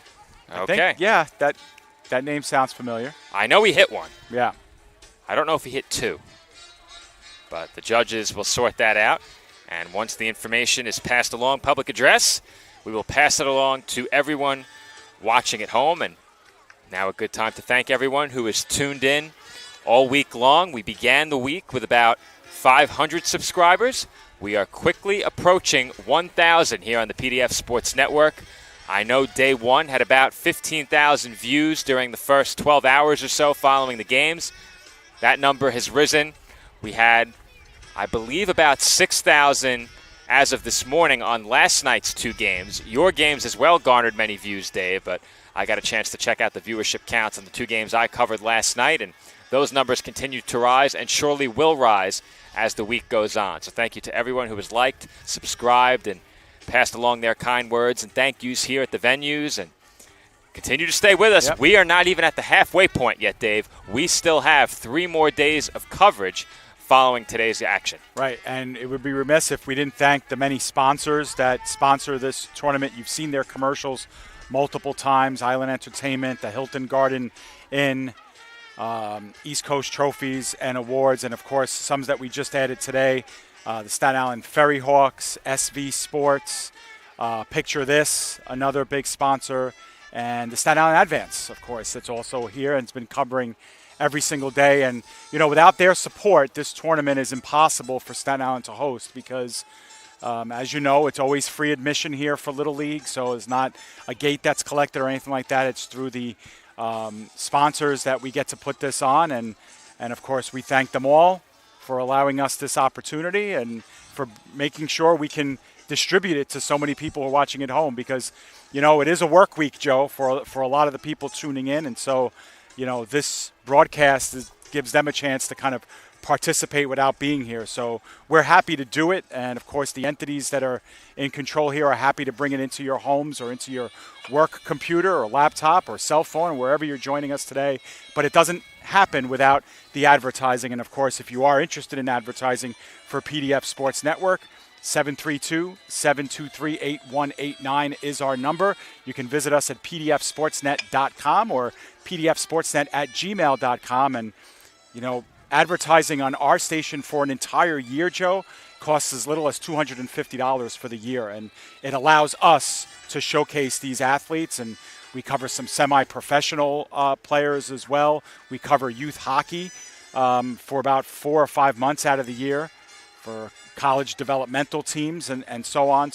Okay. Yeah, that name sounds familiar. I know he hit one. Yeah. I don't know if he hit 2. But the judges will sort that out. And once the information is passed along, public address, we will pass it along to everyone watching at home. And now a good time to thank everyone who is tuned in all week long. We began the week with about 500 subscribers. We are quickly approaching 1,000 here on the PDF Sports Network. I know day one had about 15,000 views during the first 12 hours or so following the games. That number has risen. We had, I believe, about 6,000 as of this morning on last night's 2 games. Your games as well garnered many views, Dave, but I got a chance to check out the viewership counts on the 2 games I covered last night, and those numbers continue to rise and surely will rise as the week goes on. So thank you to everyone who has liked, subscribed, and passed along their kind words and thank yous here at the venues. And continue to stay with us. Yep. We are not even at the halfway point yet, Dave. We still have 3 more days of coverage following today's action. Right, and it would be remiss if we didn't thank the many sponsors that sponsor this tournament. You've seen their commercials multiple times. Island Entertainment, the Hilton Garden Inn, East Coast Trophies and Awards, and of course some that we just added today, the Staten Island Ferry Hawks, SV Sports, Picture This, another big sponsor, and the Staten Island Advance, of course, that's also here and it's been covering every single day. And, without their support, this tournament is impossible for Staten Island to host because, as you know, it's always free admission here for Little League, so it's not a gate that's collected or anything like that. It's through the sponsors that we get to put this on, and of course, we thank them all for allowing us this opportunity and for making sure we can distribute it to so many people who are watching at home because, it is a work week, Joe, for a lot of the people tuning in. And so, this broadcast gives them a chance to kind of participate without being here. So we're happy to do it. And, of course, the entities that are in control here are happy to bring it into your homes or into your work computer or laptop or cell phone, wherever you're joining us today. But it doesn't happen without the advertising. And, of course, if you are interested in advertising for PDF Sports Network, 732-723-8189 is our number. You can visit us at pdfsportsnet.com or pdfsportsnet@gmail.com. And, advertising on our station for an entire year, Joe, costs as little as $250 for the year. And it allows us to showcase these athletes. And we cover some semi-professional players as well. We cover youth hockey for about 4 or 5 months out of the year for college developmental teams and so on.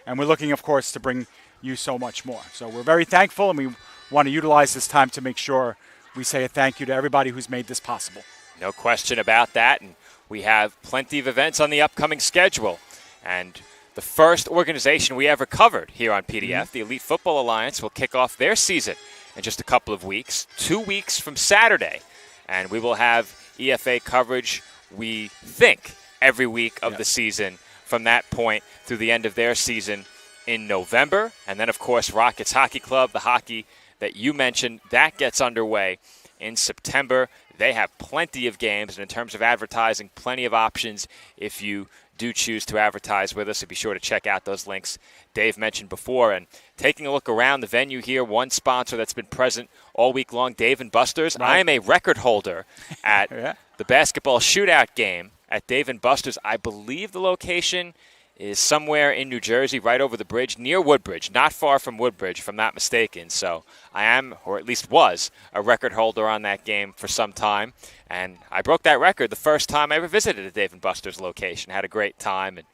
And we're looking, of course, to bring you so much more. So we're very thankful, and we want to utilize this time to make sure we say a thank you to everybody who's made this possible. No question about that, and we have plenty of events on the upcoming schedule. And the first organization we ever covered here on PDF, the Elite Football Alliance, will kick off their season in just a couple of weeks, 2 weeks from Saturday. And we will have EFA coverage, we think, every week of the season from that point through the end of their season in November. And then, of course, Rockets Hockey Club, the hockey that you mentioned, that gets underway in September. They have plenty of games, and in terms of advertising, plenty of options if you do choose to advertise with us. So be sure to check out those links Dave mentioned before. And taking a look around the venue here, one sponsor that's been present all week long, Dave & Buster's. Right. I am a record holder at the basketball shootout game at Dave & Buster's. I believe the location is somewhere in New Jersey, right over the bridge, near Woodbridge, not far from Woodbridge, if I'm not mistaken. So I am, or at least was, a record holder on that game for some time. And I broke that record the first time I ever visited a Dave & Buster's location. Had a great time, and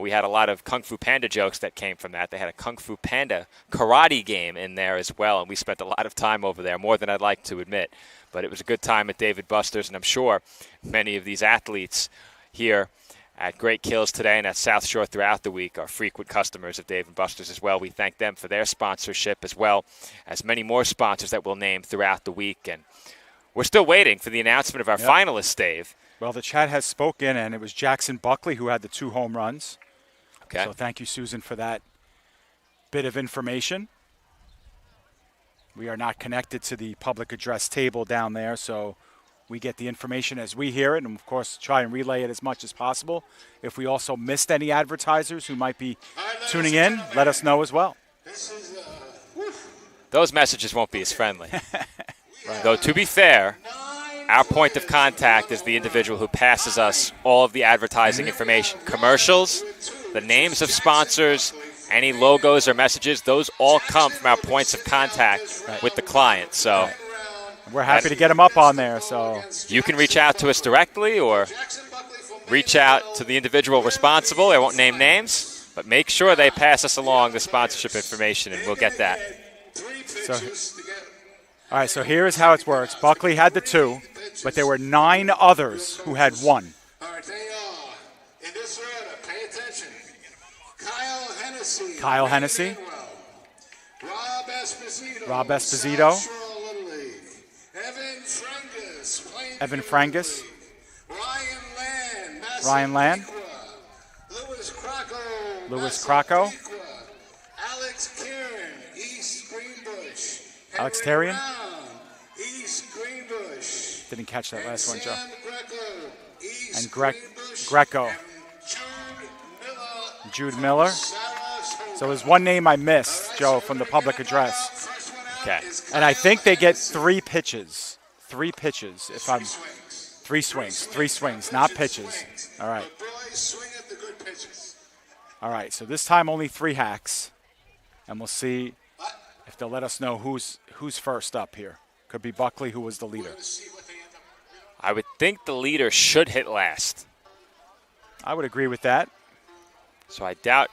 we had a lot of Kung Fu Panda jokes that came from that. They had a Kung Fu Panda karate game in there as well, and we spent a lot of time over there, more than I'd like to admit. But it was a good time at Dave & Buster's, and I'm sure many of these athletes here at Great Kills today and at South Shore throughout the week are frequent customers of Dave & Buster's as well. We thank them for their sponsorship, as well as many more sponsors that we'll name throughout the week. And we're still waiting for the announcement of our finalists, Dave. Well, the chat has spoken, and it was Jackson Buckley who had the 2 home runs. Okay. So thank you, Susan, for that bit of information. We are not connected to the public address table down there, so we get the information as we hear it, and, of course, try and relay it as much as possible. If we also missed any advertisers who might be tuning in, let us know as well. Those messages won't be as friendly. Right. Though, to be fair, our point of contact is the individual who passes us all of the advertising information. Commercials, the names of sponsors, any logos or messages, those all come from our points of contact with the client. So. Right. We're happy to get them up on there. So you can reach out to us directly or reach out to the individual responsible. I won't name names, but make sure they pass us along the sponsorship information, and we'll get that. So, all right, so here is how it works. Buckley had the 2, but there were 9 others who had 1. All right, they are, in this order, pay attention. Kyle Hennessy. Rob Esposito. Evan Frangus. Ryan Land. Louis Crocco. Alex Kieran, East Greenbush. Alex Terrian. East Greenbush. Didn't catch that last one, Joe. And Greenbush. Greco. Jude Miller. So there's one name I missed, Joe, from the public address. Okay. And I think they get 3 pitches. 3 pitches, if I'm 3 swings, not pitches. All right. All right, so this time only 3 hacks. And we'll see if they'll let us know who's first up here. Could be Buckley, who was the leader. I would think the leader should hit last. I would agree with that. So I doubt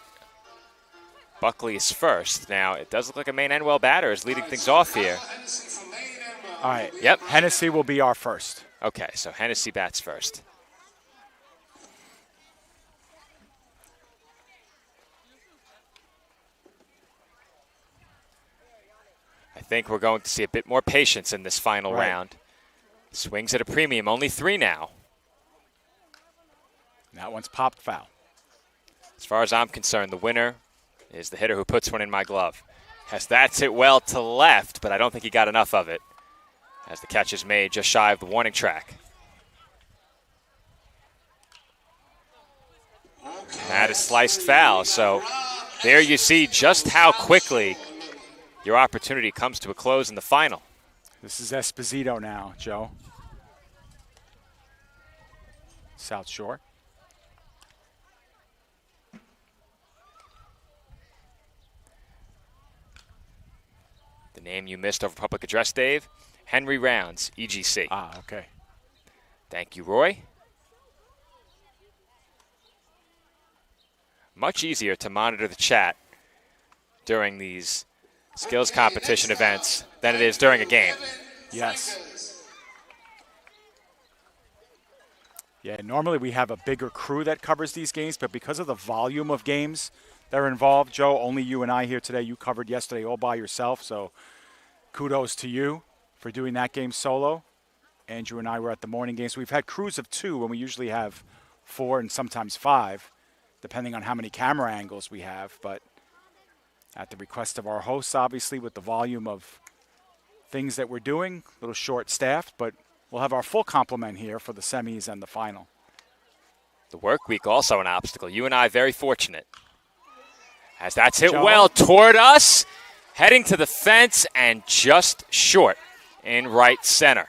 Buckley is first. Now, it does look like a Maine Enwell batter is leading things off here. All right. Yep. Hennessy will be our first. Okay, so Hennessy bats first. I think we're going to see a bit more patience in this final round. Swings at a premium, only 3 now. That one's popped foul. As far as I'm concerned, the winner is the hitter who puts one in my glove. Yes, that's hit well to left, but I don't think he got enough of it as the catch is made just shy of the warning track. That is sliced foul, so there you see just how quickly your opportunity comes to a close in the final. This is Esposito now, Joe. South Shore. The name you missed over public address, Dave, Henry Rounds, EGC. Ah, okay. Thank you, Roy. Much easier to monitor the chat during these skills competition events than it is during a game. Yes. Yeah, normally we have a bigger crew that covers these games, but because of the volume of games that are involved, Joe, only you and I here today. You covered yesterday all by yourself, so kudos to you for doing that game solo. Andrew and I were at the morning games. We've had crews of 2 when we usually have 4 and sometimes 5, depending on how many camera angles we have, but at the request of our hosts, obviously, with the volume of things that we're doing, a little short-staffed, but we'll have our full complement here for the semis and the final. The work week also an obstacle. You and I very fortunate. As that's hit Joe. well toward us, heading to the fence and just short in right center.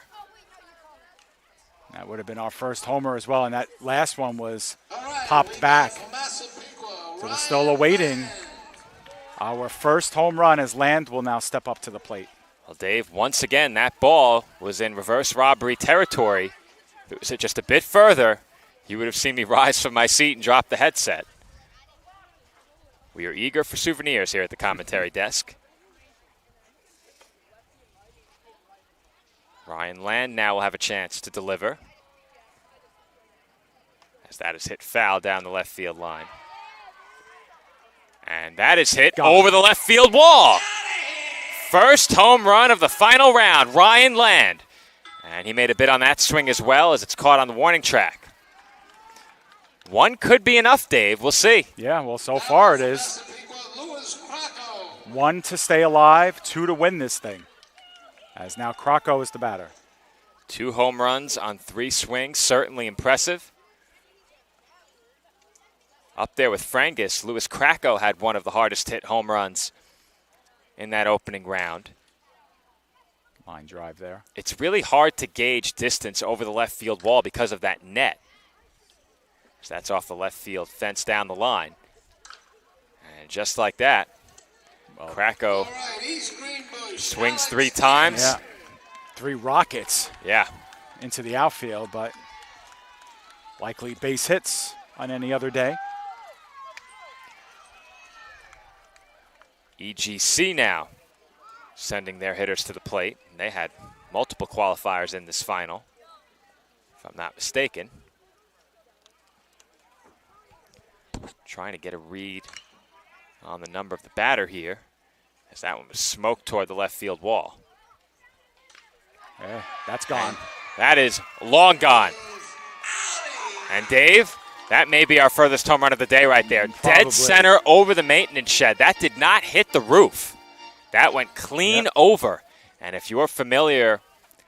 That would have been our first homer as well, and that last one was popped back. So we're still awaiting our first home run as Land will now step up to the plate. Well, Dave, once again, that ball was in reverse robbery territory. If it was just a bit further, you would have seen me rise from my seat and drop the headset. We are eager for souvenirs here at the commentary desk. Ryan Land now will have a chance to deliver, as that is hit foul down the left field line. And that is hit over the left field wall. First home run of the final round, Ryan Land. And he made a bit on that swing as well as it's caught on the warning track. One could be enough, Dave. We'll see. Yeah, well, so far it is. 1 to stay alive, 2 to win this thing. As now Krakow is the batter. 2 home runs on 3 swings, certainly impressive. Up there with Frangus, Louis Krakow had one of the hardest hit home runs in that opening round. Line drive there. It's really hard to gauge distance over the left field wall because of that net. So that's off the left field fence down the line. And just like that, Krakow swings 3 times. Yeah. 3 rockets. Yeah. Into the outfield, but likely base hits on any other day. EGC now sending their hitters to the plate. They had multiple qualifiers in this final, if I'm not mistaken. Trying to get a read on the number of the batter here, as that one was smoked toward the left field wall. Yeah, that's gone. And that is long gone. And Dave, that may be our furthest home run of the day right there. Probably. Dead center over the maintenance shed. That did not hit the roof. That went clean over. And if you're familiar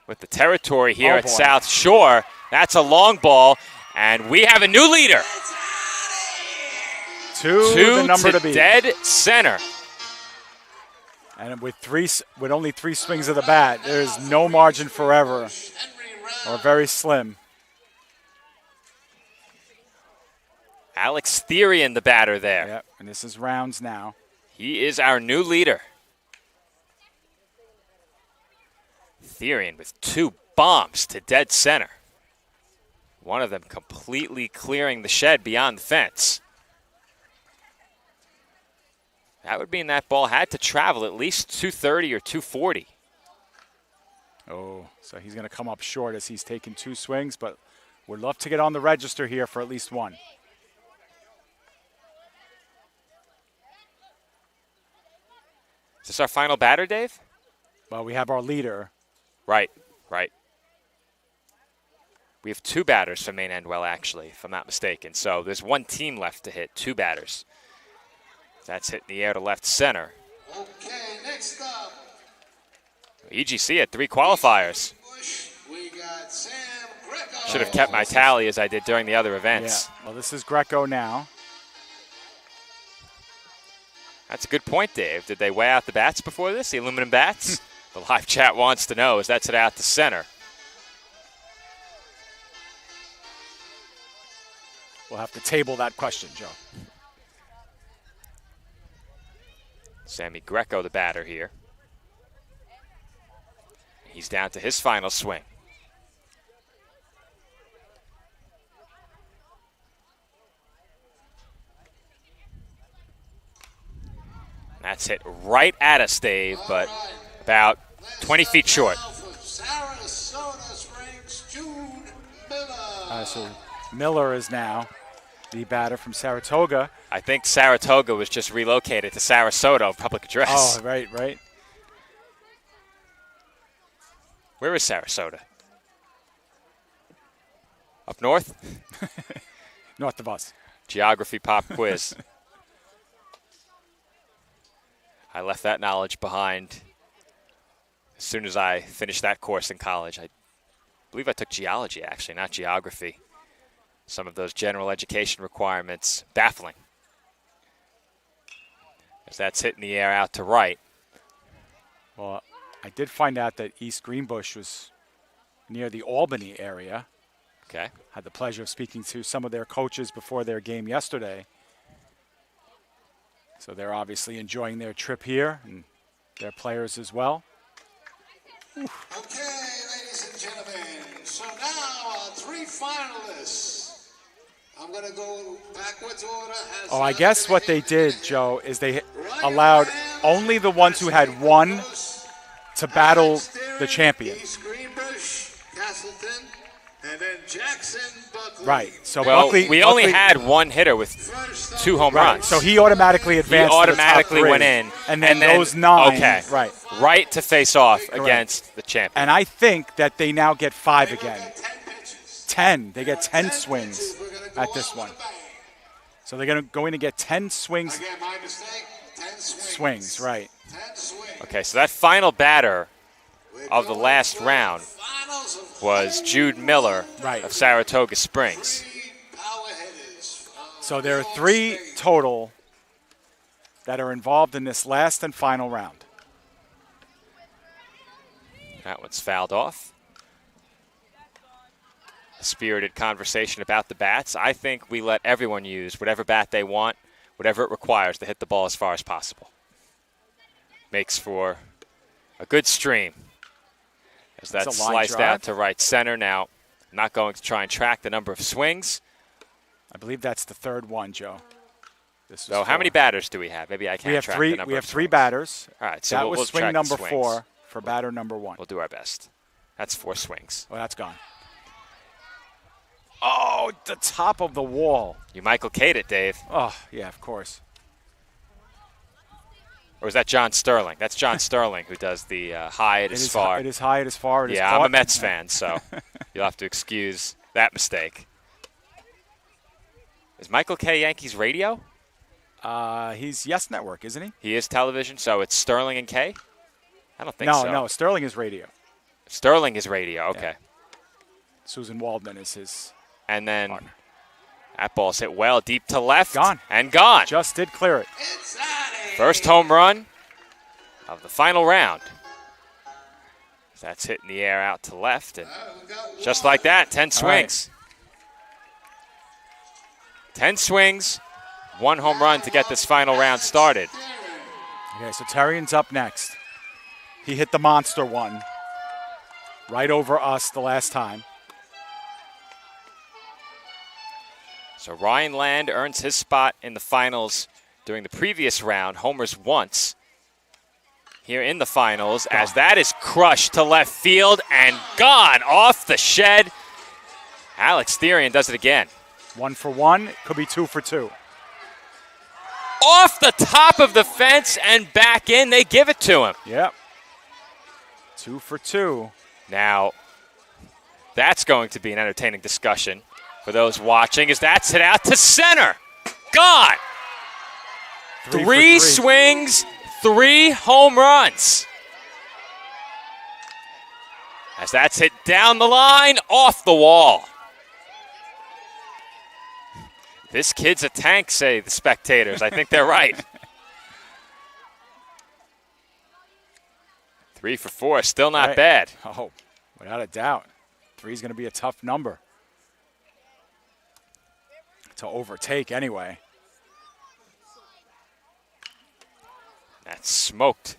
with the territory here at South Shore, that's a long ball. And we have a new leader. 2 the number to beat. Dead center. And with only 3 swings of the bat, there's no margin for error, or very slim. Alex Therian, the batter there. Yep, and this is Rounds now. He is our new leader. Therian with 2 bombs to dead center. One of them completely clearing the shed beyond the fence. That would mean that ball had to travel at least 230 or 240. Oh, so he's going to come up short as he's taken 2 swings, but would love to get on the register here for at least 1. Is this our final batter, Dave? Well, we have our leader. Right. We have 2 batters from Maine Endwell, actually, if I'm not mistaken. So there's 1 team left to hit, 2 batters. That's hitting the air to left center. Okay, next up. EGC had 3 qualifiers. We got Sam Greco. Should have kept my tally as I did during the other events. Yeah. Well, this is Greco now. That's a good point, Dave. Did they weigh out the bats before this, the aluminum bats? The live chat wants to know as that's it out to center. We'll have to table that question, Joe. Sammy Greco, the batter here. He's down to his final swing. That's hit right at us, Dave, but about 20 feet short. So Miller is now the batter from Saratoga. I think Saratoga was just relocated to Sarasota public address. Oh, right. Where is Sarasota? Up north? North of us. Geography pop quiz. I left that knowledge behind as soon as I finished that course in college. I believe I took geology, actually, not geography. Some of those general education requirements, baffling. As that's hitting the air out to right. Well, I did find out that East Greenbush was near the Albany area. Okay. Had the pleasure of speaking to some of their coaches before their game yesterday. So they're obviously enjoying their trip here, and their players as well. Okay, ladies and gentlemen. So now our 3 finalists. I'm going to go backwards order. I guess what they did, Joe, is they allowed only the ones who had 1 to battle the champion. East Greenbush, Castleton, and then Jackson Buckley. Right. So well, Buckley, we only had 1 hitter with 2 home runs. So he automatically advanced. He automatically to the top 3. went in. And then those 9. Okay. Right to face off against the champion. And I think that they now get 5 again. 10. They get 10 swings at this one. So they're going to get 10 swings. Again, my mistake. 10 swings, right. 10 swings. Okay, so that final batter of the last round was Jude Miller of Saratoga Springs. So there are 3 total that are involved in this last and final round. That one's fouled off. A spirited conversation about the bats. I think we let everyone use whatever bat they want, whatever it requires to hit the ball as far as possible. Makes for a good stream. As that's sliced out to right center. Now, I'm not going to try and track the number of swings. I believe that's the 3rd one, Joe. So how many batters do we have? Maybe I can't track the number. We have 3 batters. All right, so that we'll was swing track number swings. 4 for batter number 1. We'll do our best. That's 4 swings. Oh, that's gone. Oh, the top of the wall. You Michael K'd it, Dave. Oh, yeah, of course. Or is that John Sterling? That's John Sterling who does the high, it is far. It is high, it is far, it is yeah, caught. I'm a Mets fan, so you'll have to excuse that mistake. Is Michael K Yankees radio? He's Yes Network, isn't he? He is television, so it's Sterling and K? I don't think so. No, Sterling is radio. Sterling is radio, okay. Yeah. Susan Waldman is his And then partner. That ball's hit well deep to left. Gone. And gone. Just did clear it. First home run of the final round. That's hitting the air out to left. And just like that, 10 swings. 10 swings, 1 home run to get this final round started. Okay, so Terrian's up next. He hit the monster one right over us the last time. So Ryan Land earns his spot in the finals during the previous round. Homers once here in the finals as that is crushed to left field and gone off the shed. Alex Therian does it again. 1 for 1, could be 2 for 2. Off the top of the fence and back in, they give it to him. Yep. 2 for 2. Now, that's going to be an entertaining discussion for those watching as that's hit out to center. Gone. 3 swings, 3 home runs. As that's hit down the line, off the wall. This kid's a tank, say the spectators. I think they're right. 3 for 4, still not bad. Oh, without a doubt. 3 is going to be a tough number to overtake anyway. That's smoked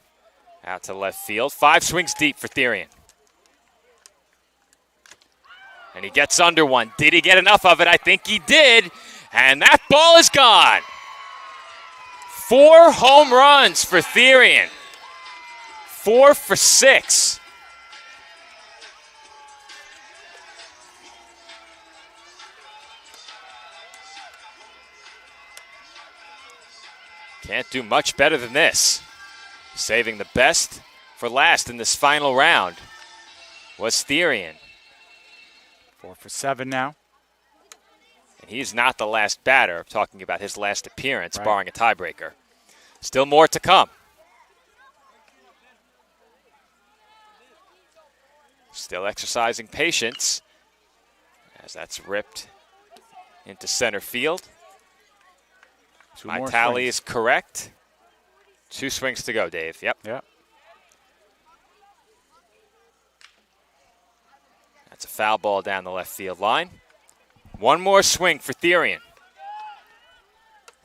out to left field. 5 swings deep for Therian. And he gets under one. Did he get enough of it? I think he did. And that ball is gone. 4 home runs for Therian. 4 for 6. Can't do much better than this. Saving the best for last in this final round was Therian. 4 for 7 now. And he's not the last batter, talking about his last appearance, barring a tiebreaker. Still more to come. Still exercising patience as that's ripped into center field. My tally is correct. 2 swings to go, Dave. Yep. That's a foul ball down the left field line. 1 more swing for Therian.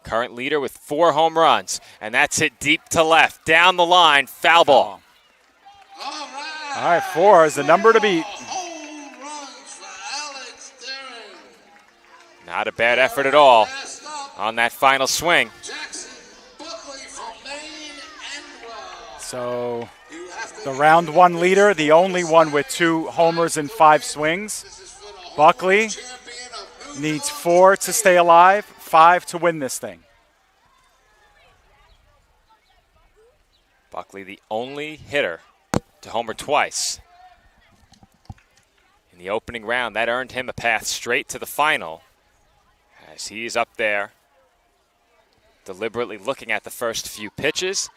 Current leader with 4 home runs, and that's hit deep to left. Down the line, foul ball. All right, 4 is the number to beat. Not a bad effort at all on that final swing. So the round 1 leader, the only one with 2 homers and 5 swings. Buckley needs 4 to stay alive, 5 to win this thing. Buckley, the only hitter to homer twice. In the opening round, that earned him a path straight to the final as he's up there deliberately looking at the first few pitches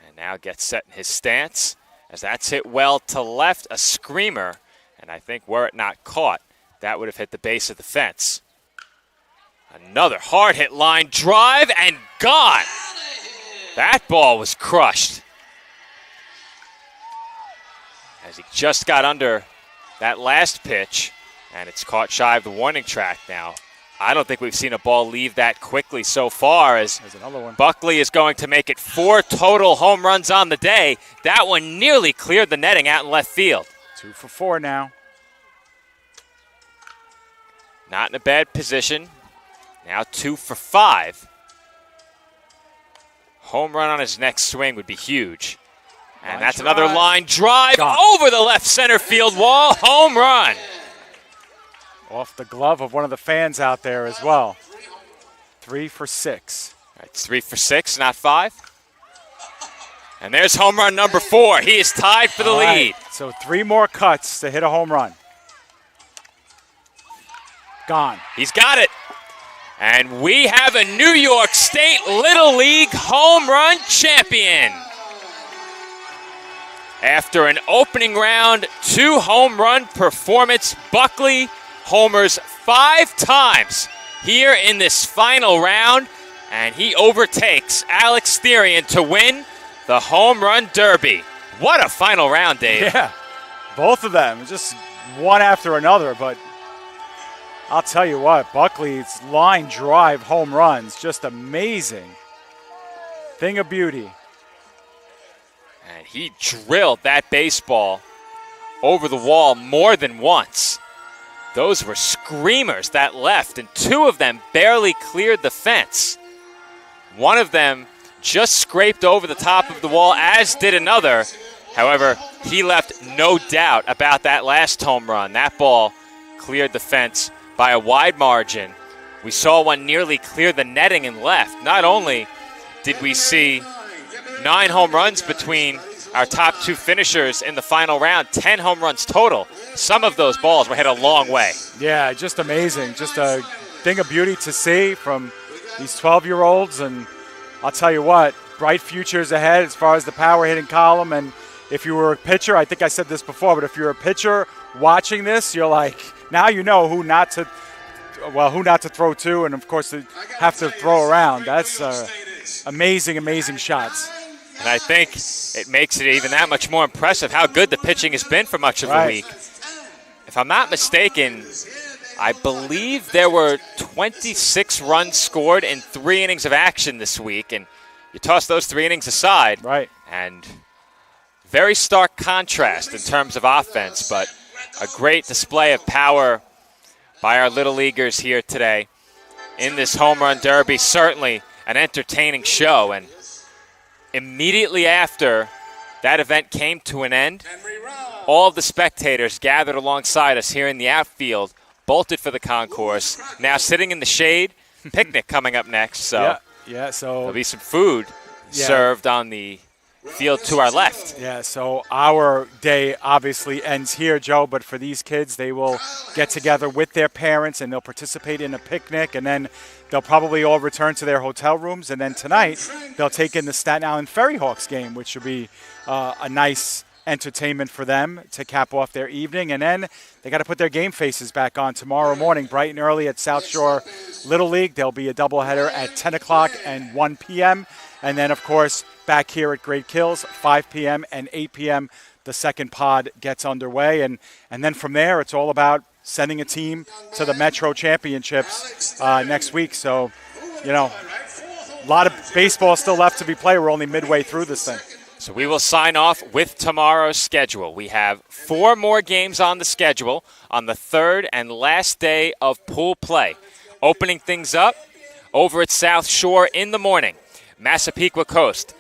and now gets set in his stance as that's hit well to left, a screamer, and I think were it not caught, that would have hit the base of the fence. Another hard hit line drive and gone. That ball was crushed as he just got under that last pitch, and it's caught shy of the warning track now. I don't think we've seen a ball leave that quickly so far as Buckley is going to make it 4 total home runs on the day. That one nearly cleared the netting out in left field. 2 for 4 now. Not in a bad position. Now 2 for 5. Home run on his next swing would be huge. And that's another line drive over the left center field wall. Home run. Off the glove of one of the fans out there as well. 3 for 6. All right, it's 3 for 6, not 5. And there's home run number 4. He is tied for the lead. So 3 more cuts to hit a home run. Gone. He's got it. And we have a New York State Little League home run champion. After an opening round 2 home run performance, Buckley homers 5 times here in this final round, and he overtakes Alex Therian to win the home run derby. What a final round, Dave. Yeah, both of them, just one after another, but I'll tell you what, Buckley's line drive home runs, just amazing. Thing of beauty. And he drilled that baseball over the wall more than once. Those were screamers that left, and 2 of them barely cleared the fence. One of them just scraped over the top of the wall, as did another. However, he left no doubt about that last home run. That ball cleared the fence by a wide margin. We saw one nearly clear the netting and left. Not only did we see 9 home runs between our top 2 finishers in the final round, 10 home runs total. Some of those balls were hit a long way. Yeah, just amazing. Just a thing of beauty to see from these 12-year-olds. And I'll tell you what, bright futures ahead as far as the power hitting column. And if you were a pitcher, I think I said this before, but if you're a pitcher watching this, you're like, now you know who not to throw to, and of course to have to throw around. That's amazing, amazing shots. And I think it makes it even that much more impressive how good the pitching has been for much of the week. If I'm not mistaken, I believe there were 26 runs scored in 3 innings of action this week, and you toss those 3 innings aside, and very stark contrast in terms of offense, but a great display of power by our Little Leaguers here today in this home run derby. Certainly an entertaining show, and immediately after that event came to an end, all of the spectators gathered alongside us here in the outfield, bolted for the concourse, now sitting in the shade. Picnic coming up next, so there'll be some food served on the field to our left. Yeah, so our day obviously ends here, Joe, but for these kids, they will get together with their parents and they'll participate in a picnic, and then they'll probably all return to their hotel rooms, and then tonight they'll take in the Staten Island Ferry Hawks game, which will be a nice entertainment for them to cap off their evening. And then they got to put their game faces back on tomorrow morning, bright and early at South Shore Little League. There'll be a doubleheader at 10 o'clock and 1 p.m. And then, of course, back here at Great Kills, 5 p.m. and 8 p.m., the second pod gets underway. And then from there, it's all about sending a team to the Metro Championships next week. So, you know, a lot of baseball still left to be played. We're only midway through this thing. So we will sign off with tomorrow's schedule. We have 4 more games on the schedule on the 3rd and last day of pool play. Opening things up over at South Shore in the morning, Massapequa Coast,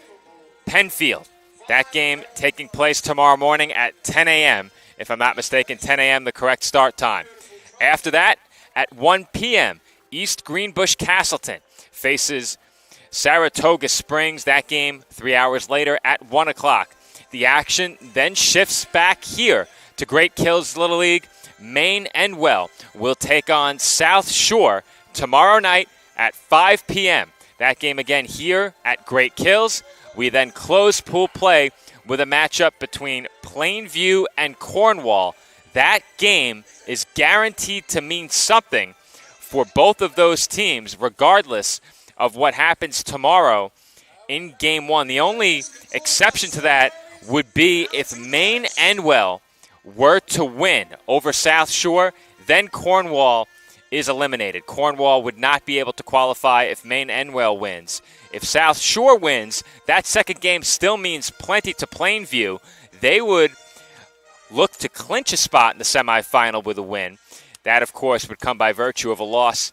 Penfield. That game taking place tomorrow morning at 10 a.m. If I'm not mistaken, 10 a.m. the correct start time. After that, at 1 p.m., East Greenbush Castleton faces Saratoga Springs. That game 3 hours later at 1 o'clock. The action then shifts back here to Great Kills Little League. Maine Endwell will take on South Shore tomorrow night at 5 p.m. That game again here at Great Kills. We then close pool play with a matchup between Plainview and Cornwall. That game is guaranteed to mean something for both of those teams, regardless of what happens tomorrow in Game 1. The only exception to that would be if Maine Endwell were to win over South Shore, then Cornwall is eliminated. Cornwall would not be able to qualify if Maine Endwell wins. If South Shore wins, that second game still means plenty to Plainview. They would look to clinch a spot in the semifinal with a win. That, of course, would come by virtue of a loss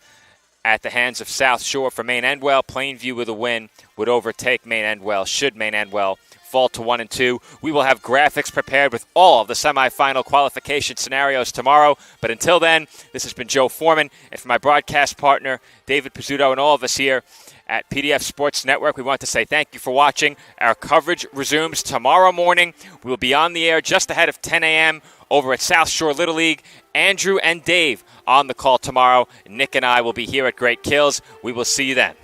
at the hands of South Shore for Maine Endwell. Plainview with a win would overtake Maine Endwell should Maine Endwell fall to 1-2. We will have graphics prepared with all of the semifinal qualification scenarios tomorrow. But until then, this has been Joe Foreman. And for my broadcast partner, David Pizzuto, and all of us here at PDF Sports Network, we want to say thank you for watching. Our coverage resumes tomorrow morning. We will be on the air just ahead of 10 a.m. over at South Shore Little League. Andrew and Dave on the call tomorrow. Nick and I will be here at Great Kills. We will see you then.